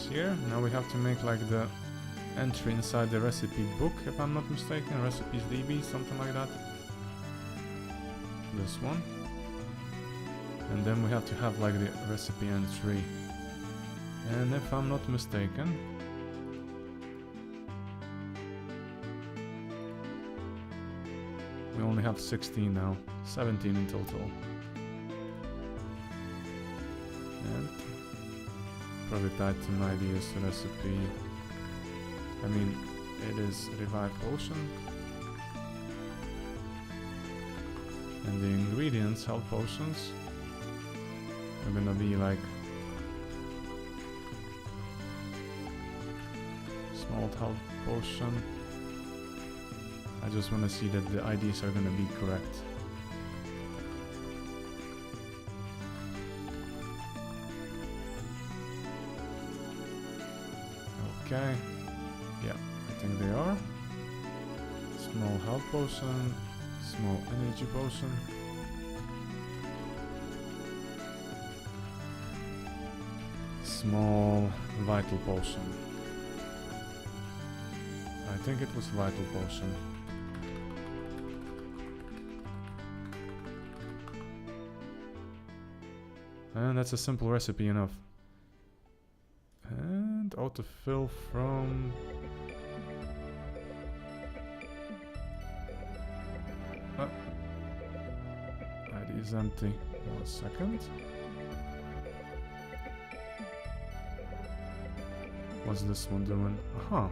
Here. Now we have to make like the entry inside the recipe book, if I'm not mistaken. Recipes DB, something like that. This one. And then we have to have like the recipe entry. And if I'm not mistaken, we only have 16 now. 17 in total. And product item ID is the recipe. I mean, it is revive potion. And the ingredients, health potions, are gonna be like small health potion. I just wanna see that the IDs are gonna be correct. Okay, yeah, I think they are. Small health potion, small energy potion. Small vital potion. I think it was vital potion. And that's a simple recipe enough. And autofill from... Oh. ID is empty. 1 second. What's this one doing? Aha.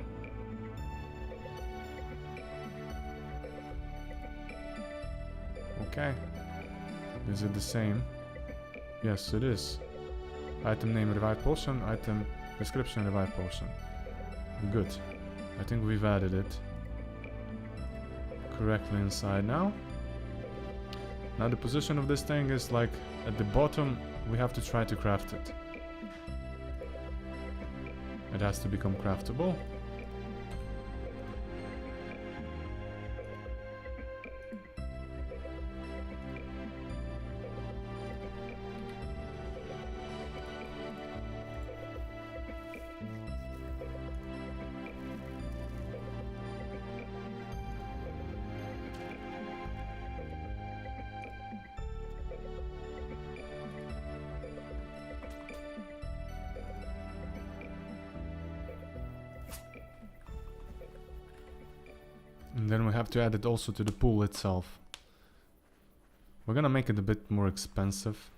Okay. Is it the same? Yes, it is. Item name revive potion, item description revive potion. Good. I think we've added it correctly inside now. Now the position of this thing is like at the bottom. We have to try to craft it. It has to become craftable. And then we have to add it also to the pool itself. We're gonna make it a bit more expensive.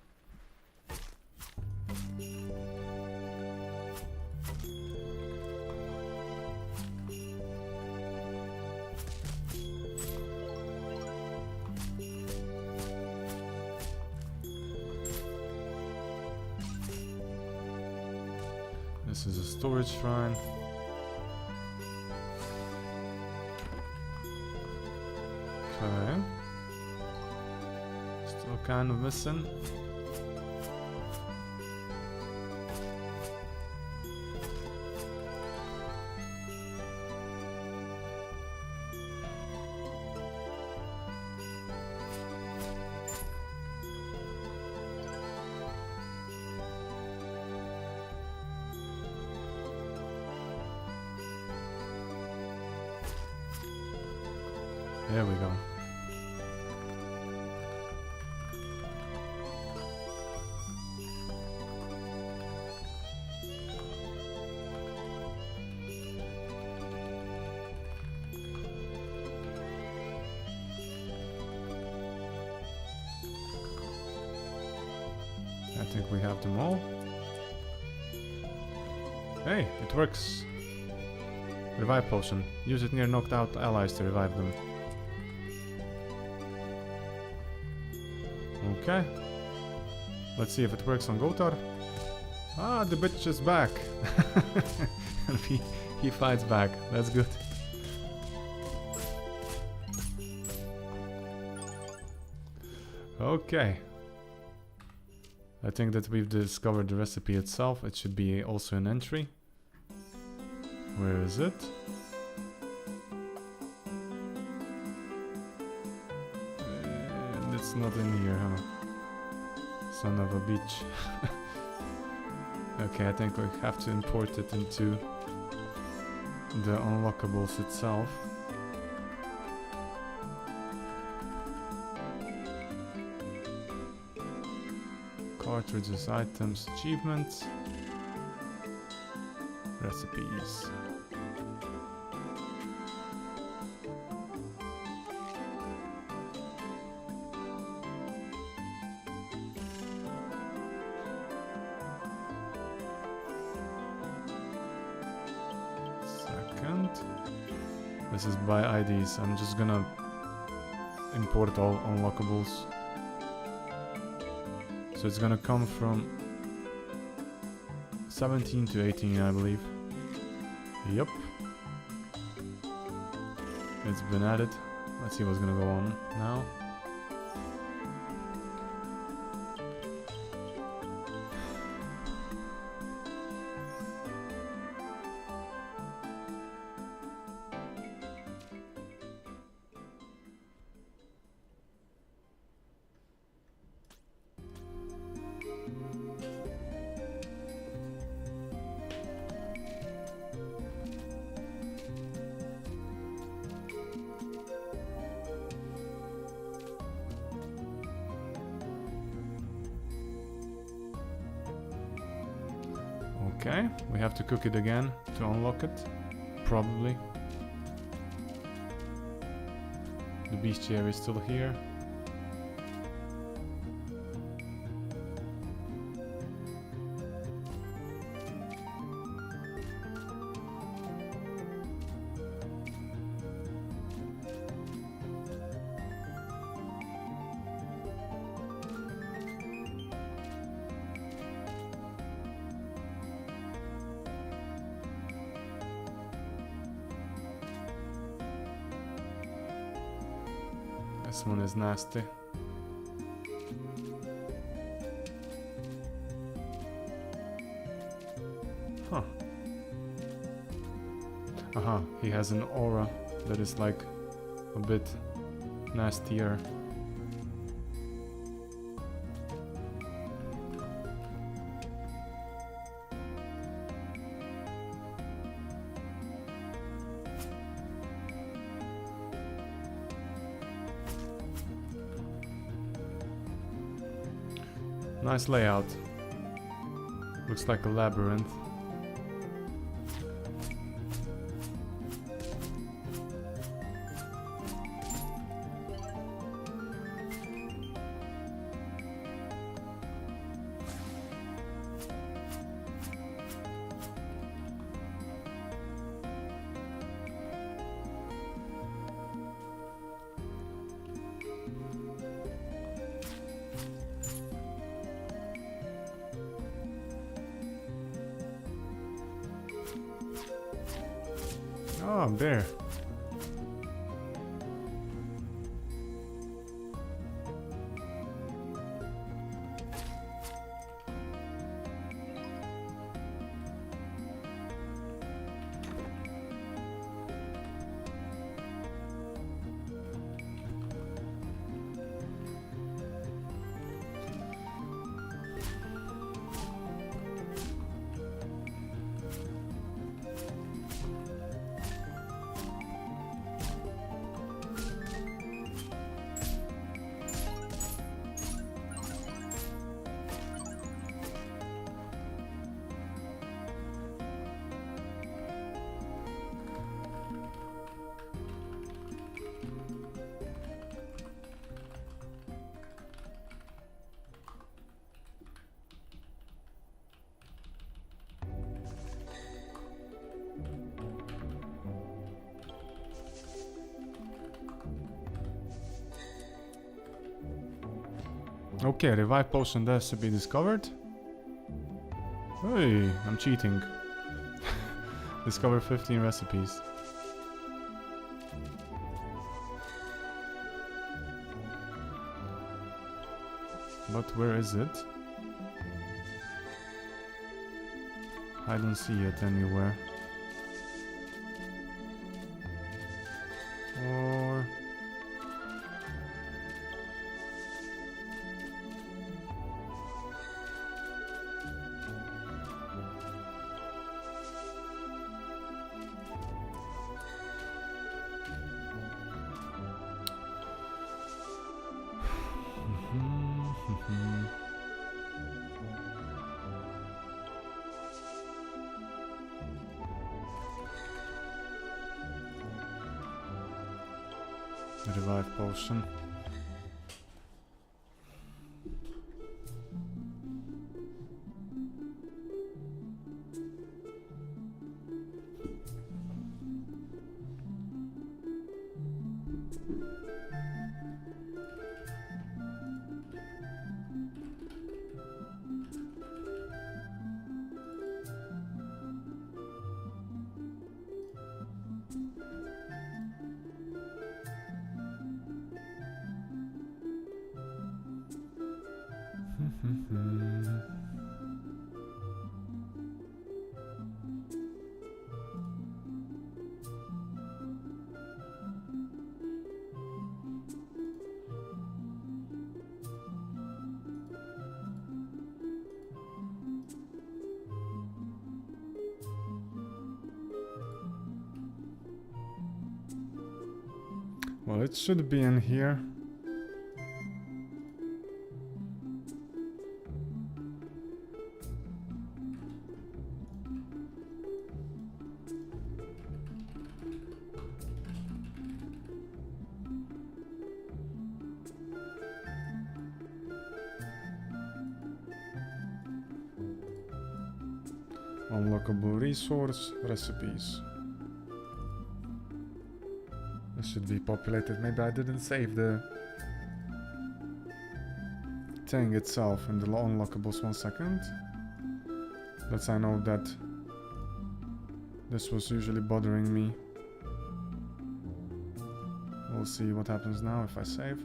This is a storage shrine. Okay. Still kind of missing. There we go. I think we have them all. Hey, it works. Revive potion. Use it near knocked out allies to revive them. Okay. Let's see if it works on Gotar. Ah, the bitch is back. And he fights back. That's good. Okay. I think that we've discovered the recipe itself. It should be also an entry. Where is it? And it's not in here, huh? Son of a bitch. Okay, I think we have to import it into the unlockables itself. Cartridges, items, achievements, recipes. Second. This is by IDs. I'm just gonna import all unlockables. So it's gonna come from 17 to 18, I believe. Yep. It's been added. Let's see what's gonna go on now. Okay, we have to cook it again to unlock it, probably. The bestiary is still here. This one is nasty. Huh. Aha, he has an aura that is like a bit nastier. Nice layout. Looks like a labyrinth. Oh, bear. Okay, revive potion recipe discovered. Hey, I'm cheating. Discover 15 recipes. But where is it? I don't see it anywhere. Or... Revive potion. Well, it should be in here. Unlockable resource recipes. This should be populated. Maybe I didn't save the thing itself in the unlockables. 1 second. That's I know that this was usually bothering me. We'll see what happens now if I save.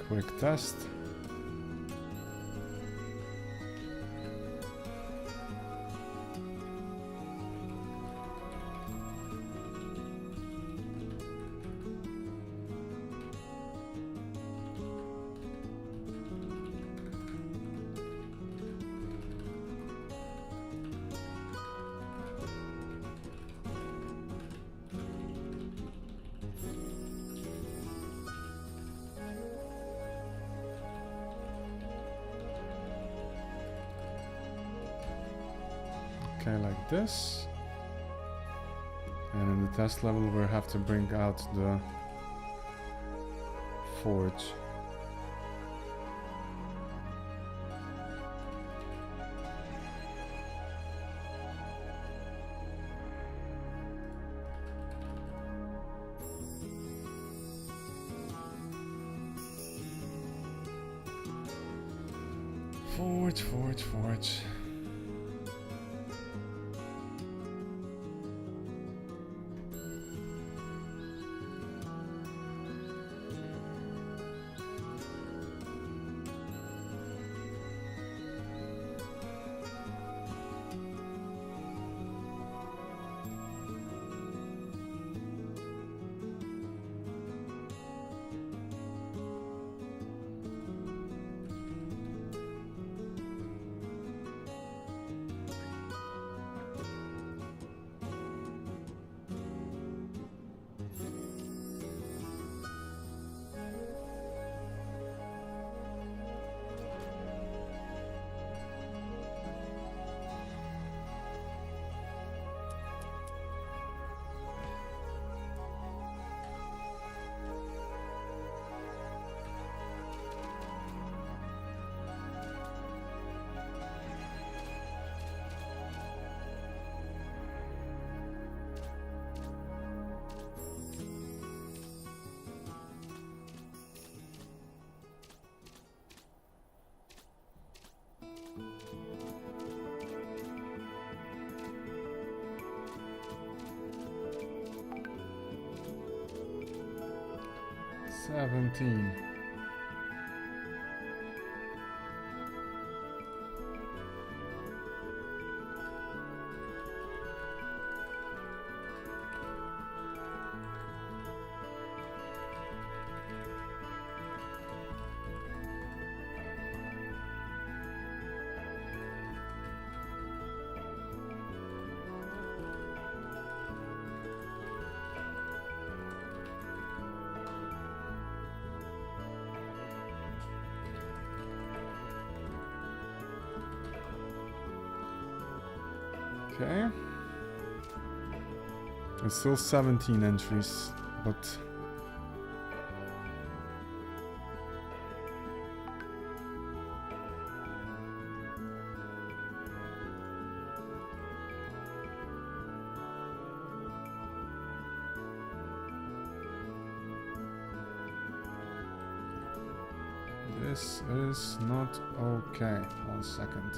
Quick test. Okay, like this. And in the test level we'll have to bring out the forge. Forge. $17. Okay. It's still 17 entries, but This is not okay. 1 second.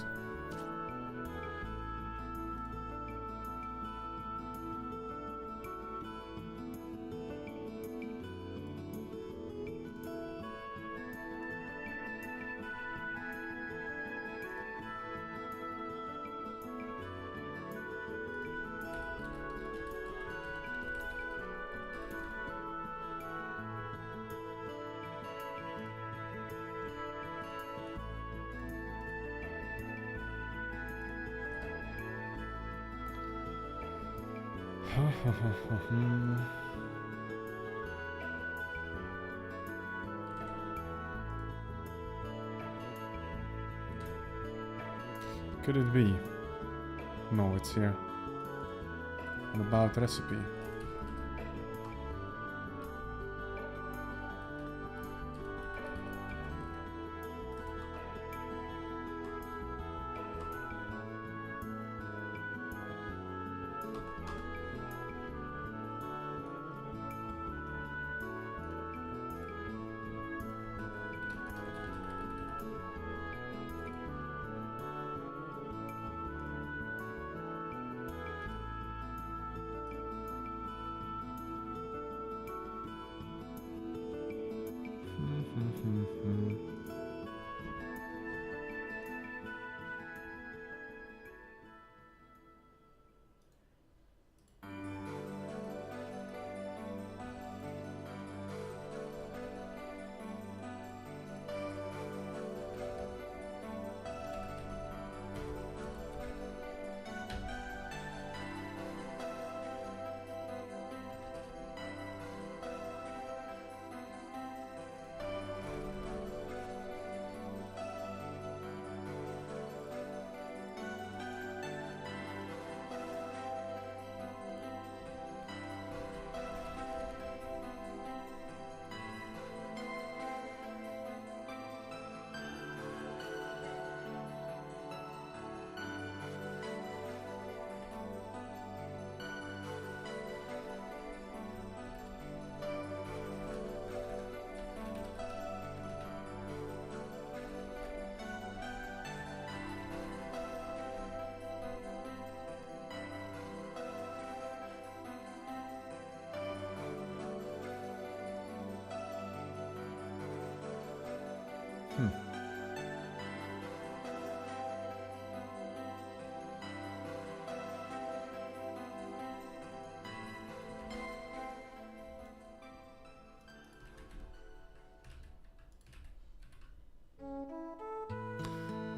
Could it be? No, it's here. An about recipe.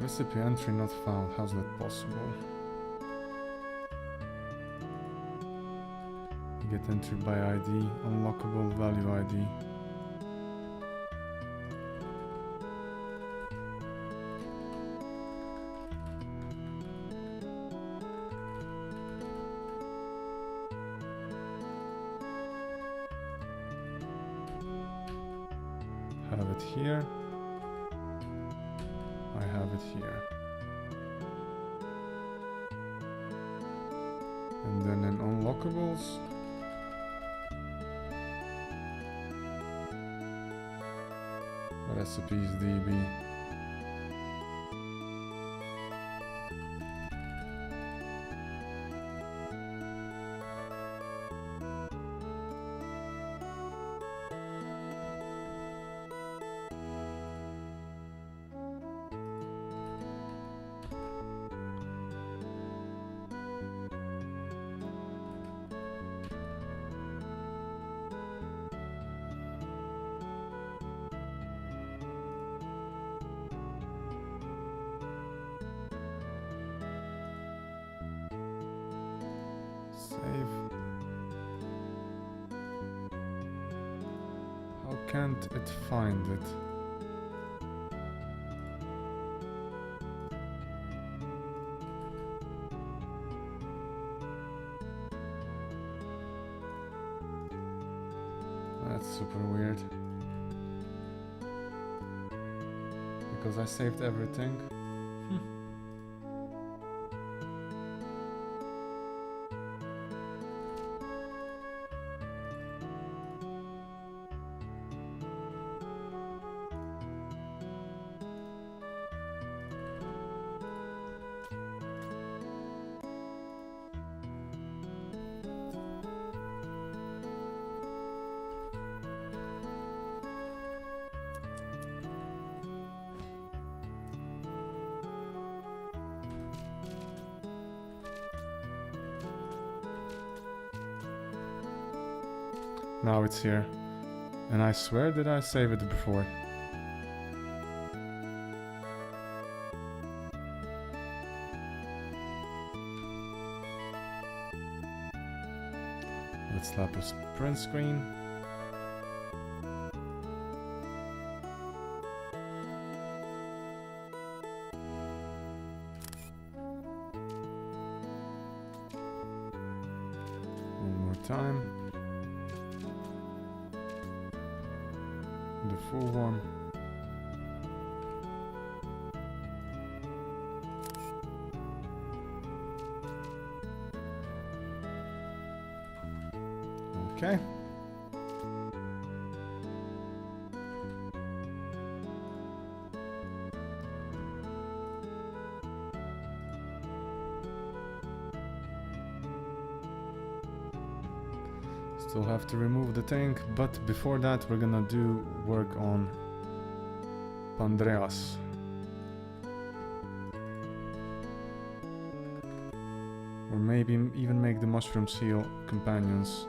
Recipe entry not found. How's that possible? Get entry by ID, unlockable value ID. Have it here. I have it here. And then in unlockables, recipes DB. How can't it find it? That's super weird. Because I saved everything. Now it's here. And I swear did I save it before. Let's slap a print screen. One more time. The full one. Okay. Still have to remove the tank, but before that we're gonna do work on Pandreas. Or maybe even make the mushroom seal companions.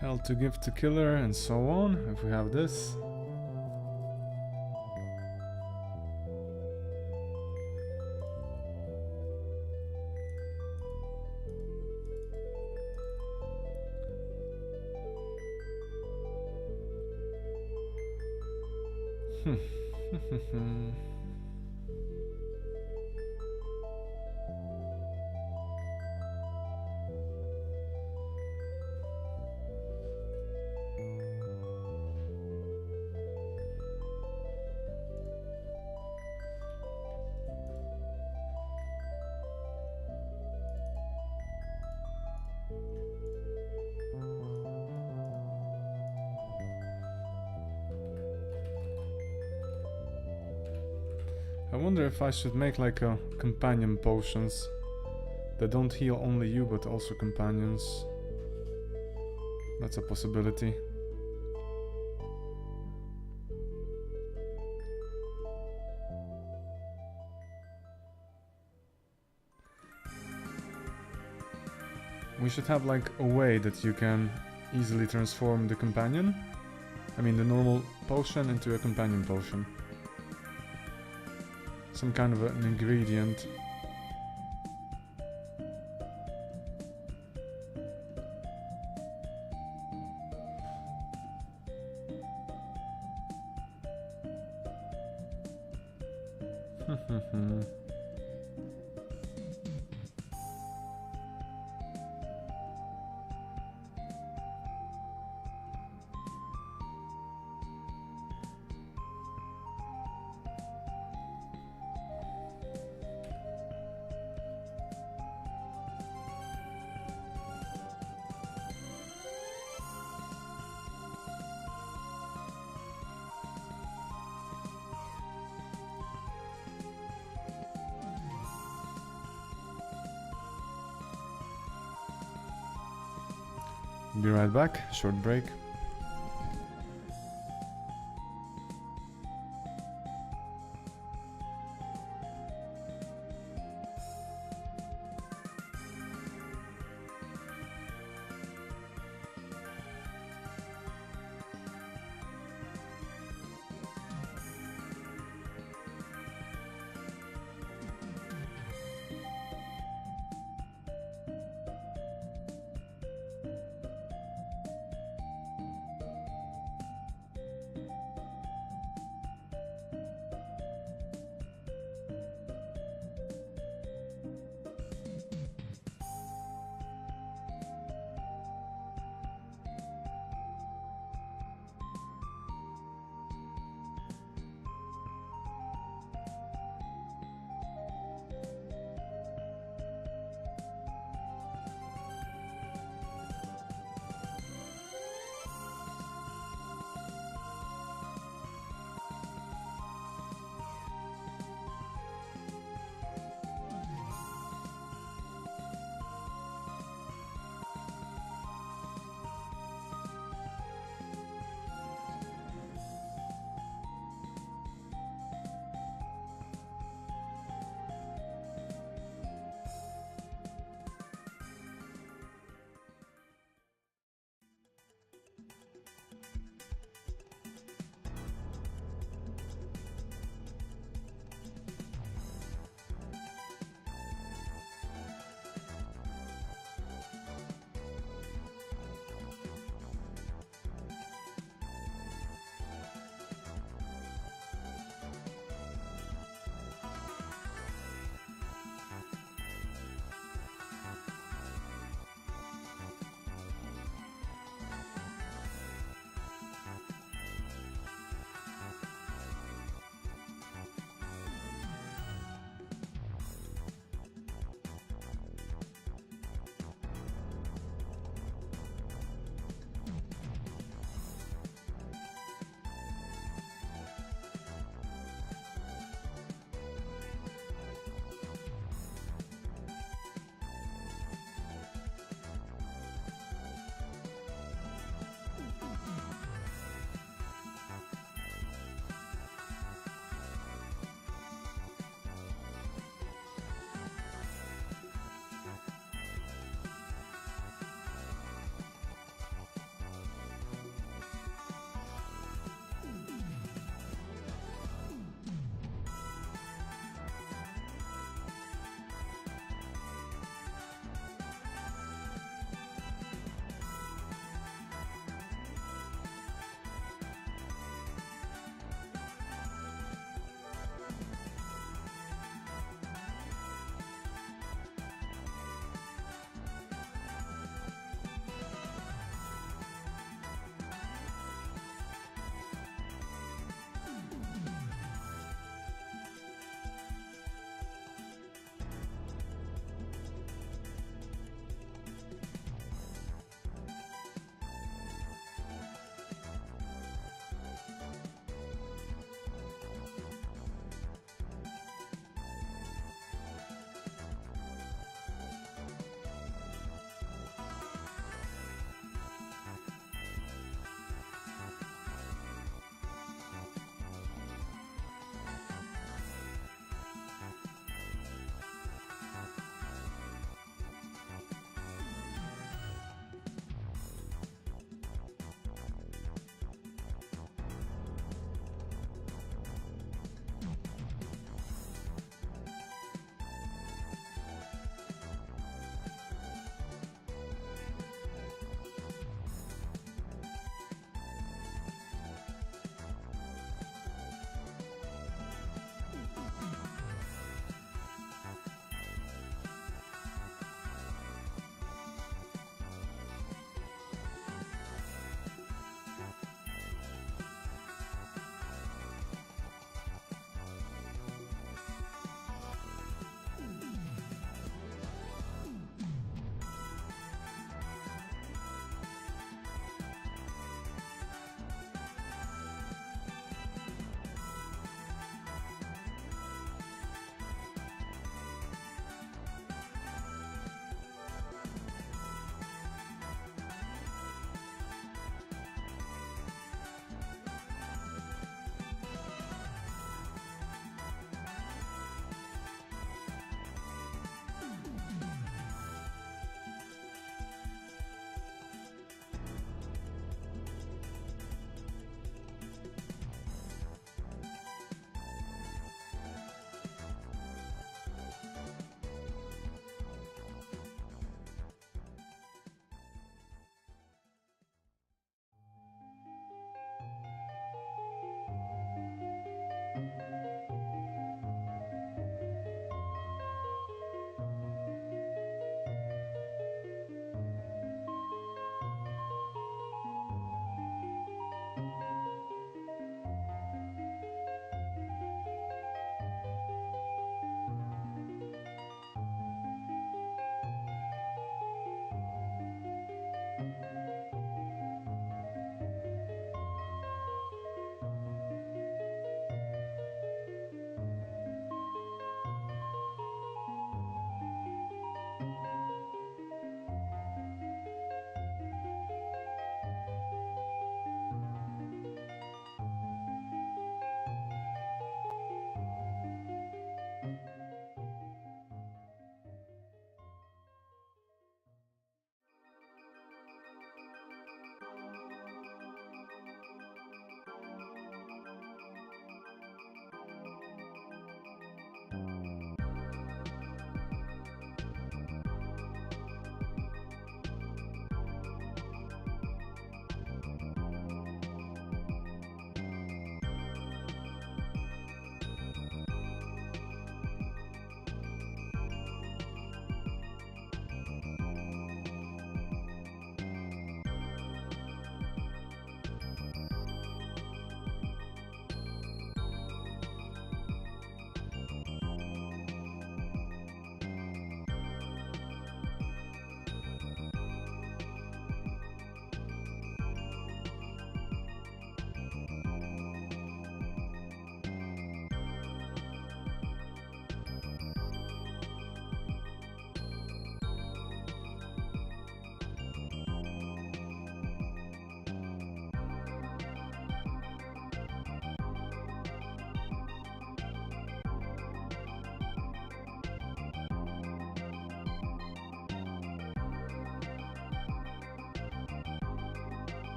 Hell to give to killer and so on, if we have this. I wonder if I should make like a companion potions that don't heal only you but also companions. That's a possibility. We should have like a way that you can easily transform the companion. I mean the normal potion into a companion potion. Some kind of an ingredient. Be right back, short break.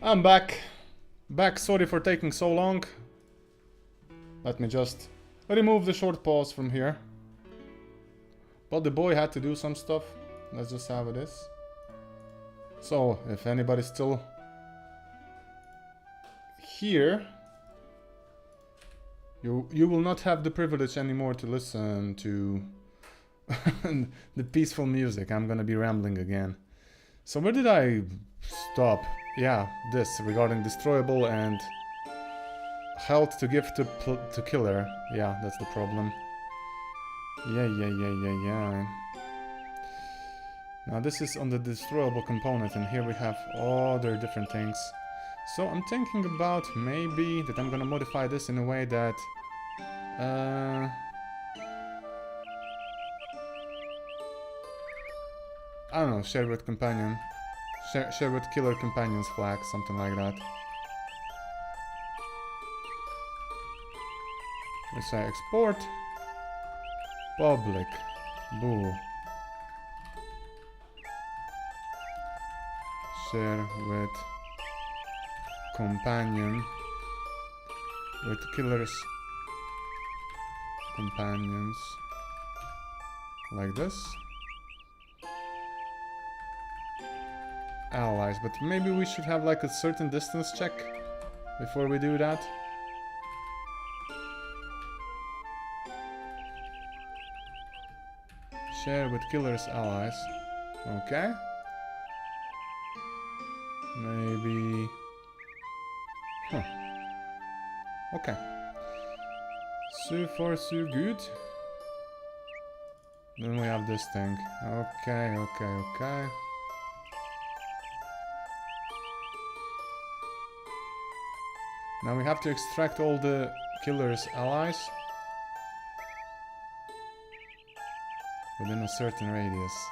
I'm back. Sorry for taking so long. Let me just remove the short pause from here. But the boy had to do some stuff. Let's just have it is. So, if anybody's still here, you will not have the privilege anymore to listen to the peaceful music. I'm gonna be rambling again. So where did I stop? Yeah, this, regarding destroyable and health to give to killer. Yeah, that's the problem. Yeah. Now this is on the destroyable component, and here we have other different things. So I'm thinking about maybe that I'm gonna modify this in a way that I don't know, share with companion. Share with killer companions flag, something like that. Let's say export public bool share with companion with killers companions like this. Allies, but maybe we should have like a certain distance check before we do that. Share with killer's allies. Okay. Maybe... Huh. Okay. So far so good. Then we have this thing. Okay, okay, okay. Now we have to extract all the killer's allies within a certain radius.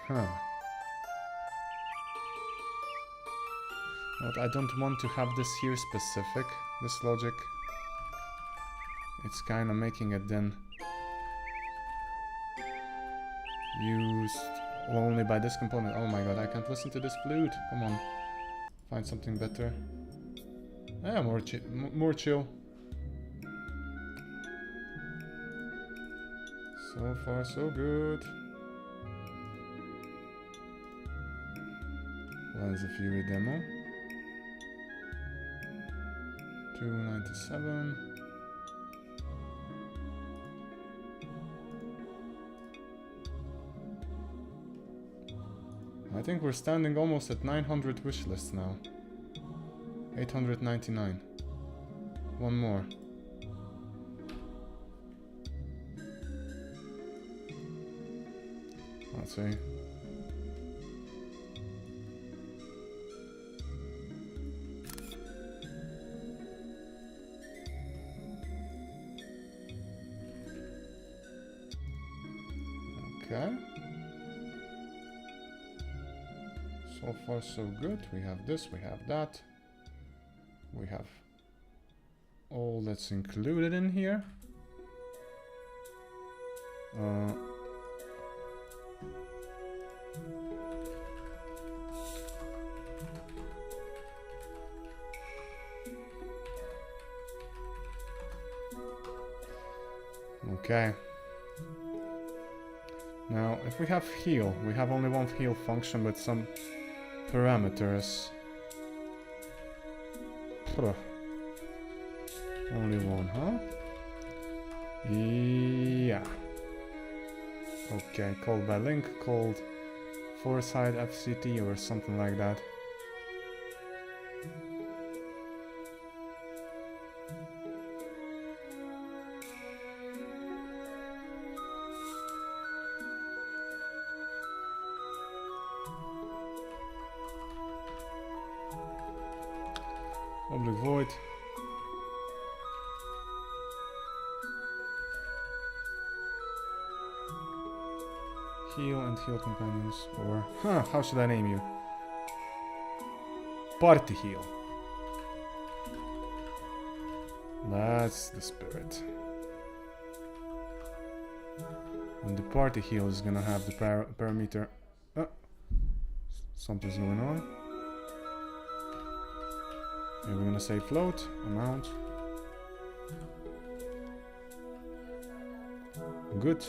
Huh. But I don't want to have this here specific, this logic. It's kind of making it then used only by this component. Oh my god, I can't listen to this flute. Come on. Find something better. Yeah, more chill. So far, so good. Lens of Fury demo. 297. I think we're standing almost at 900 wish lists now. 899. One more. Let's see. Okay. So far so good. We have this, we have that. We have all that's included in here. Okay. Now, if we have heal, we have only one heal function with some parameters. Puh. Only one, huh? Yeah. Okay, called by link, called Foresight FCT or something like that. Public void. Heal and heal companions, or how should I name you? Party heal. That's the spirit. And the party heal is gonna have the parameter. Something's going on. And we're gonna say float amount. Good.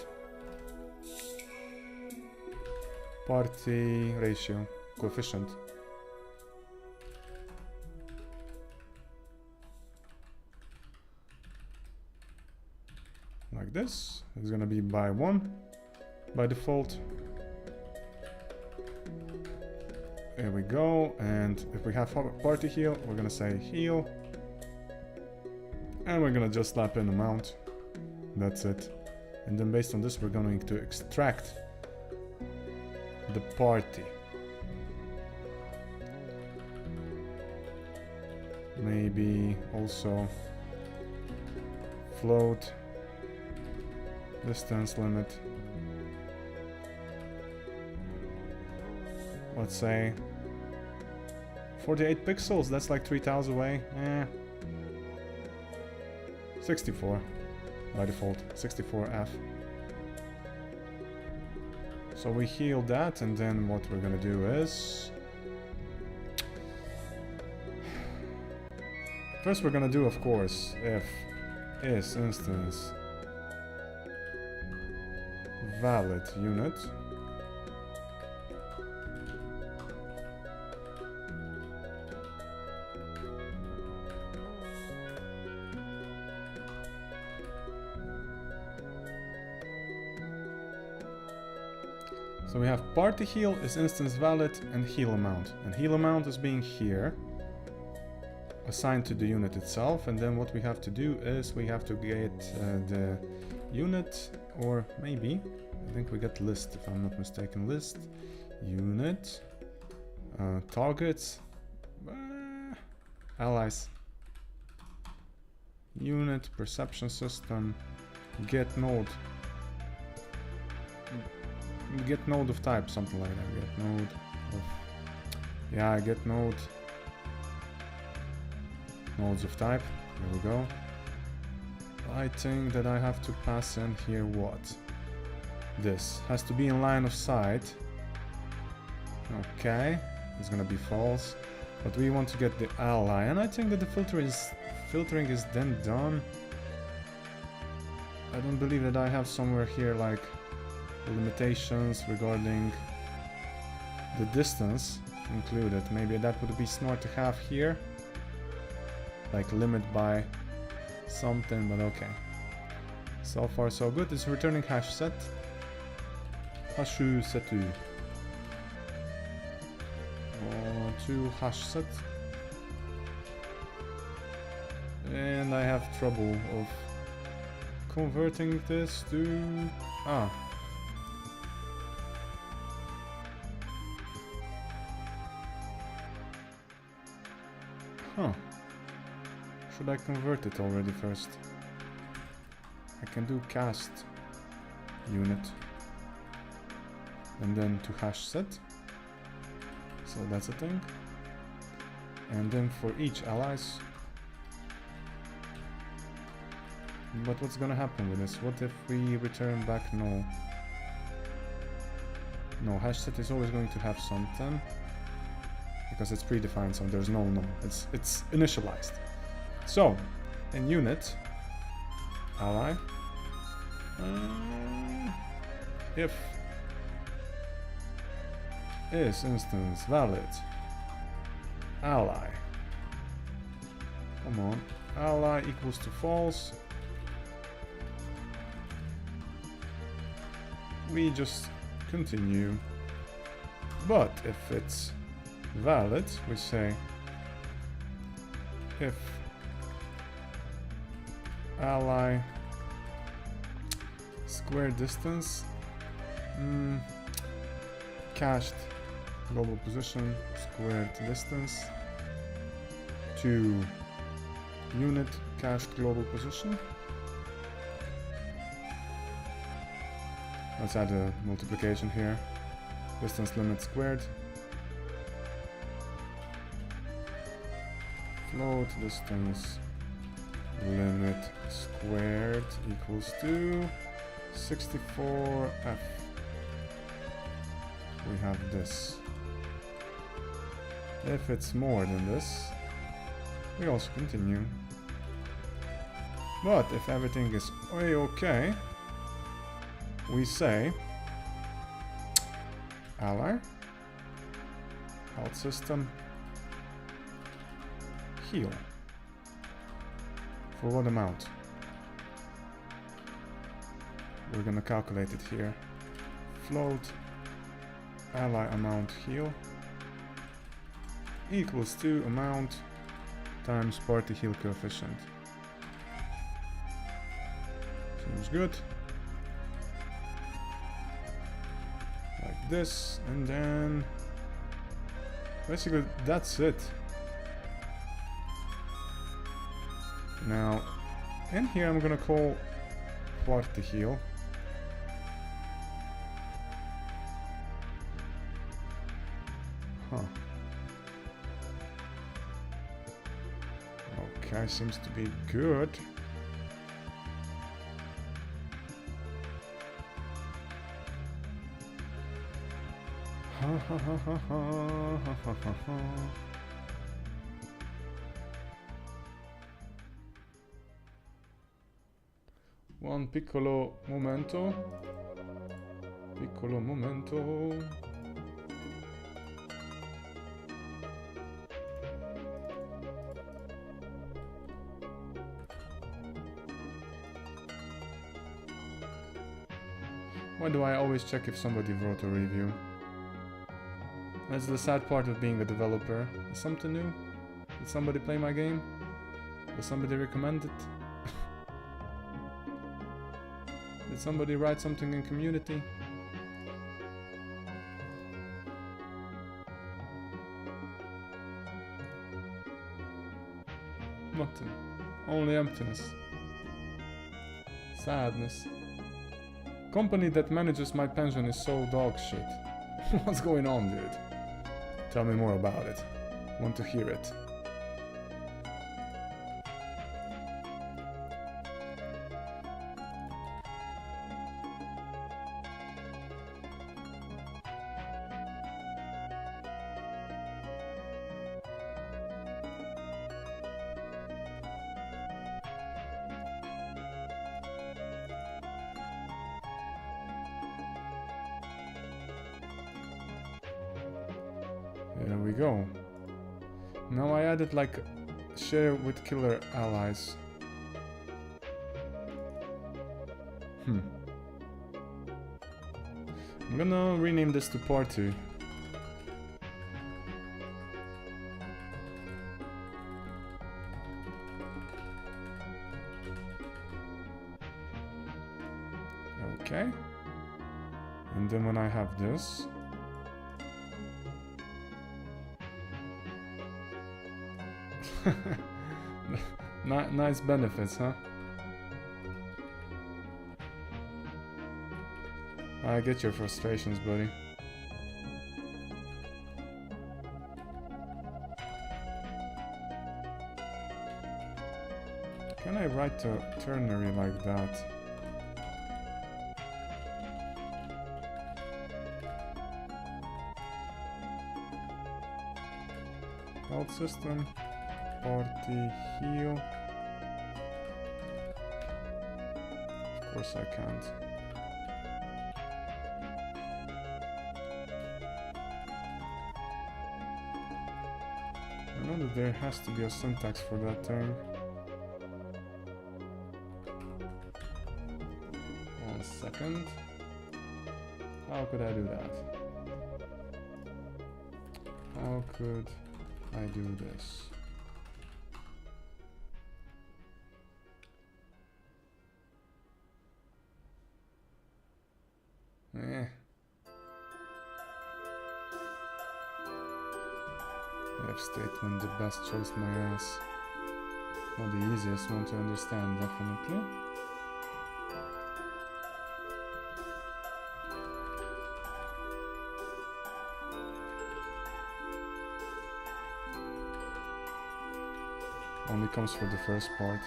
Party ratio coefficient. Like this. It's gonna be by 1 by default. There we go, and if we have party heal, we're gonna say heal. And we're gonna just slap in amount. That's it. And then based on this, we're going to extract the party. Maybe also float distance limit. Let's say 48 pixels, that's like 3 tiles away. 64 by default, 64F. So we heal that, and then what we're gonna do is... First we're gonna do, of course, if is instance valid unit. So we have party heal is instance valid and heal amount. And heal amount is being here, assigned to the unit itself. And then what we have to do is we have to get the unit, or maybe, I think we get list if I'm not mistaken. List, unit, targets, allies, unit, perception system, get node. Get node of type, something like that. Get node of, yeah, get node, nodes of type. There we go. I think that I have to pass in here what? This has to be in line of sight. Okay, it's gonna be false. But we want to get the ally, and I think that the filtering is then done. I don't believe that I have somewhere here like limitations regarding the distance included. Maybe that would be smart to have here, like limit by something, but okay. So far so good. It's returning hash set. Hashu setu. To hash set. And I have trouble of converting this to Huh. Should I convert it already first? I can do cast unit and then to hash set. So that's a thing. And then for each allies. But what's gonna happen with this? What if we return back no? No, hash set is always going to have something. Because it's predefined, so there's no. It's initialized. So, in unit, ally, if is instance valid, ally, come on, ally equals to false, we just continue. But if it's valid, we say if ally square distance cached global position squared distance to unit cached global position. Let's add a multiplication here. Distance limit squared. Float distance limit squared equals to 64f. We have this. If it's more than this, we also continue. But if everything is okay, we say ally, health system, heal. For what amount? We're gonna calculate it here. Float ally amount heal equals to amount times party heal coefficient. Seems good. Like this, and then basically that's it. Now, in here I'm gonna call party heal. Okay, seems to be good. One piccolo momento. Piccolo momento. Why do I always check if somebody wrote a review? That's the sad part of being a developer. Is something new? Did somebody play my game? Did somebody recommend it? Did somebody write something in community? Nothing. Only emptiness. Sadness. Company that manages my pension is so dog shit. What's going on, dude? Tell me more about it. Want to hear it. There we go. Now I added like share with killer allies. I'm gonna rename this to party. Okay. And then when I have this, nice benefits, huh? I get your frustrations, buddy. Can I write a ternary like that? Health system. Party heal. Of course I can't. I know that there has to be a syntax for that thing. One second. How could I do that? How could I do this? If statement, the best choice, my ass. Not the easiest one to understand, definitely. Only comes for the first part.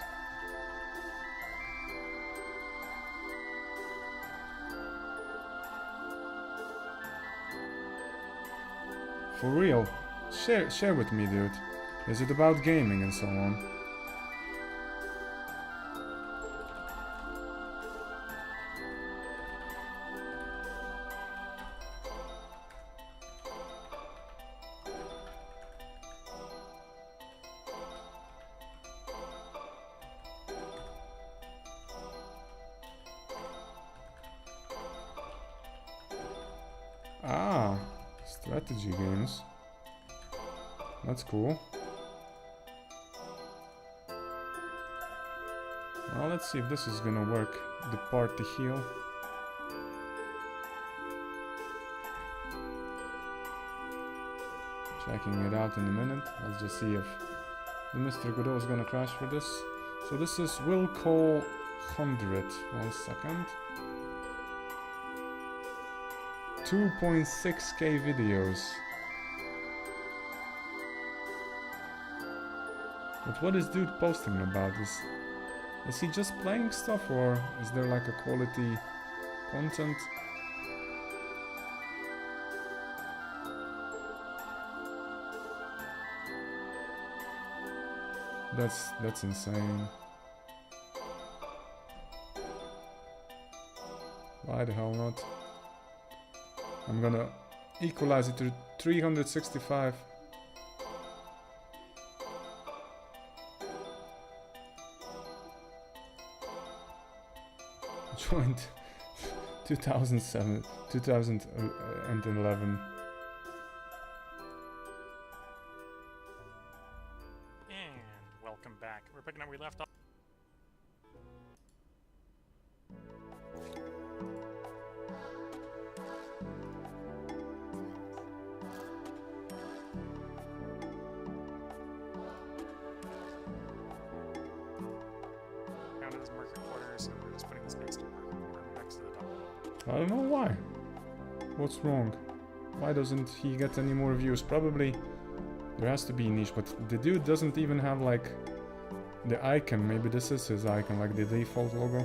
For real. Share with me, dude. Is it about gaming and so on? Ah, strategy games. That's cool. Well, let's see if this is gonna work. The party heal. Checking it out in a minute. Let's just see if the Mr. Godot is gonna crash for this. So this is will call 100. 1 second. 2.6k videos. But what is dude posting about? Is he just playing stuff, or is there like a quality content? That's insane. Why the hell not? I'm gonna equalize it to 365. 2007, 2011. And welcome back. We're picking up where we left off. Down to this market quarter, so we're just putting this next to market quarter next to the top. I don't know why. What's wrong? Why doesn't he get any more views? Probably there has to be a niche, but the dude doesn't even have like the icon. Maybe this is his icon, like the default logo.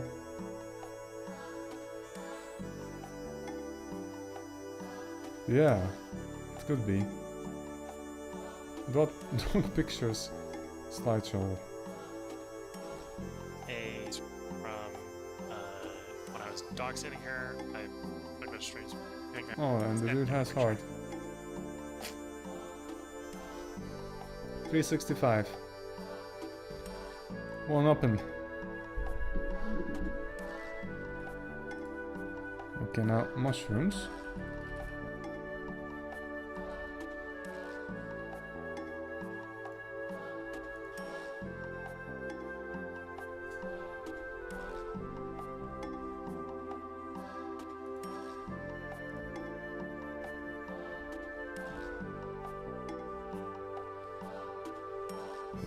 Yeah, it could be. Dog pictures slideshow. When I was dog sitting here, I looked at the streets. Oh, and the dude has heart. 365. One open. Okay, now mushrooms.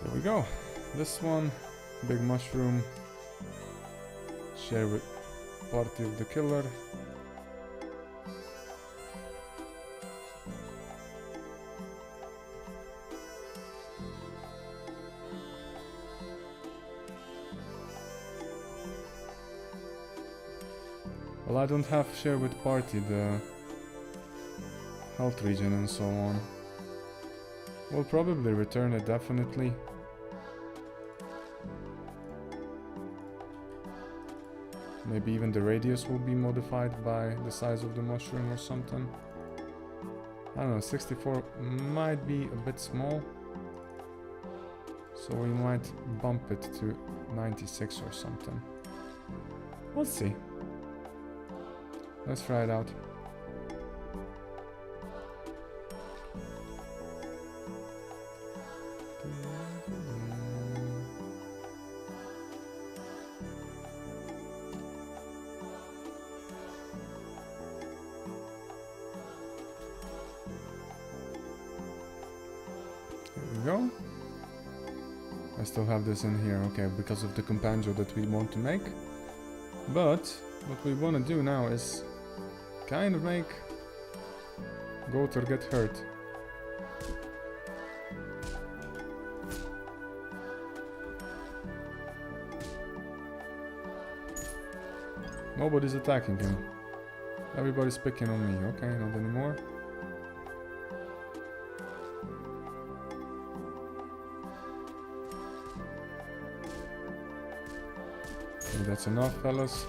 There we go. This one, big mushroom. Share with party of the killer. Well, I don't have share with party, the health region and so on. We'll probably return it, definitely. Maybe even the radius will be modified by the size of the mushroom or something. I don't know, 64 might be a bit small. So we might bump it to 96 or something. We'll see. Let's try it out. Go. I still have this in here, okay, because of the compendio that we want to make. But what we want to do now is kind of make goat or get hurt. Nobody's attacking him. Everybody's picking on me. Okay, not anymore. That's enough, fellas.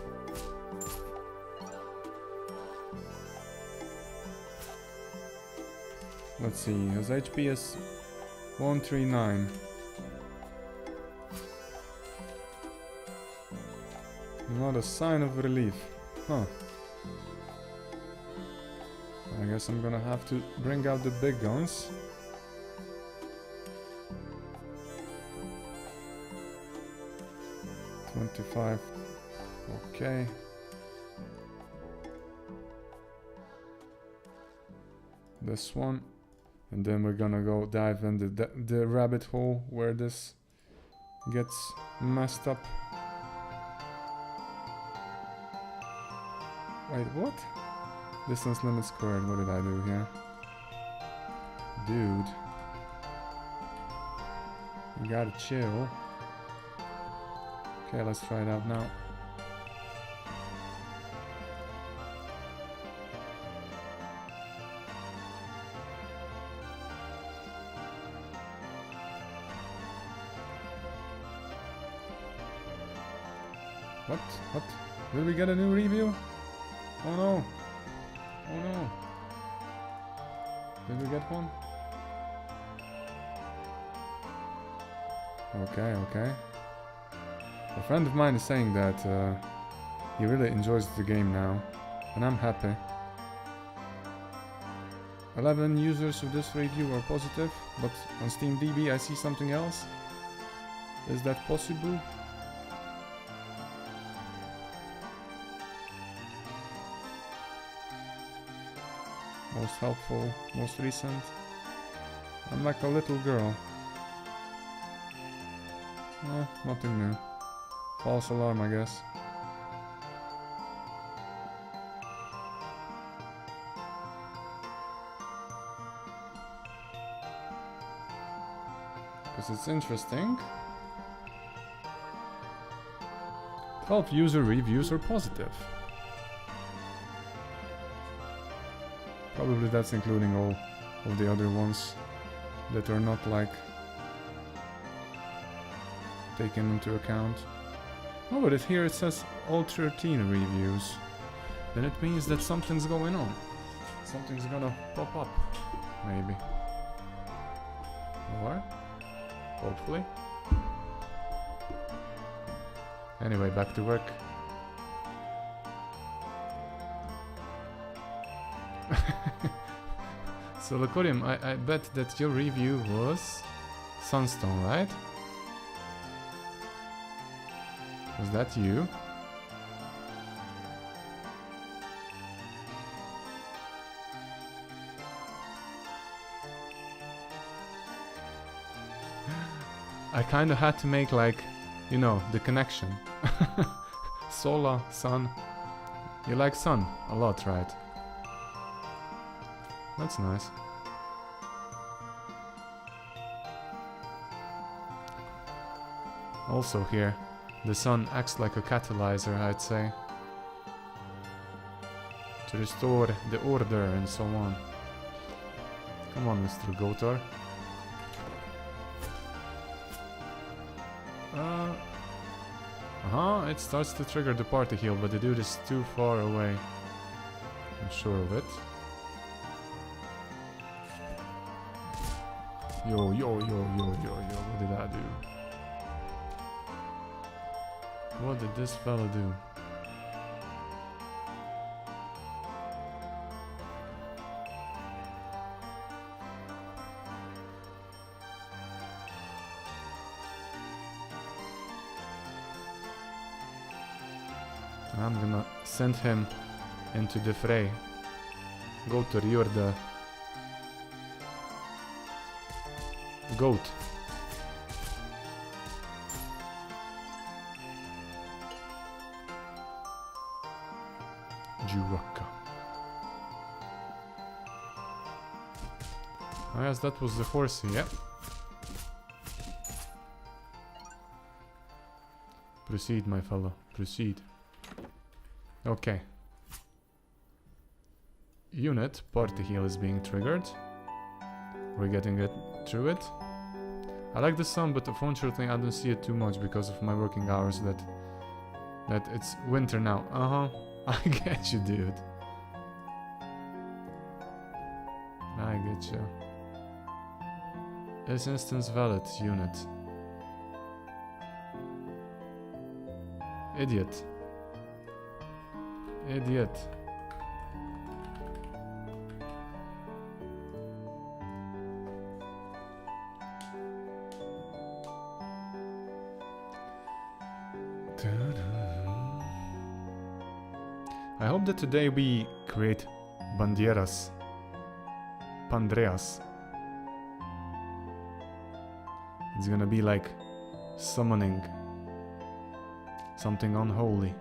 Let's see, his HP is 139. Not a sign of relief. Huh. I guess I'm gonna have to bring out the big guns. $25. Okay. This one. And then we're gonna go dive in the rabbit hole where this gets messed up. Wait, what? Distance limit squared. What did I do here? Dude. You gotta chill. Okay, let's try it out now. What? What? Will we get a new review? Oh no! Oh no! Did we get one? Okay, okay. A friend of mine is saying that he really enjoys the game now. And I'm happy. 11 users of this review are positive, but on SteamDB I see something else. Is that possible? Most helpful, most recent. I'm like a little girl. Oh, nothing new. False alarm, I guess. Because it's interesting. 12 user reviews are positive. Probably that's including all of the other ones that are not like taken into account. Oh, but here it says all 13 reviews. Then it means that something's going on. Something's gonna pop up, maybe. Or, hopefully. Anyway, back to work. So Lacorium, I bet that your review was Sunstone, right? Was that you? I kinda had to make like, you know, the connection. Solar, sun. You like sun a lot, right? That's nice. Also here, the sun acts like a catalyzer, I'd say. To restore the order and so on. Come on, Mr. Gotor. It starts to trigger the party heal, but the dude is too far away. I'm sure of it. Yo, what did I do? What did this fella do? I'm gonna send him into the fray. Goater, you're the goat. Juraka. Oh yes, that was the horsey, yeah. Proceed, my fellow, proceed. Okay. Unit, party heal is being triggered. We're getting it through it. I like the sun, but unfortunately I don't see it too much because of my working hours that it's winter now. I get you, dude. I get you. Is instance valid, unit? Idiot. Idiot. I hope that today we create bandieras. Pandreas. It's gonna be like summoning something unholy.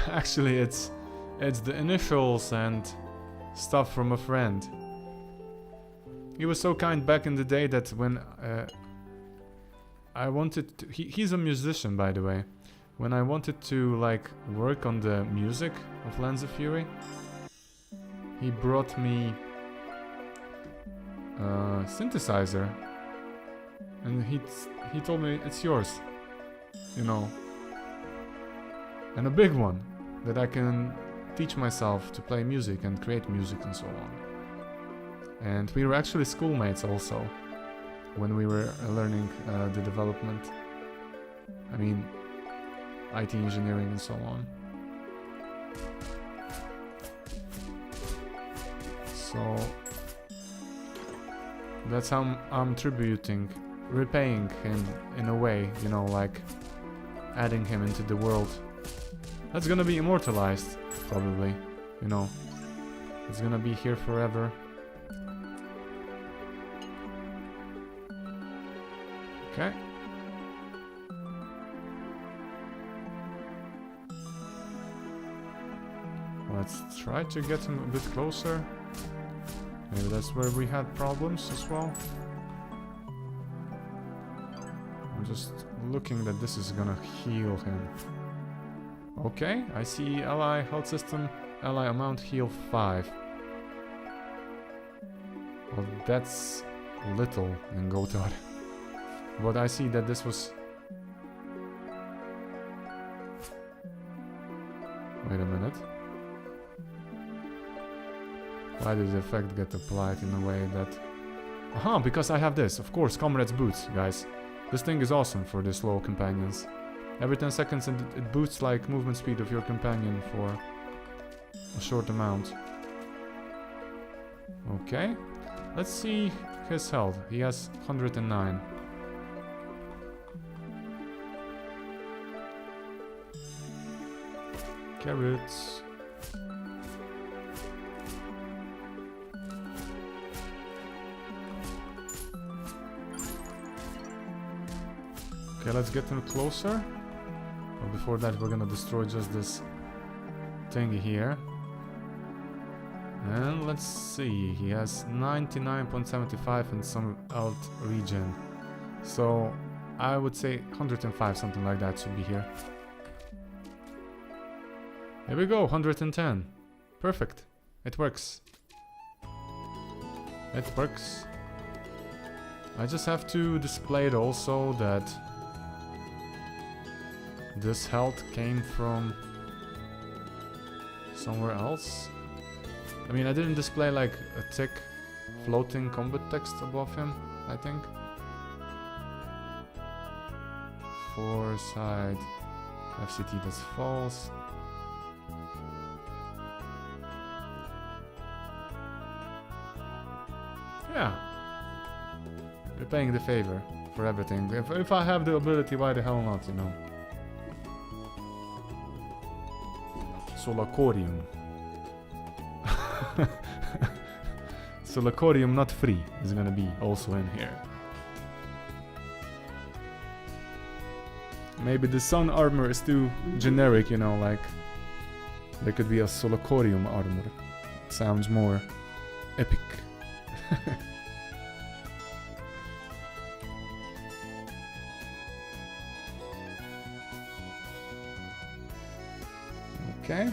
Actually, it's the initials and stuff from a friend. He was so kind back in the day that when I wanted to... He's a musician, by the way. When I wanted to, like, work on the music of Lands of Fury, he brought me a synthesizer. And he told me, it's yours. You know, And a big one, that I can teach myself to play music and create music and so on. And we were actually schoolmates also, when we were learning the development. I mean, IT engineering and so on. So that's how I'm repaying him in a way, you know, like adding him into the world. That's gonna be immortalized, probably, you know. It's gonna be here forever. Okay. Let's try to get him a bit closer. Maybe that's where we had problems as well. I'm just looking that this is gonna heal him. Okay, I see ally health system, ally amount heal 5. Well, that's little in Gotard. But I see that this was... Wait a minute. Why did the effect get applied in a way that... Aha, because I have this, of course, Comrade's Boots, guys. This thing is awesome for the slow companions. Every 10 seconds it boosts like movement speed of your companion for a short amount. Okay, let's see his health. He has 109. Carrots. Okay, let's get him closer. But before that, we're gonna destroy just this thingy here. And let's see, he has 99.75 and some alt regen. So I would say 105, something like that should be here. Here we go, 110. Perfect. It works. It works. I just have to display it also that this health came from somewhere else. I mean, I didn't display like a thick floating combat text above him, I think. Foresight, FCT, that's false. Yeah. Repaying the favor for everything. If I have the ability, why the hell not, you know? Solacorium. Solacorium not free is gonna be also in here. Maybe the sun armor is too generic, you know, like there could be a Solacorium armor. It sounds more epic. Okay.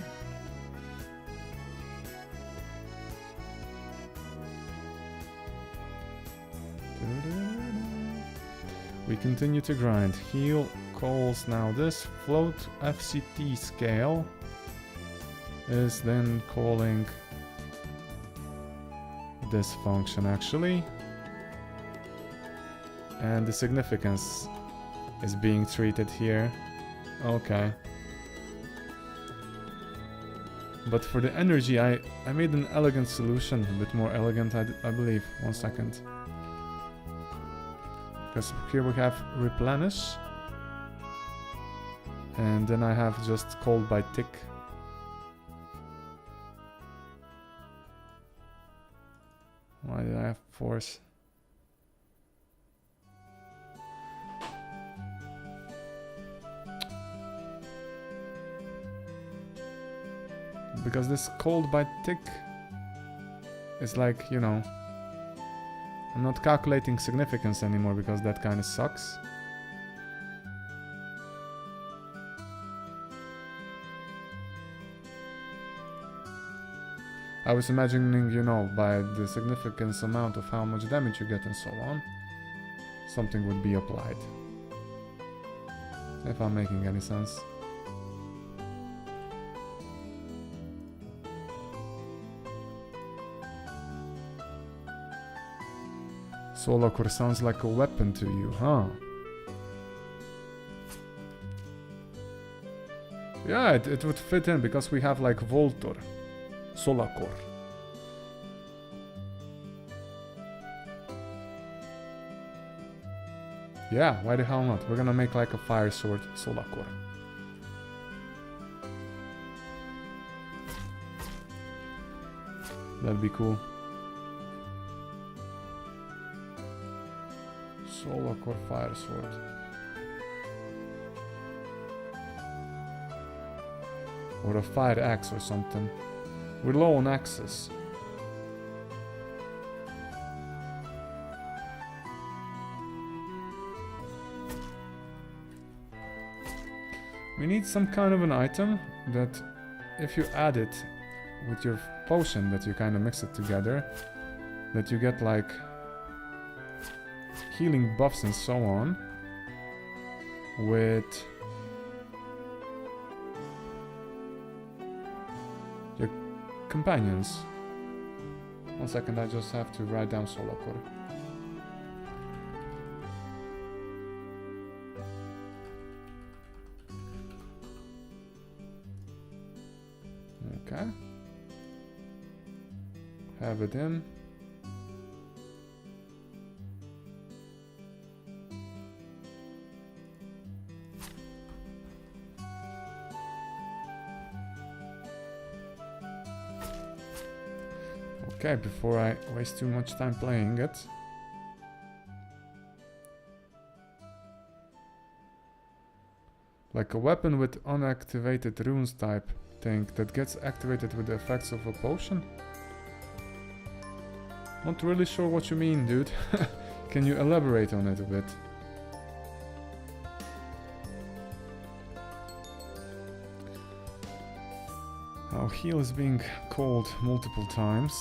We continue to grind. Heal calls now this float FCT scale is then calling this function actually, and the significance is being treated here. Okay. But for the energy, I made an elegant solution, a bit more elegant, I believe. 1 second. Because here we have replenish. And then I have just called by tick. Why did I have force? Because this called by tick is like, you know, I'm not calculating significance anymore because that kind of sucks. I was imagining, you know, by the significance amount of how much damage you get and so on, something would be applied. If I'm making any sense. Solar core sounds like a weapon to you, huh? Yeah, it would fit in because we have like Voltor. Solar core. Yeah, why the hell not? We're gonna make like a fire sword solar core. That'd be cool. Solar core fire sword. Or a fire axe or something. We're low on axes. We need some kind of an item that if you add it with your potion, that you kind of mix it together, that you get like healing buffs and so on with your companions. 1 second, I just have to write down solar core. Okay. Have it in. Okay, before I waste too much time playing it. Like a weapon with unactivated runes type thing that gets activated with the effects of a potion? Not really sure what you mean, dude. Can you elaborate on it a bit? Our heal is being called multiple times.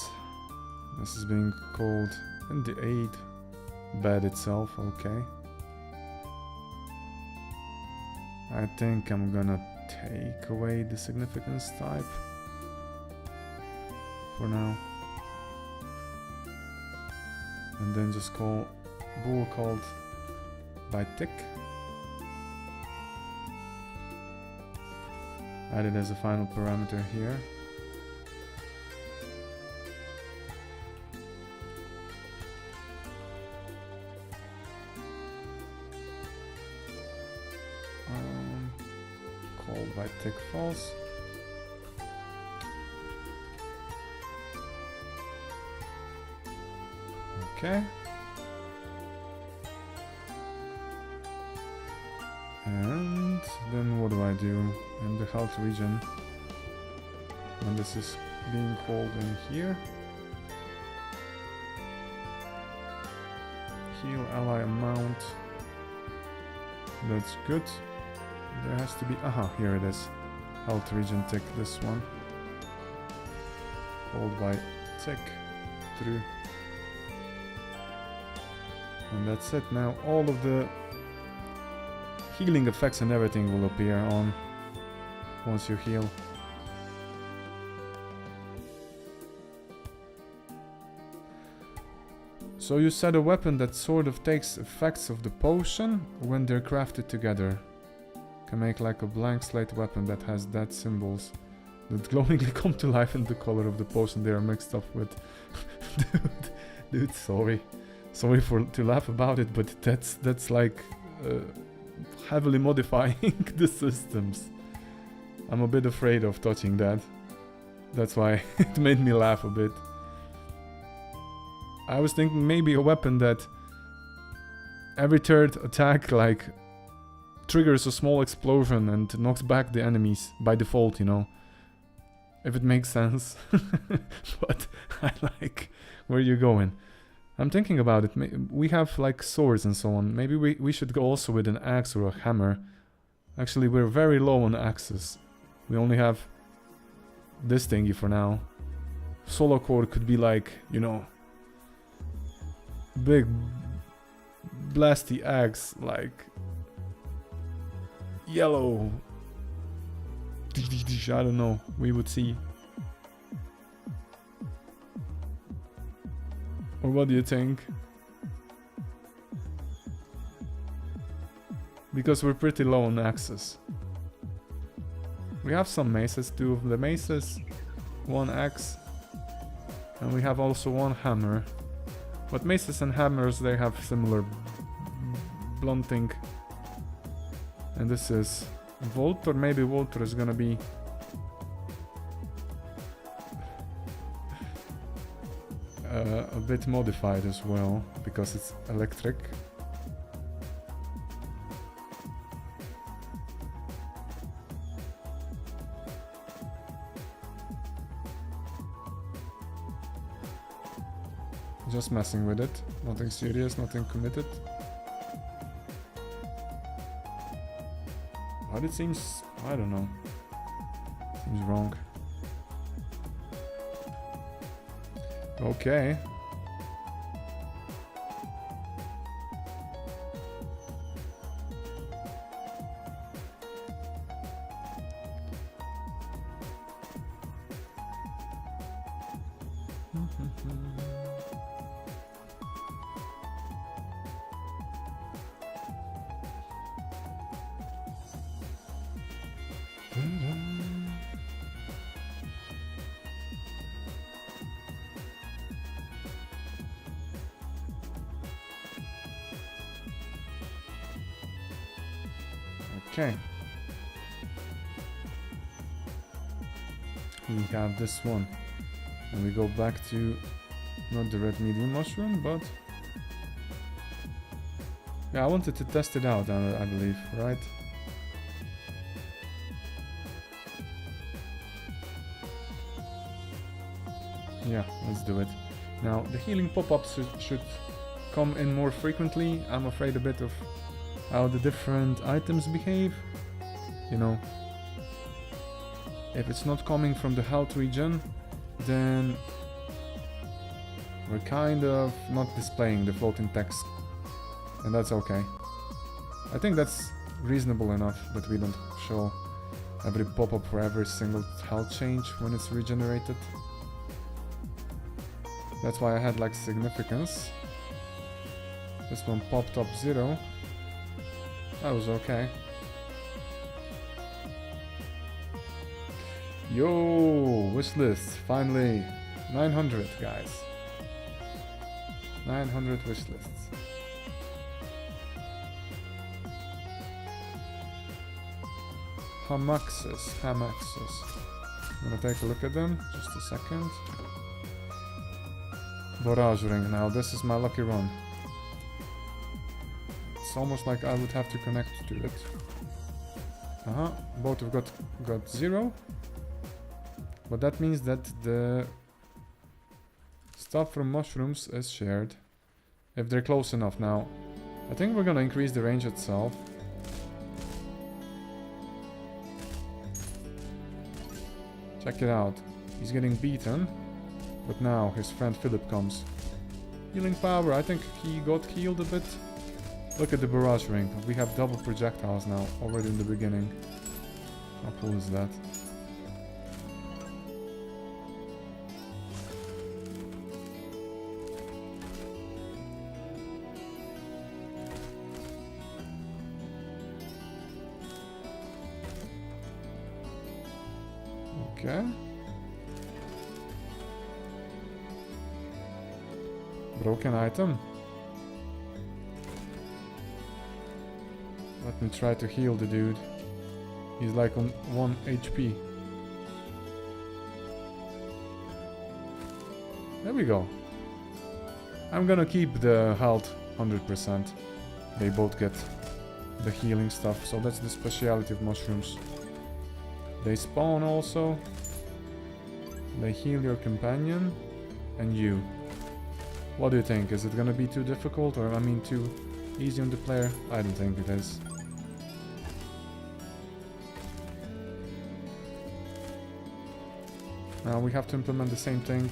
This is being called in the aid bed itself, okay. I think I'm gonna take away the significance type for now. And then just call bool called by tick. Add it as a final parameter here. Called by tick false. Okay. And then what do I do in the health region when this is being called in here? Heal ally amount. That's good. There has to be... aha, here it is. Health region tick, this one. Called by tick through. And that's it. Now all of the healing effects and everything will appear on once you heal. So you said a weapon that sort of takes effects of the potion when they're crafted together. Can make like a blank slate weapon that has that symbols that glowingly come to life in the color of the potion they are mixed up with. dude, sorry. Sorry to laugh about it, but that's like heavily modifying the systems. I'm a bit afraid of touching that. That's why it made me laugh a bit. I was thinking maybe a weapon that every third attack like triggers a small explosion and knocks back the enemies by default, you know. If it makes sense. But I like where you're going. I'm thinking about it. We have like swords and so on. Maybe we should go also with an axe or a hammer. Actually, we're very low on axes. We only have this thingy for now. Solar core could be like, you know, big blasty axe, like yellow. I don't know. We would see. Or what do you think? because we're pretty low on access. We have some maces, 2 of the maces, 1 axe, and we have also 1 hammer. But maces and hammers, they have similar blunting. And this is Volt, or maybe Voltor is gonna be a bit modified as well, because it's electric. Just messing with it, nothing serious, nothing committed. But it seems, I don't know, seems wrong. Okay. Okay. We have this one. And we go back to not the red medium mushroom, but yeah, I wanted to test it out, I believe, right? Yeah, let's do it. Now, the healing pop-ups should come in more frequently. I'm afraid a bit of how the different items behave. You know, if it's not coming from the health region, then we're kind of not displaying the floating text, and that's okay. I think that's reasonable enough that we don't show every pop-up for every single health change when it's regenerated. That's why I had like significance. This one popped up 0. That was okay. Yo, wish list, finally. 900, guys. 900 wish lists. Hamaxes. I'm gonna take a look at them, just a second. Barrage ring, now this is my lucky run. It's almost like I would have to connect to it. Both have got 0. But that means that the stuff from mushrooms is shared. If they're close enough now. I think we're gonna increase the range itself. Check it out. He's getting beaten. But now his friend Philip comes. Healing power, I think he got healed a bit. Look at the barrage ring. We have double projectiles now, already in the beginning. How cool is that? Okay. Broken item. Let me try to heal the dude. He's like on 1 HP. There we go. I'm gonna keep the health 100%. They both get the healing stuff, so that's the speciality of mushrooms. They spawn also. They heal your companion and you. What do you think? Is it gonna be too difficult, or I mean too easy on the player? I don't think it is. Now we have to implement the same thing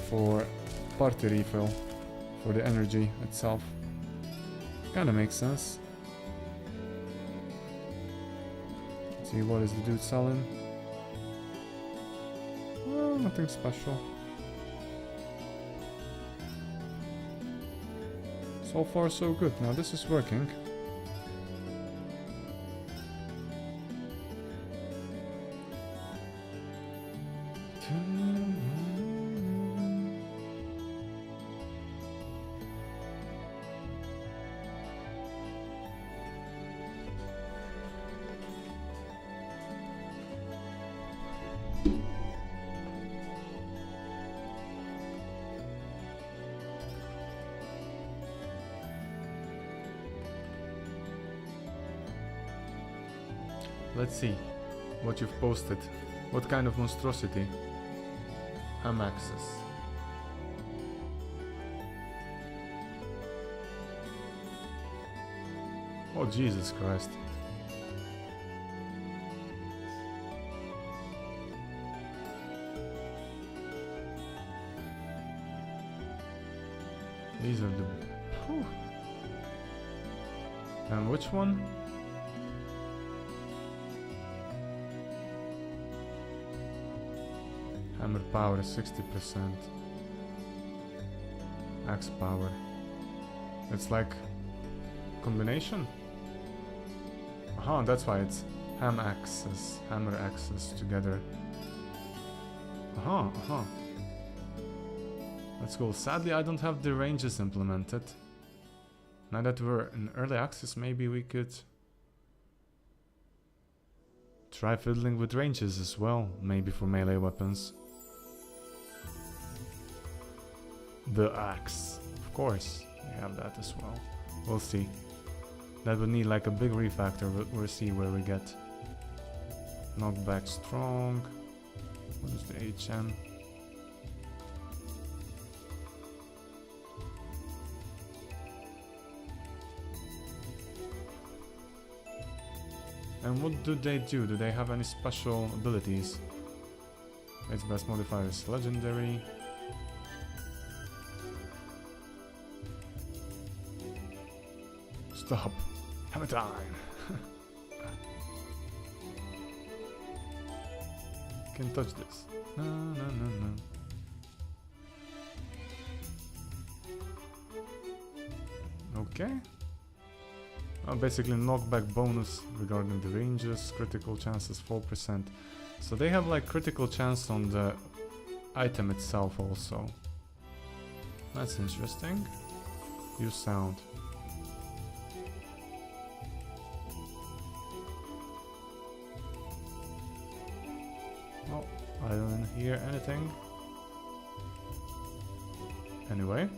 for party refill, for the energy itself. Kinda makes sense. Let's see, what is the dude selling? Well, nothing special. So far so good. Now this is working. Let's see what you've posted. What kind of monstrosity? Amaxis. Oh, Jesus Christ. These are the... Whew. And which one? Hammer power is 60%. Axe power. It's like... combination? Aha, that's why it's hammer axes together. Aha, aha. That's cool. Sadly, I don't have the ranges implemented. Now that we're in early access, maybe we could try fiddling with ranges as well, maybe for melee weapons. The axe, of course, we have that as well. We'll see. That would need like a big refactor, but we'll see where we get. Knockback strong. What is the HM? And what do they do? Do they have any special abilities? Its best modifier is legendary. Stop. Have a time. Can't touch this. No, no, no, no. Okay. Basically knockback bonus regarding the ranges, critical chances 4%. So they have like critical chance on the item itself also. That's interesting. Use sound. Oh, I don't hear anything. Anyway.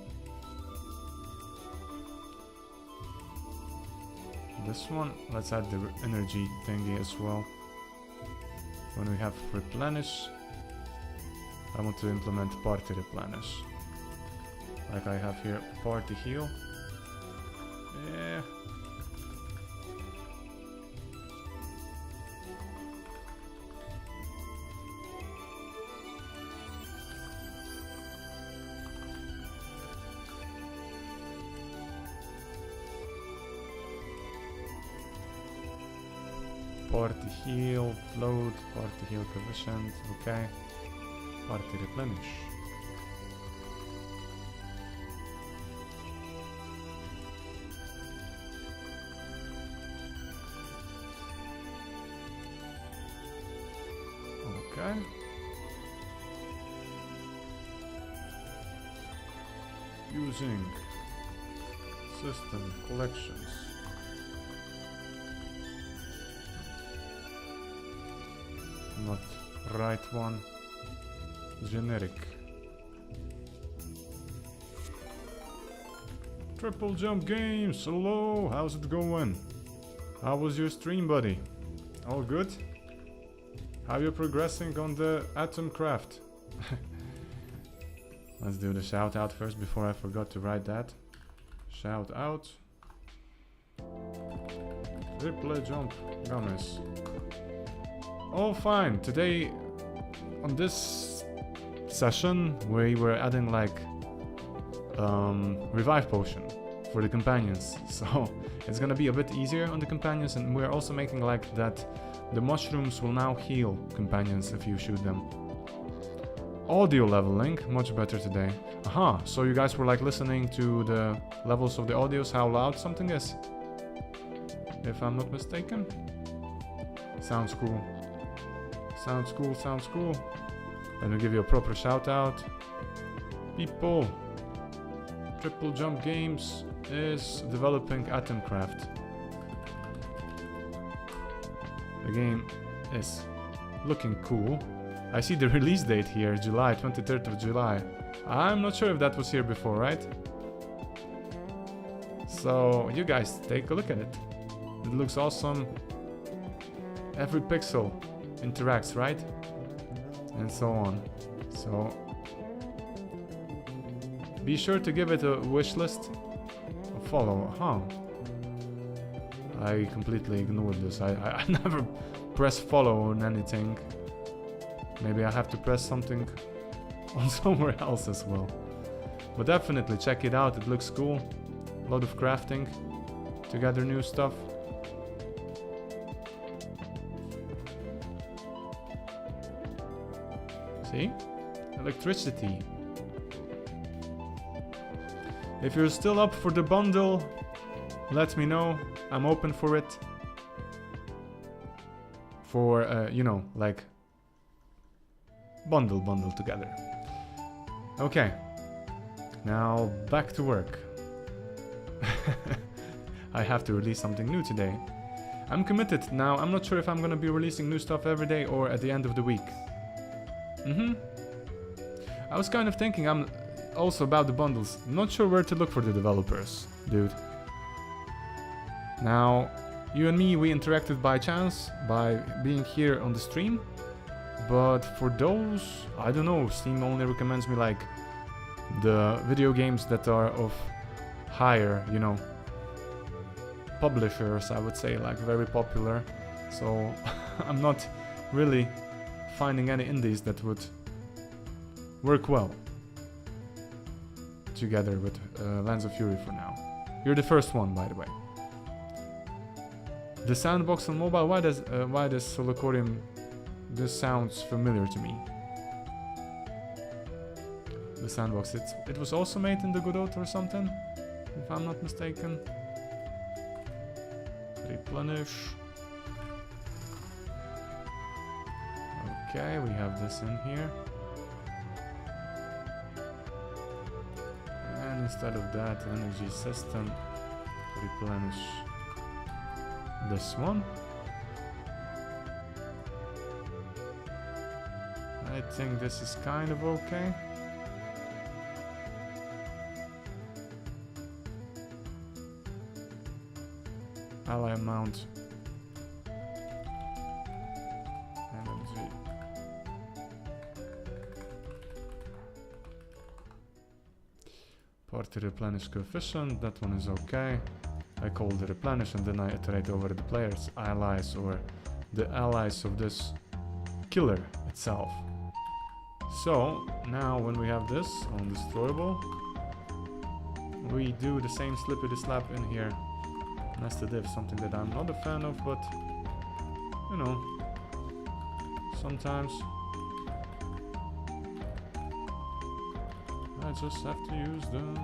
This one, let's add the energy thingy as well. When we have replenish, I want to implement party replenish. Like I have here, party heal. Yeah. Party heal, float, party heal provisioned, okay. Party replenish. Okay. Using system collections. Not right one. Generic. Triple Jump Games, hello, how's it going? How was your stream, buddy? All good? How are you progressing on the atom craft? Let's do the shout out first before I forgot to write that. Shout out. Triple Jump Games. Oh, fine. Today, on this session, we were adding like revive potion for the companions. So it's gonna be a bit easier on the companions, and we're also making like that the mushrooms will now heal companions if you shoot them. Audio leveling, much better today. Aha, so you guys were like listening to the levels of the audios, how loud something is. If I'm not mistaken. Sounds cool. Sounds cool, sounds cool. Let me give you a proper shout out. People, Triple Jump Games is developing Atomcraft. The game is looking cool. I see the release date here, July, 23rd of July. I'm not sure if that was here before, right? So you guys take a look at it. It looks awesome. every pixel interacts, right? And so on. So be sure to give it a wish list. A follow, huh? I completely ignored this. I never press follow on anything. Maybe I have to press something on somewhere else as well. But definitely check it out, it looks cool. A lot of crafting to gather new stuff. See? Electricity. If you're still up for the bundle, let me know. I'm open for it. For, you know, like bundle together. Okay. Now back to work. I have to release something new today. I'm committed now. I'm not sure if I'm gonna be releasing new stuff every day or at the end of the week. I was kind of thinking I'm also about the bundles. Not sure where to look for the developers, dude. Now, you and me, we interacted by chance, by being here on the stream. But for those, I don't know, Steam only recommends me like the video games that are of higher, you know, publishers, I would say, like very popular. So I'm not really finding any indies that would work well together with Lands of Fury for now. You're the first one, by the way. The sandbox on mobile, why does Solocorium, this sounds familiar to me. The sandbox, it was also made in the Godot or something, if I'm not mistaken. Replenish. Okay, we have this in here. And instead of that, energy system, replenish this one. I think this is kind of okay. Ally amount. Energy. Party replenish coefficient, that one is okay. I call the replenish and then I iterate over the player's allies or the allies of this killer itself. So now when we have this undestroyable, we do the same slippity slap in here. Nested if, something that I'm not a fan of, but you know, sometimes I just have to use them.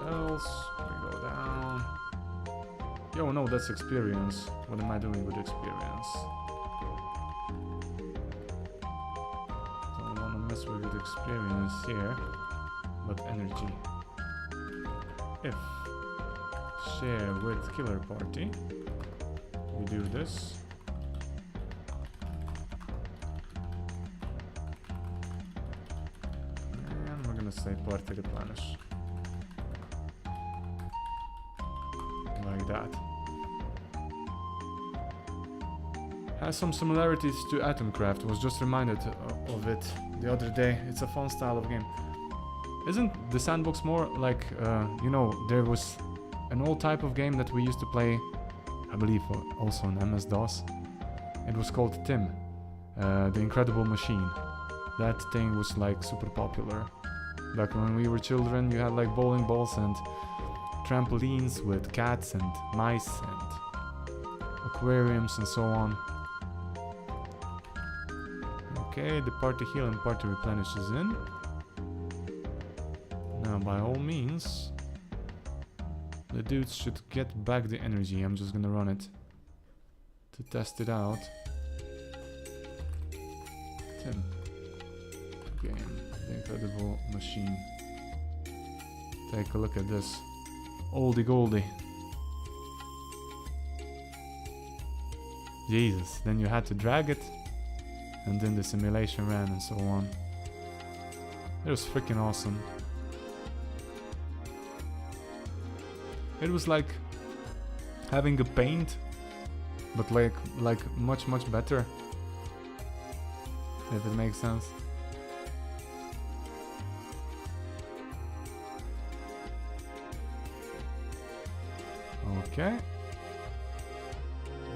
Else we go down. Yo, no, that's experience. What am I doing with experience? Don't want to mess with the experience here, but energy. If share with killer party, we do this. And we're gonna say party replenish. Like that. Has some similarities to Atomcraft, was just reminded of it the other day. It's a fun style of game. Isn't the sandbox more like, you know, there was an old type of game that we used to play, I believe also on MS-DOS. It was called Tim, The Incredible Machine. That thing was like super popular. Back when we were children, you had like bowling balls and trampolines with cats and mice and aquariums and so on. Okay, the party heal and party replenish is in. Now, by all means, the dudes should get back the energy. I'm just gonna run it to test it out. Tim. Game. The Incredible Machine. Take a look at this. Oldie goldie. Jesus. Then you had to drag it. And then the simulation ran and so on. It was freaking awesome. It was like having a paint, but like much better. If it makes sense. Okay.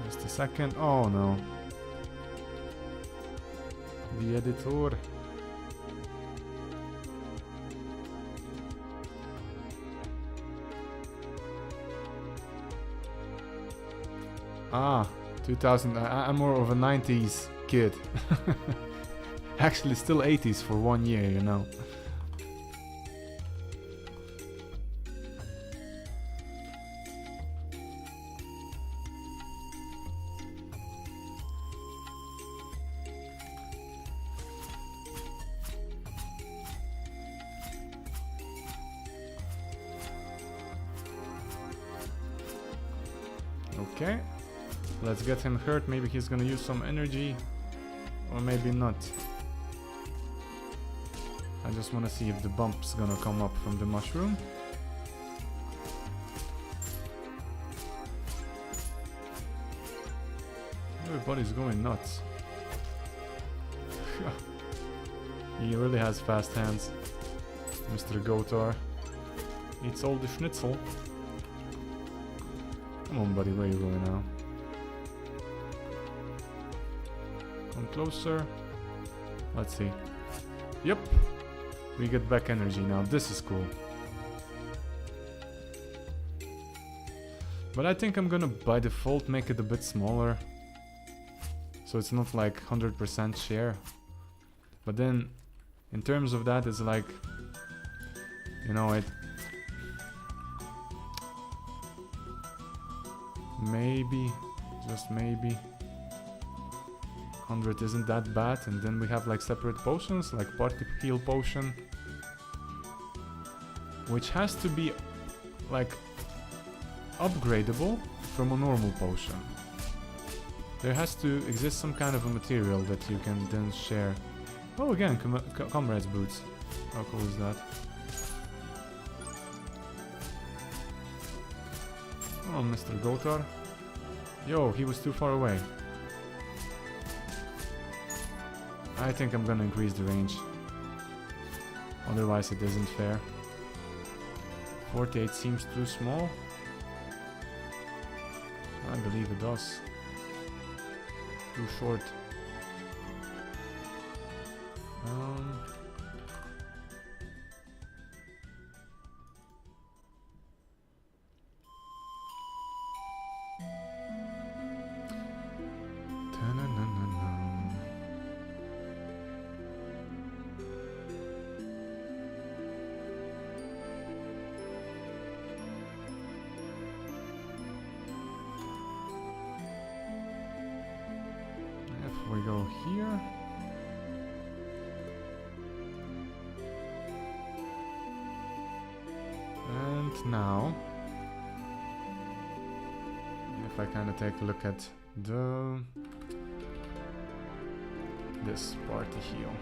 Just a second. Oh no. The editor. Ah, 2000. I'm more of a 90s kid. Actually, still 80s for 1 year, you know. Okay, let's get him hurt. Maybe he's gonna use some energy, or maybe not. I just wanna see if the bump's gonna come up from the mushroom. Everybody's going nuts. He really has fast hands, Mr. Gotar. Eats all the schnitzel. Come on, buddy, where are you going now? Come closer. Let's see. Yep. We get back energy now. This is cool. But I think I'm gonna, by default, make it a bit smaller. So it's not like 100% share. But then, in terms of that, it's like, you know, it... Maybe, just maybe, 100 isn't that bad, and then we have like separate potions, like party heal potion, which has to be like upgradable from a normal potion. There has to exist some kind of a material that you can then share. Oh, again, comrades boots. How cool is that? Oh, Mr. Gotar. Yo, he was too far away. I think I'm gonna increase the range. Otherwise it isn't fair. 48 seems too small. I believe it does. Too short. We go here. And now, if I kind of take a look at this party heal.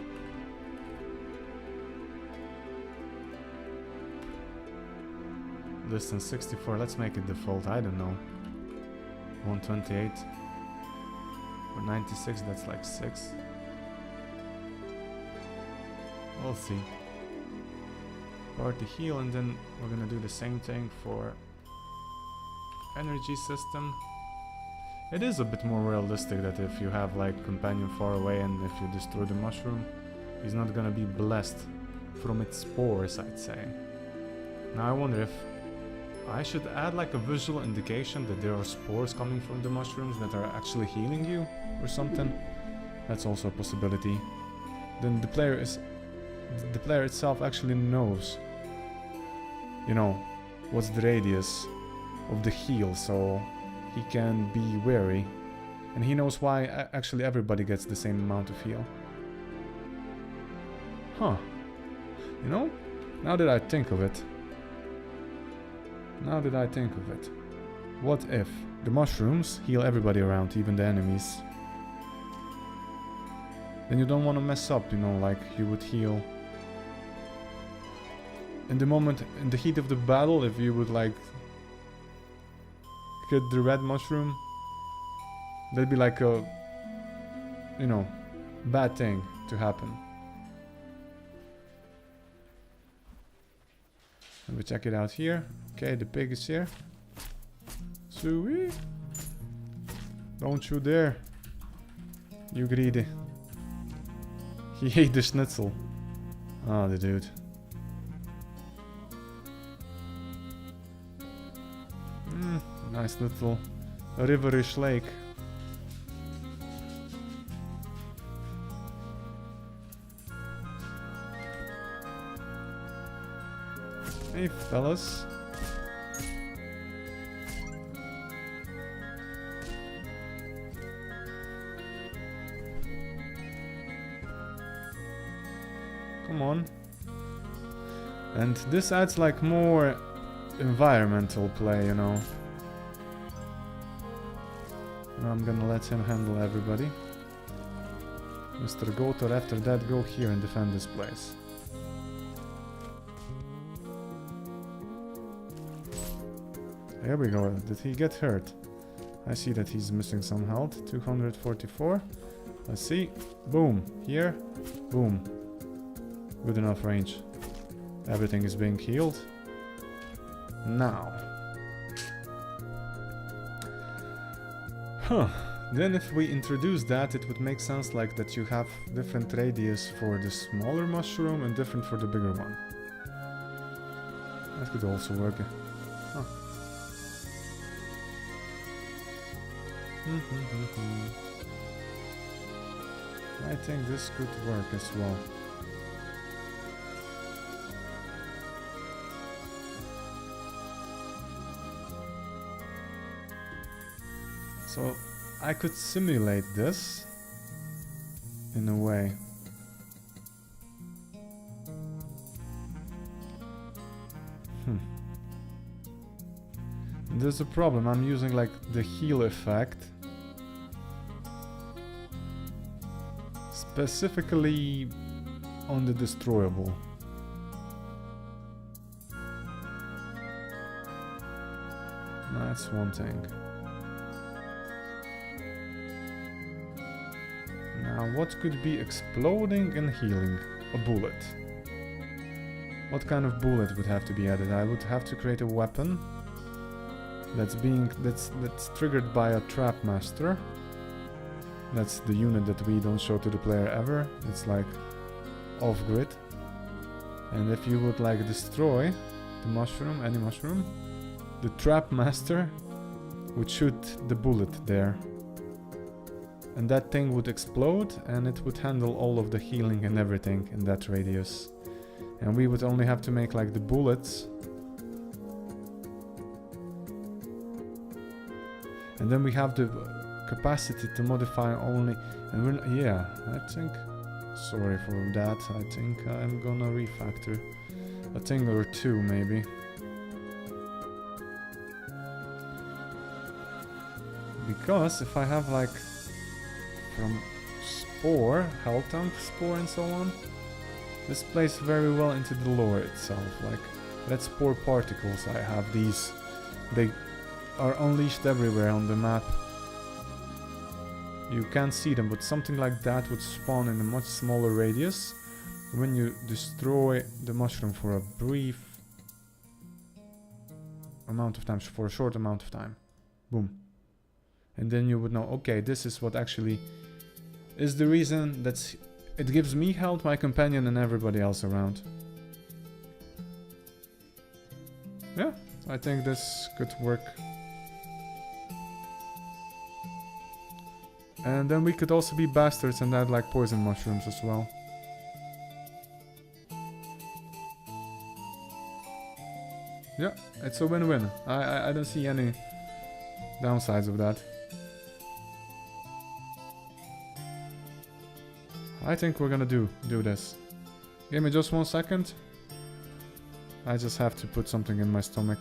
Distance 64, let's make it default, I don't know. 128. For 96, that's like 6. We'll see. Party heal, and then we're gonna do the same thing for energy system. It is a bit more realistic that if you have like companion far away and if you destroy the mushroom, he's not gonna be blessed from its spores, I'd say. Now I wonder if I should add like a visual indication that there are spores coming from the mushrooms that are actually healing you or something. That's also a possibility. Then the player itself actually knows, you know, what's the radius of the heal, so he can be wary, and he knows why actually everybody gets the same amount of heal. Huh. You know, now that I think of it, what if the mushrooms heal everybody around, even the enemies? Then you don't want to mess up, you know, like you would heal in the moment, in the heat of the battle, if you would like get the red mushroom, that'd be like a, you know, bad thing to happen. Let me check it out here. Okay, the pig is here. Sweet. Don't you dare. You greedy. He ate the schnitzel. Oh, the dude. Nice little riverish lake. Hey, fellas. Come on. And this adds like more environmental play, you know. Now I'm gonna let him handle everybody. Mr. Goater, after that, go here and defend this place. There we go. Did he get hurt? I see that he's missing some health. 244. Let's see. Boom. Here. Boom. Good enough range. Everything is being healed. Now. Huh. Then if we introduce that, it would make sense like that you have different radius for the smaller mushroom and different for the bigger one. That could also work. Huh. I think this could work as well. So I could simulate this in a way. There's a problem. I'm using like the heal effect specifically on the destroyable. That's one thing. Now, what could be exploding and healing? A bullet. What kind of bullet would have to be added? I would have to create a weapon that's triggered by a trap master. That's the unit that we don't show to the player ever. It's like off grid. And if you would like destroy the mushroom, any mushroom, the trap master would shoot the bullet there. And that thing would explode and it would handle all of the healing and everything in that radius. And we would only have to make like the bullets. And then we have the capacity to modify only, and we're, yeah, I think, sorry for that, I think I'm gonna refactor a thing or two maybe. Because if I have like from spore, health tank spore and so on, this plays very well into the lore itself. Like, red spore particles, I have these, they are unleashed everywhere on the map. You can't see them, but something like that would spawn in a much smaller radius when you destroy the mushroom for a brief amount of time, for a short amount of time. Boom. And then you would know, okay, this is what actually is the reason that it gives me health, my companion, and everybody else around. Yeah, I think this could work. And then we could also be bastards and add like poison mushrooms as well. Yeah, it's a win-win. I don't see any downsides of that. I think we're gonna do this. Give me just 1 second. I just have to put something in my stomach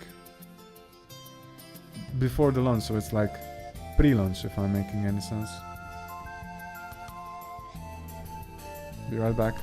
before the lunch, so it's like pre-lunch, if I'm making any sense. Be right back.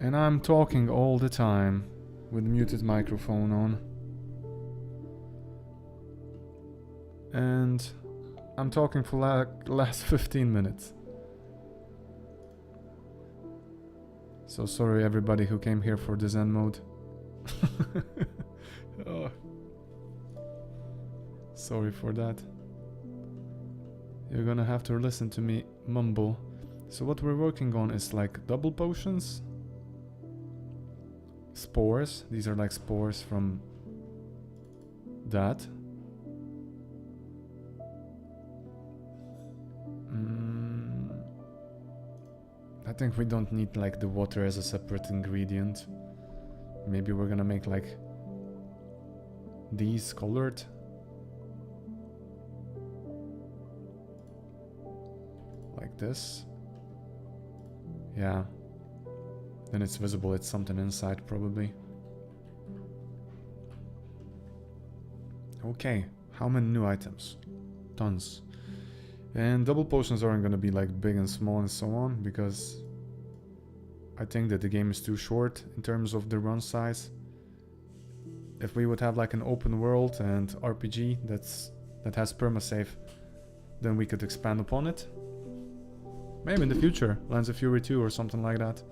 And I'm talking all the time with muted microphone on. And I'm talking for like last 15 minutes. So sorry everybody who came here for the Zen mode. Oh. Sorry for that. You're gonna have to listen to me mumble. So what we're working on is like double potions. Spores. These are like spores from that. I think we don't need like the water as a separate ingredient. Maybe we're gonna make like these colored. Like this. Yeah. Then it's visible, it's something inside probably. Okay, how many new items? Tons. And double potions aren't gonna be like big and small and so on, because I think that the game is too short in terms of the run size. If we would have like an open world and RPG that has permasave, then we could expand upon it. Maybe in the future, Lands of Fury 2 or something like that.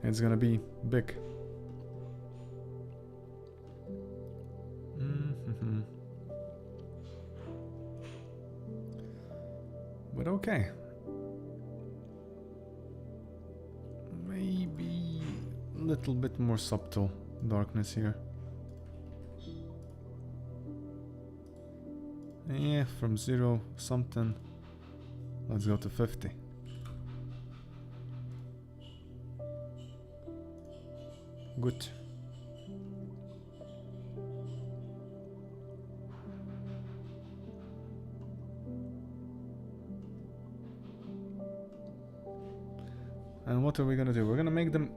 It's gonna be big. But okay. Maybe a little bit more subtle darkness here. Yeah, from 0 something. Let's go to 50. Good. And what are we gonna do? We're gonna make them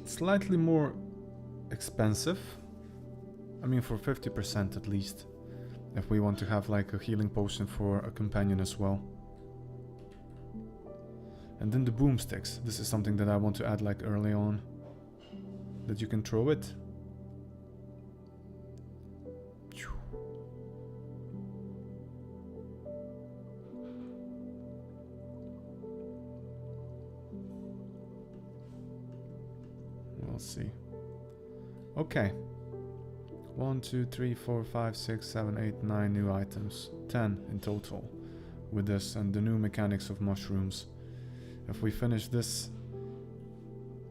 slightly more expensive. I mean, for 50% at least. If we want to have like a healing potion for a companion as well. And then the boomsticks. This is something that I want to add like early on. That you can throw it. We'll see. Okay. 1, 2, 3, 4, 5, 6, 7, 8, 9 new items. 10 in total. With this and the new mechanics of mushrooms. If we finish this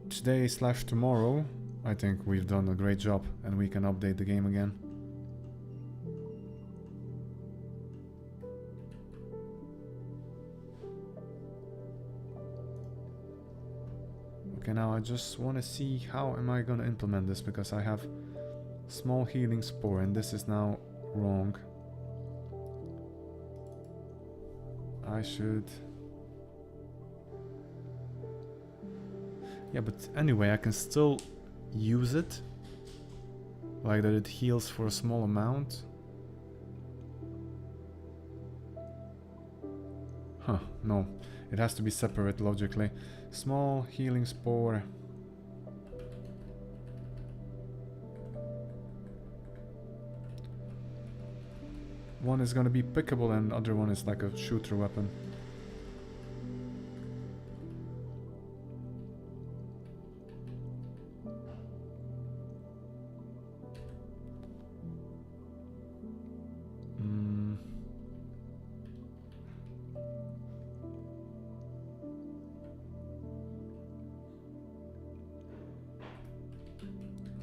today/tomorrow, I think we've done a great job and we can update the game again. Okay, now I just want to see how am I going to implement this, because I have small healing spore and this is now wrong. I should... Yeah, but anyway, I can still use it. Like that it heals for a small amount. Huh, no. It has to be separate logically. Small healing spore. One is gonna be pickable and the other one is like a shooter weapon.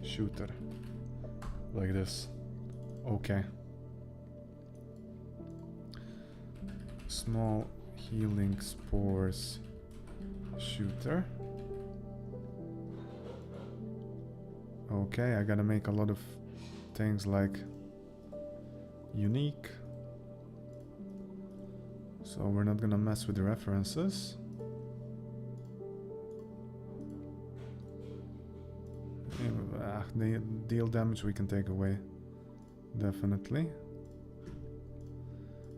Shooter. Like this. Okay. Small healing spores. Shooter. Okay, I gotta make a lot of things like unique. So we're not gonna mess with the references. The deal damage we can take away, definitely.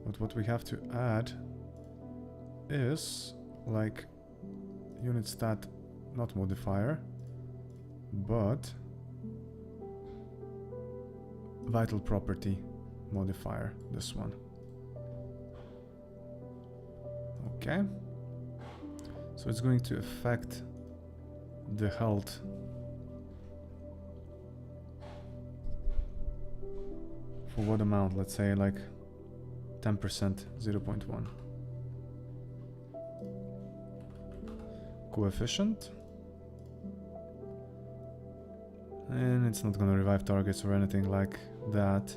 But what we have to add is like unit stat not modifier, but vital property modifier, this one. Okay. So it's going to affect the health for what amount? Let's say like 10%, 0.1. Coefficient. And it's not gonna revive targets or anything like that.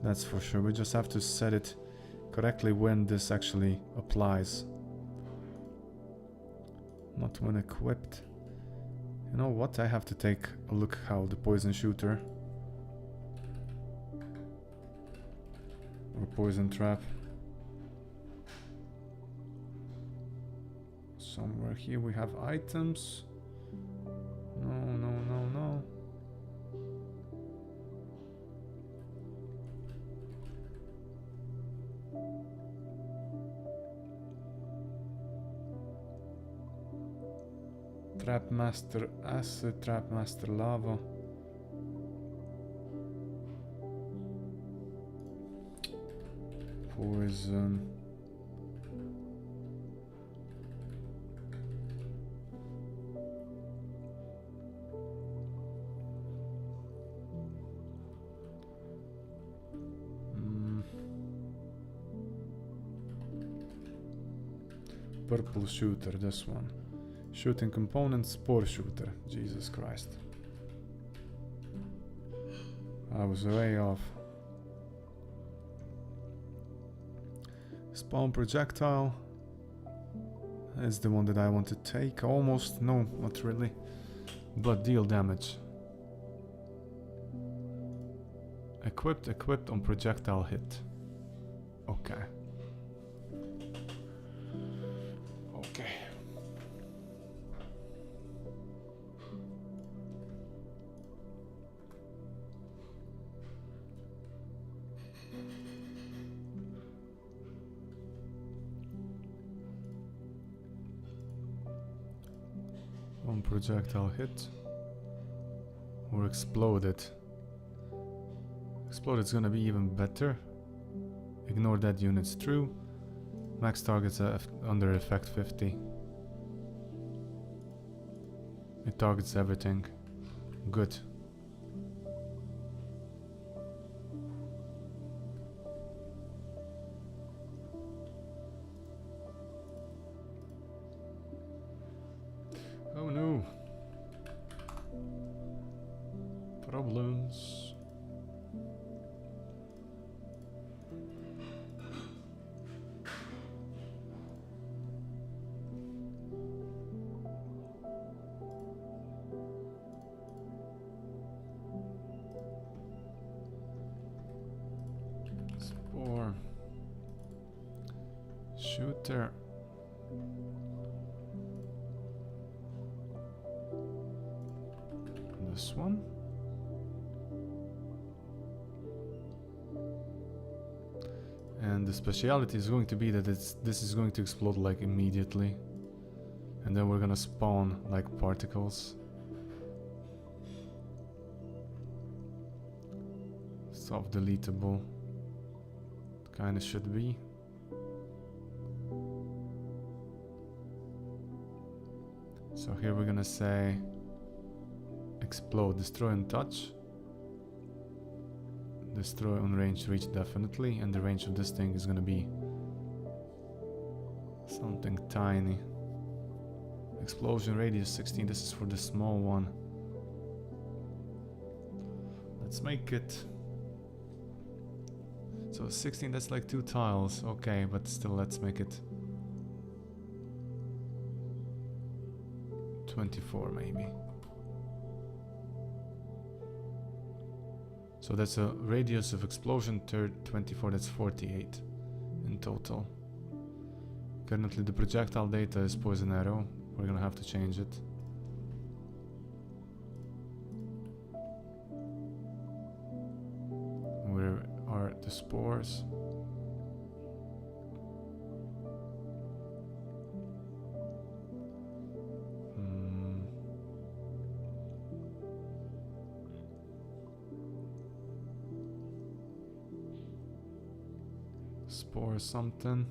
That's for sure. We just have to set it correctly when this actually applies. Not when equipped. You know what? I have to take a look how the poison shooter or poison trap. Somewhere here we have items. No, no, no, no. Trap Master Acid, Trap Master Lava. Poison. Purple shooter, this one. Shooting component, spore shooter. Jesus Christ. I was way off. Spawn projectile is the one that I want to take. Almost, no, not really. But deal damage. Equipped on projectile hit. Okay. Okay. On projectile hit or exploded. Exploded's gonna be even better. Ignore that unit's true. Max targets under effect 50. It targets everything. Good. Oh no. Problems. Spore. Shooter. This one. And the speciality is going to be that this is going to explode like immediately. And then we're gonna spawn like particles. Soft deletable. Kinda should be. So here we're gonna say explode, destroy and touch. Destroy on range reach definitely, and the range of this thing is gonna be something tiny. Explosion radius 16, this is for the small one. Let's make it. So 16, that's like 2 tiles, okay, but still let's make it 24 maybe. So that's a radius of explosion, 24, that's 48 in total. Currently the projectile data is poison arrow. We're gonna have to change it. Where are the spores? Spore something.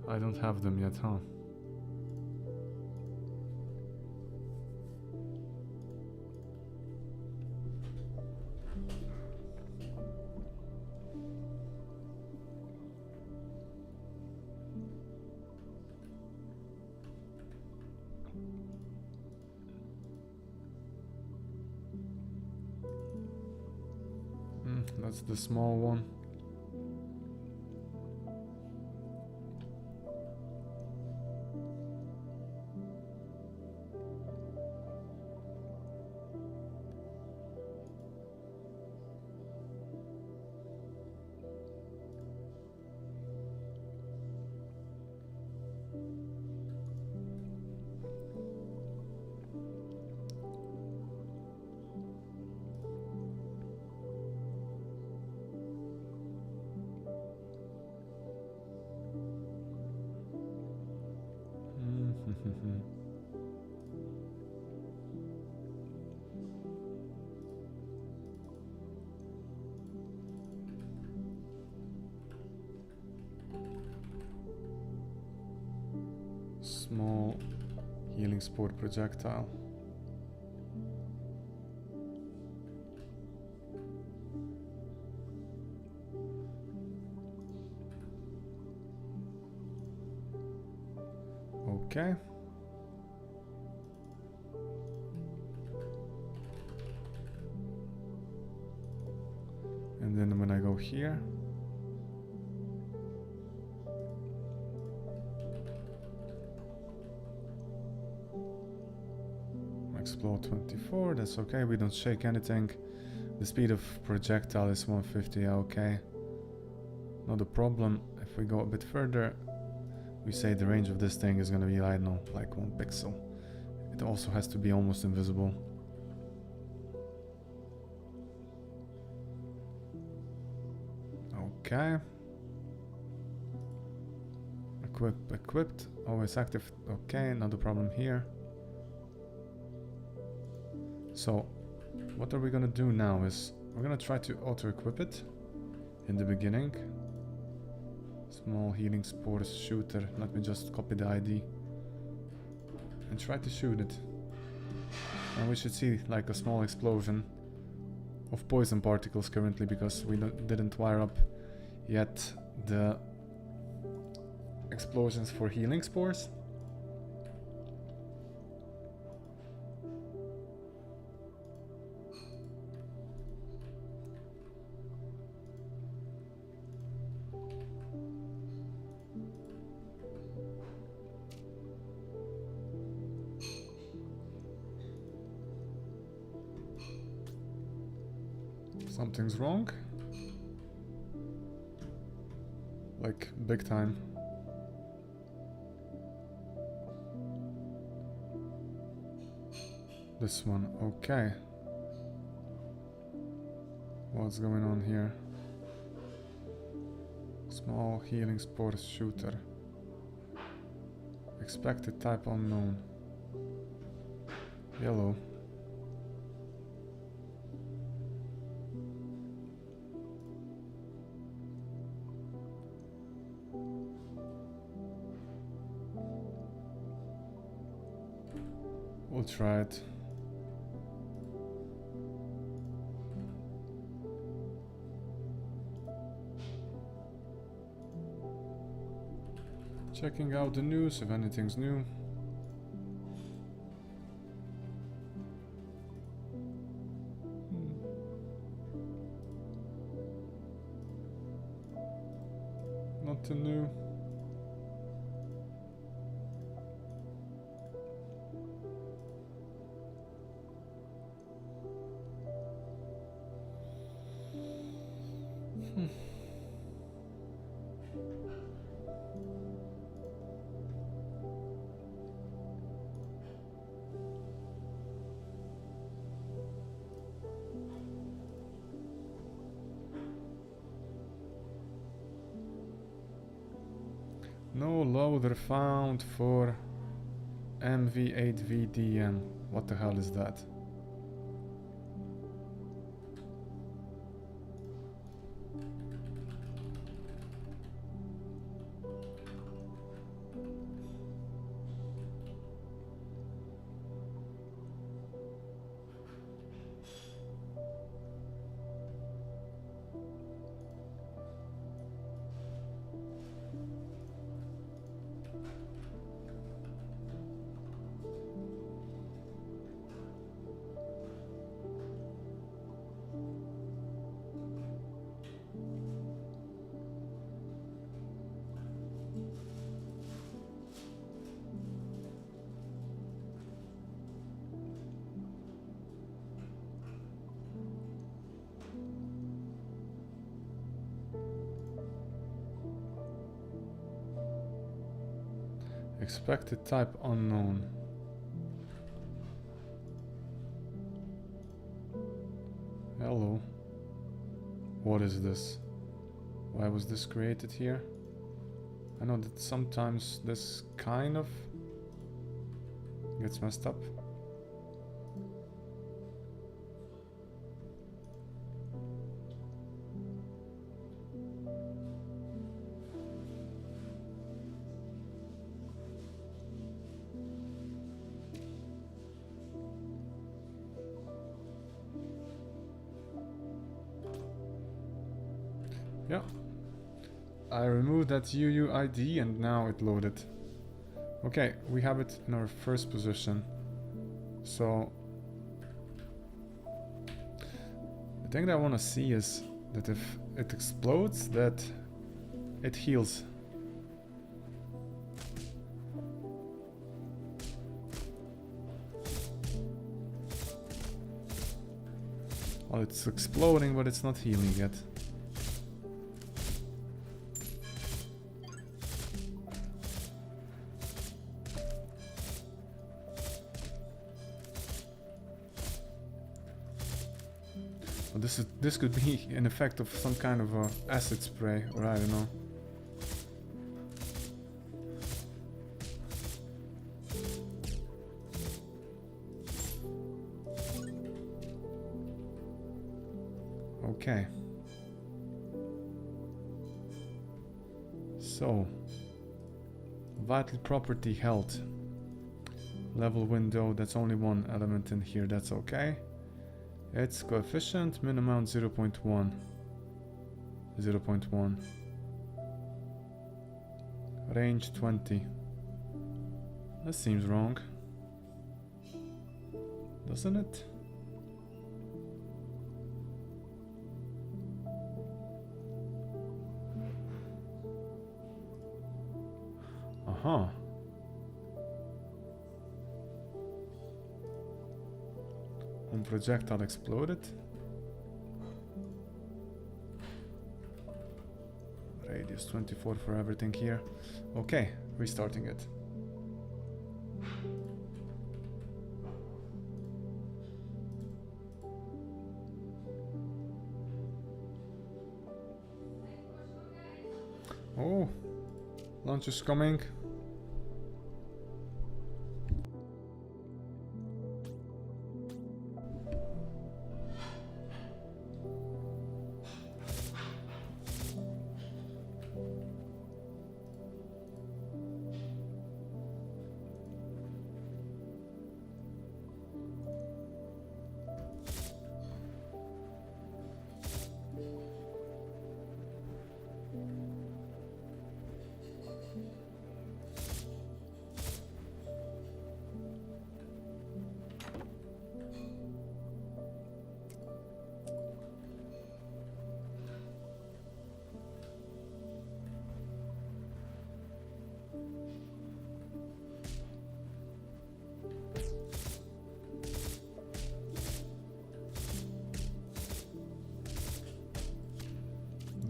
I don't have them yet, huh? That's the small one. Small healing sport projectile. Okay. And then when I go here, explode 24, that's okay, we don't shake anything. The speed of projectile is 150, okay. Not a problem. If we go a bit further, we say the range of this thing is gonna be, I don't know, like 1 pixel. It also has to be almost invisible. Okay. Equipped, always active, okay, not a problem here. So, what are we gonna do now is, we're gonna try to auto-equip it in the beginning. Small healing spores shooter, let me just copy the ID and try to shoot it. And we should see like a small explosion of poison particles currently, because we didn't wire up yet the explosions for healing spores. Something's wrong. Like, big time. This one, okay. What's going on here? Small healing spores shooter. Expected type unknown. Yellow. We'll try it. Checking out the news if anything's new. Nothing new. No loader found for MV8VDM. What the hell is that? Expected type unknown. Hello. What is this? Why was this created here? I know that sometimes this kind of gets messed up. Yeah. I removed that UUID and now it loaded. Okay, we have it in our first position. So the thing that I want to see is that if it explodes, that it heals. Well, it's exploding, but it's not healing yet. Well, this could be an effect of some kind of acid spray, or I don't know. Okay. So, vital property health. Level window, that's only one element in here, that's okay. Its coefficient, min amount 0.1. 0.1. Range 20. That seems wrong. Doesn't it? Uh-huh. One projectile exploded. Radius 24 for everything here. Okay, restarting it. Oh, launch is coming.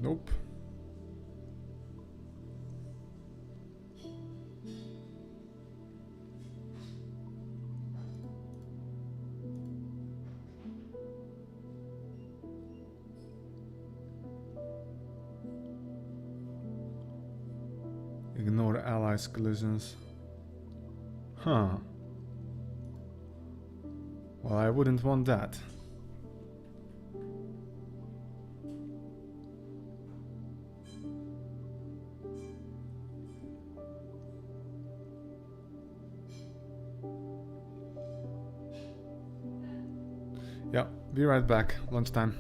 Nope. Ignore allies collisions. Huh. Well, I wouldn't want that. Yeah, be right back. Lunchtime.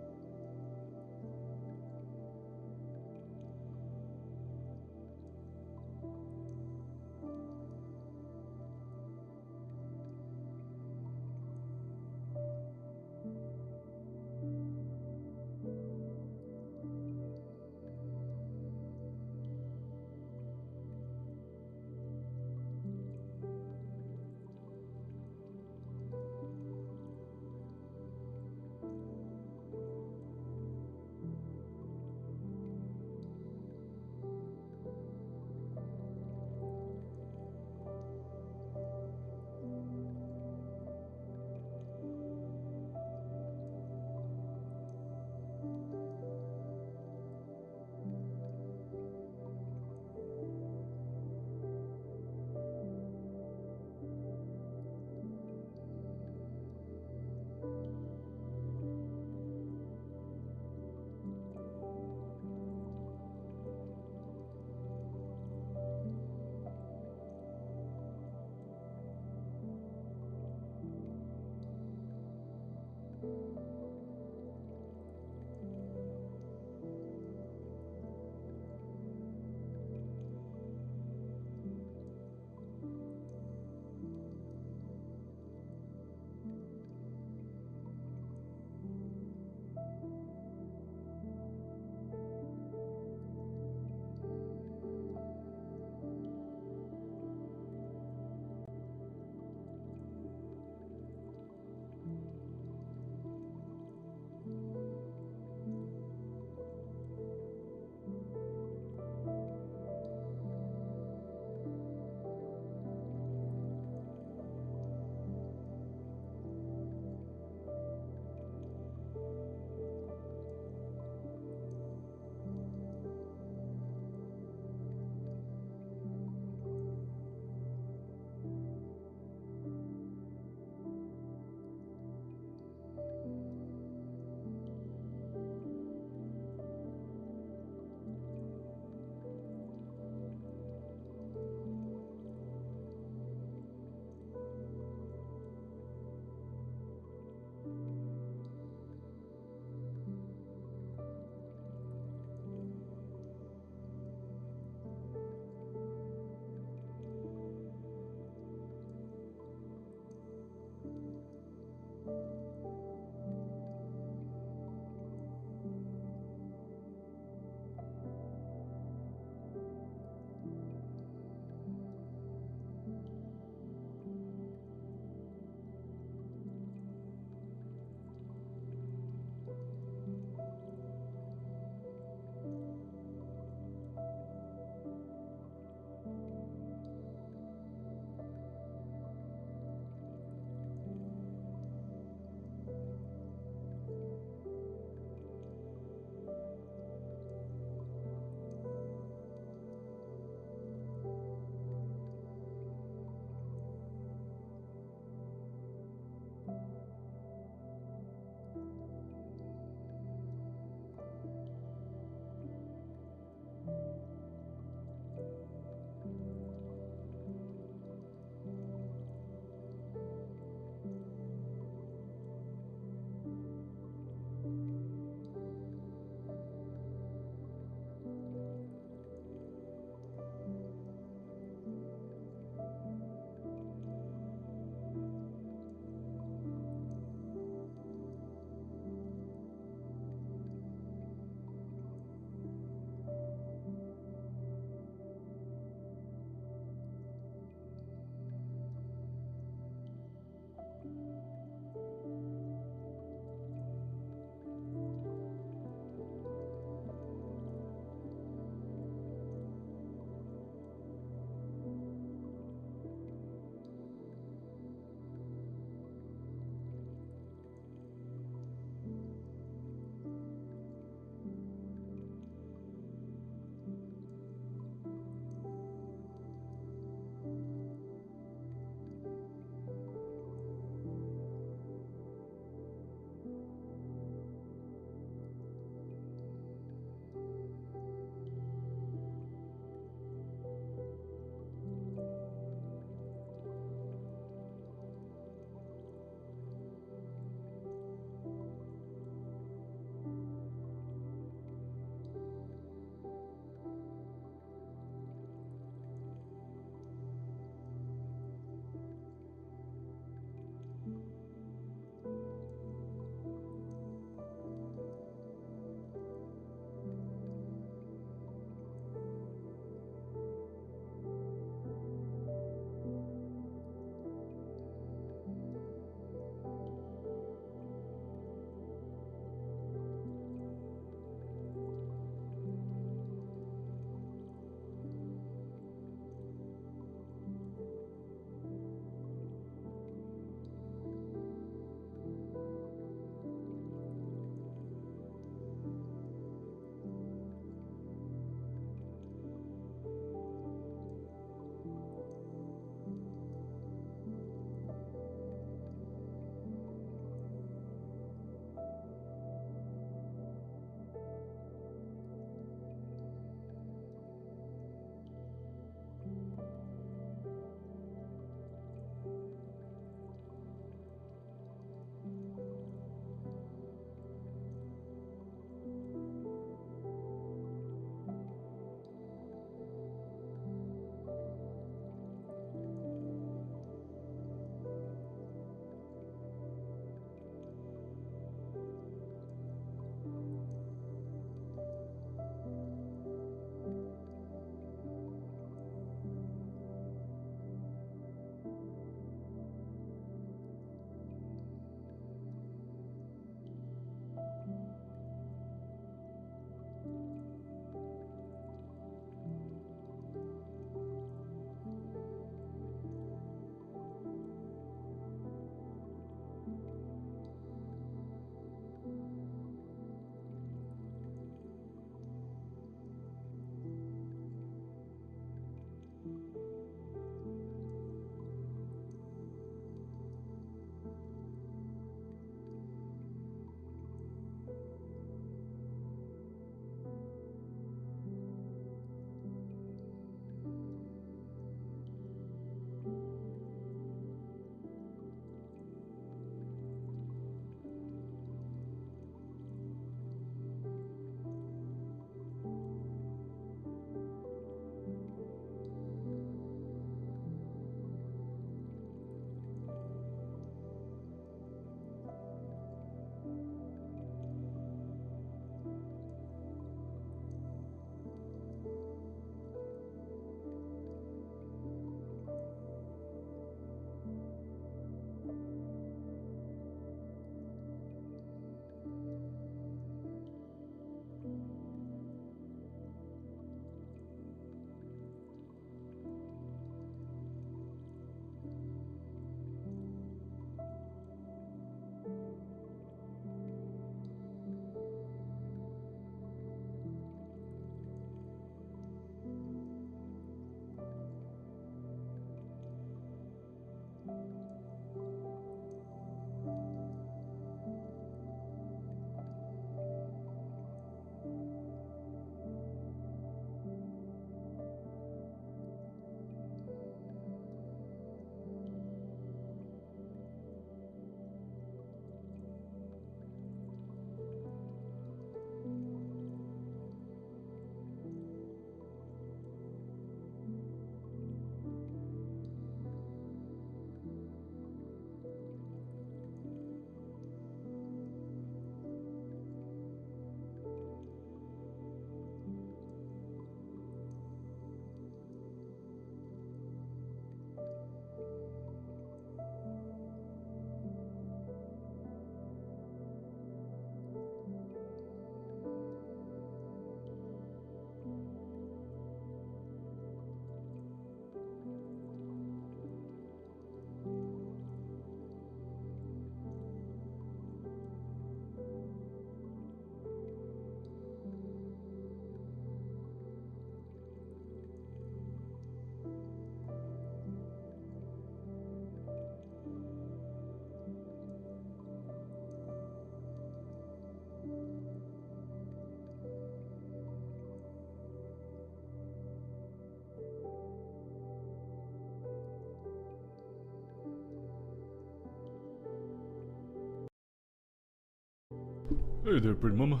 Hey there, pretty mama.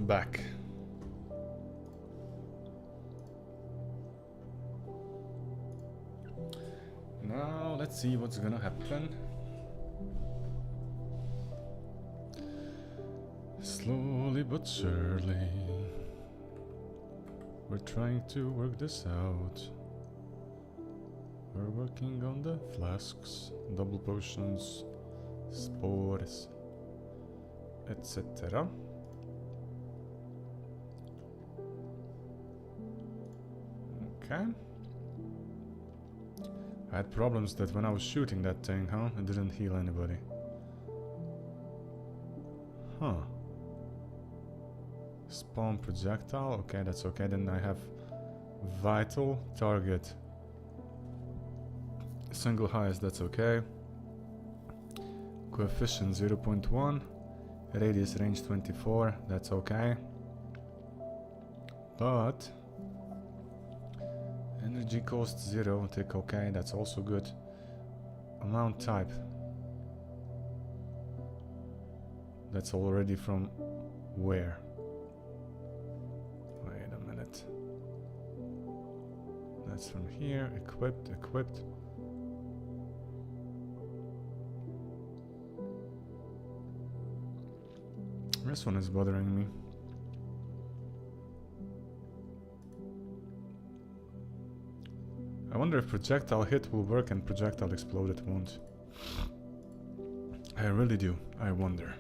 Back. Now let's see what's gonna happen. Slowly but surely, we're trying to work this out. We're working on the flasks, double potions, spores, etc. Okay. I had problems that when I was shooting that thing, huh? It didn't heal anybody. Huh. Spawn projectile, okay, that's okay. Then I have vital target. Single highest, that's okay. Coefficient 0.1. Radius range 24, that's okay. But energy cost 0, tick okay, that's also good. Amount type. That's already from where? Wait a minute. That's from here, equipped. This one is bothering me. I wonder if projectile hit will work and projectile exploded won't. I really do. I wonder.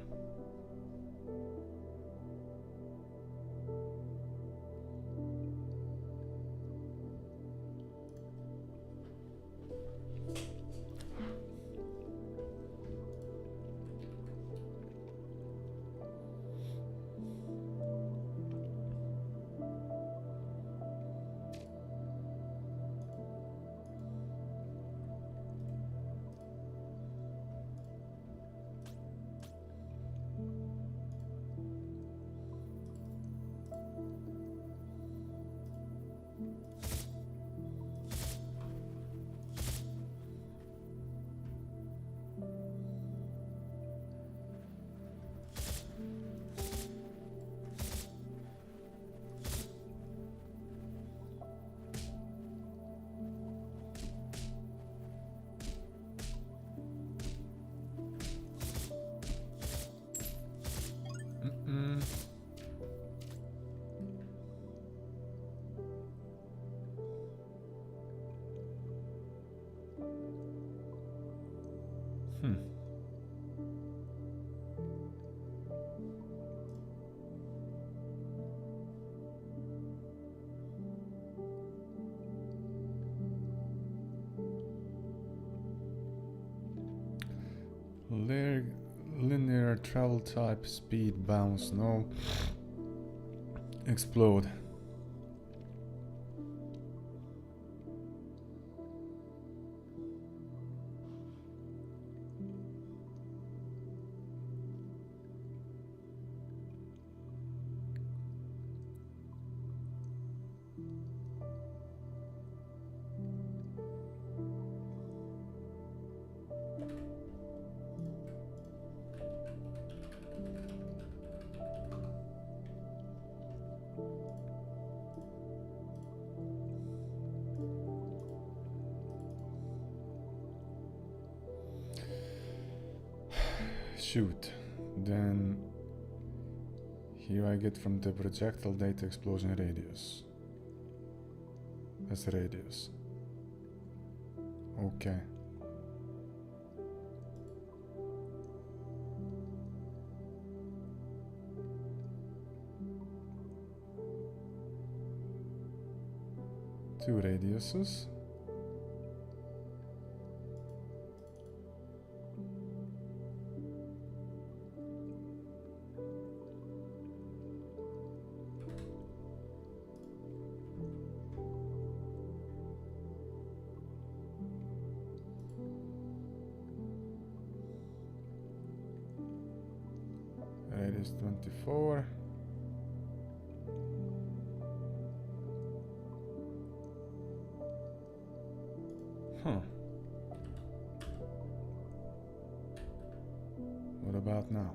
Linear travel type, speed, bounce, no. Explode. Shoot. Then here I get from the projectile data explosion radius. That's radius. Okay. Two radiuses. Radius 24. Huh. What about now?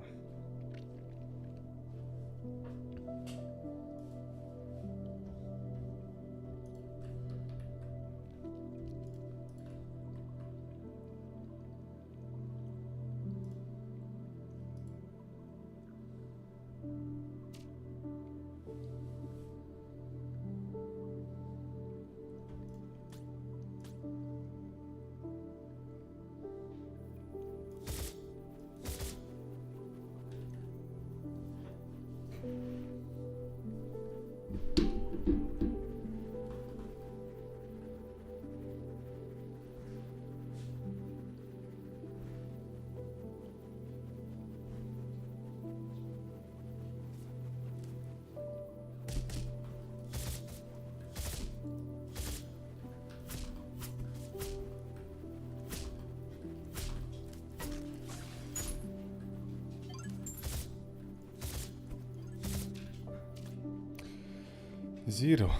Zero.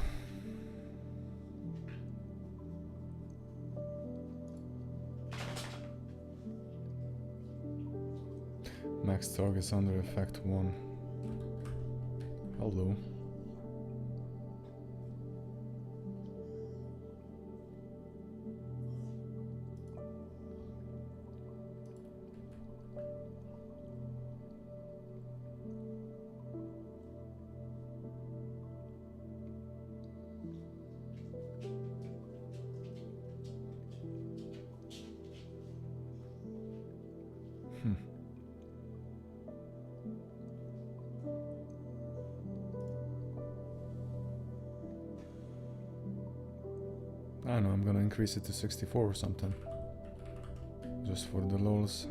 Max targets under effect 1. Hello. I don't know, I'm gonna increase it to 64 or something. Just for the lols.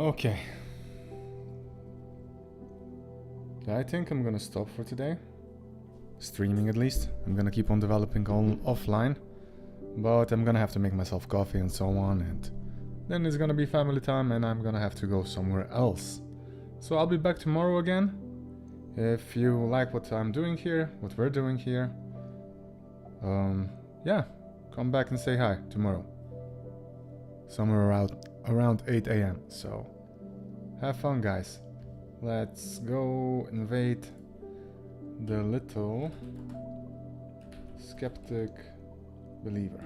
Okay. I think I'm gonna stop for today. Streaming at least. I'm gonna keep on developing on offline. But I'm gonna have to make myself coffee and so on, and then it's gonna be family time and I'm gonna have to go somewhere else. So I'll be back tomorrow again. If you like what I'm doing here, what we're doing here, yeah, come back and say hi tomorrow. Somewhere around 8 AM. So have fun, guys. Let's go invade the little skeptic believer.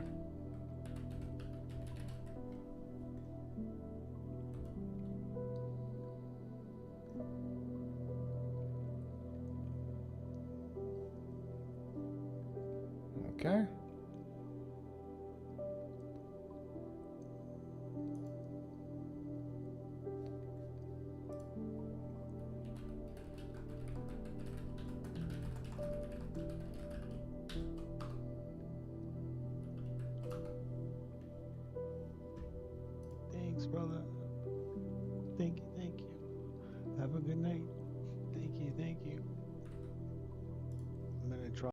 Okay. Thanks, brother. Thank you, thank you. Have a good night. Thank you, thank you.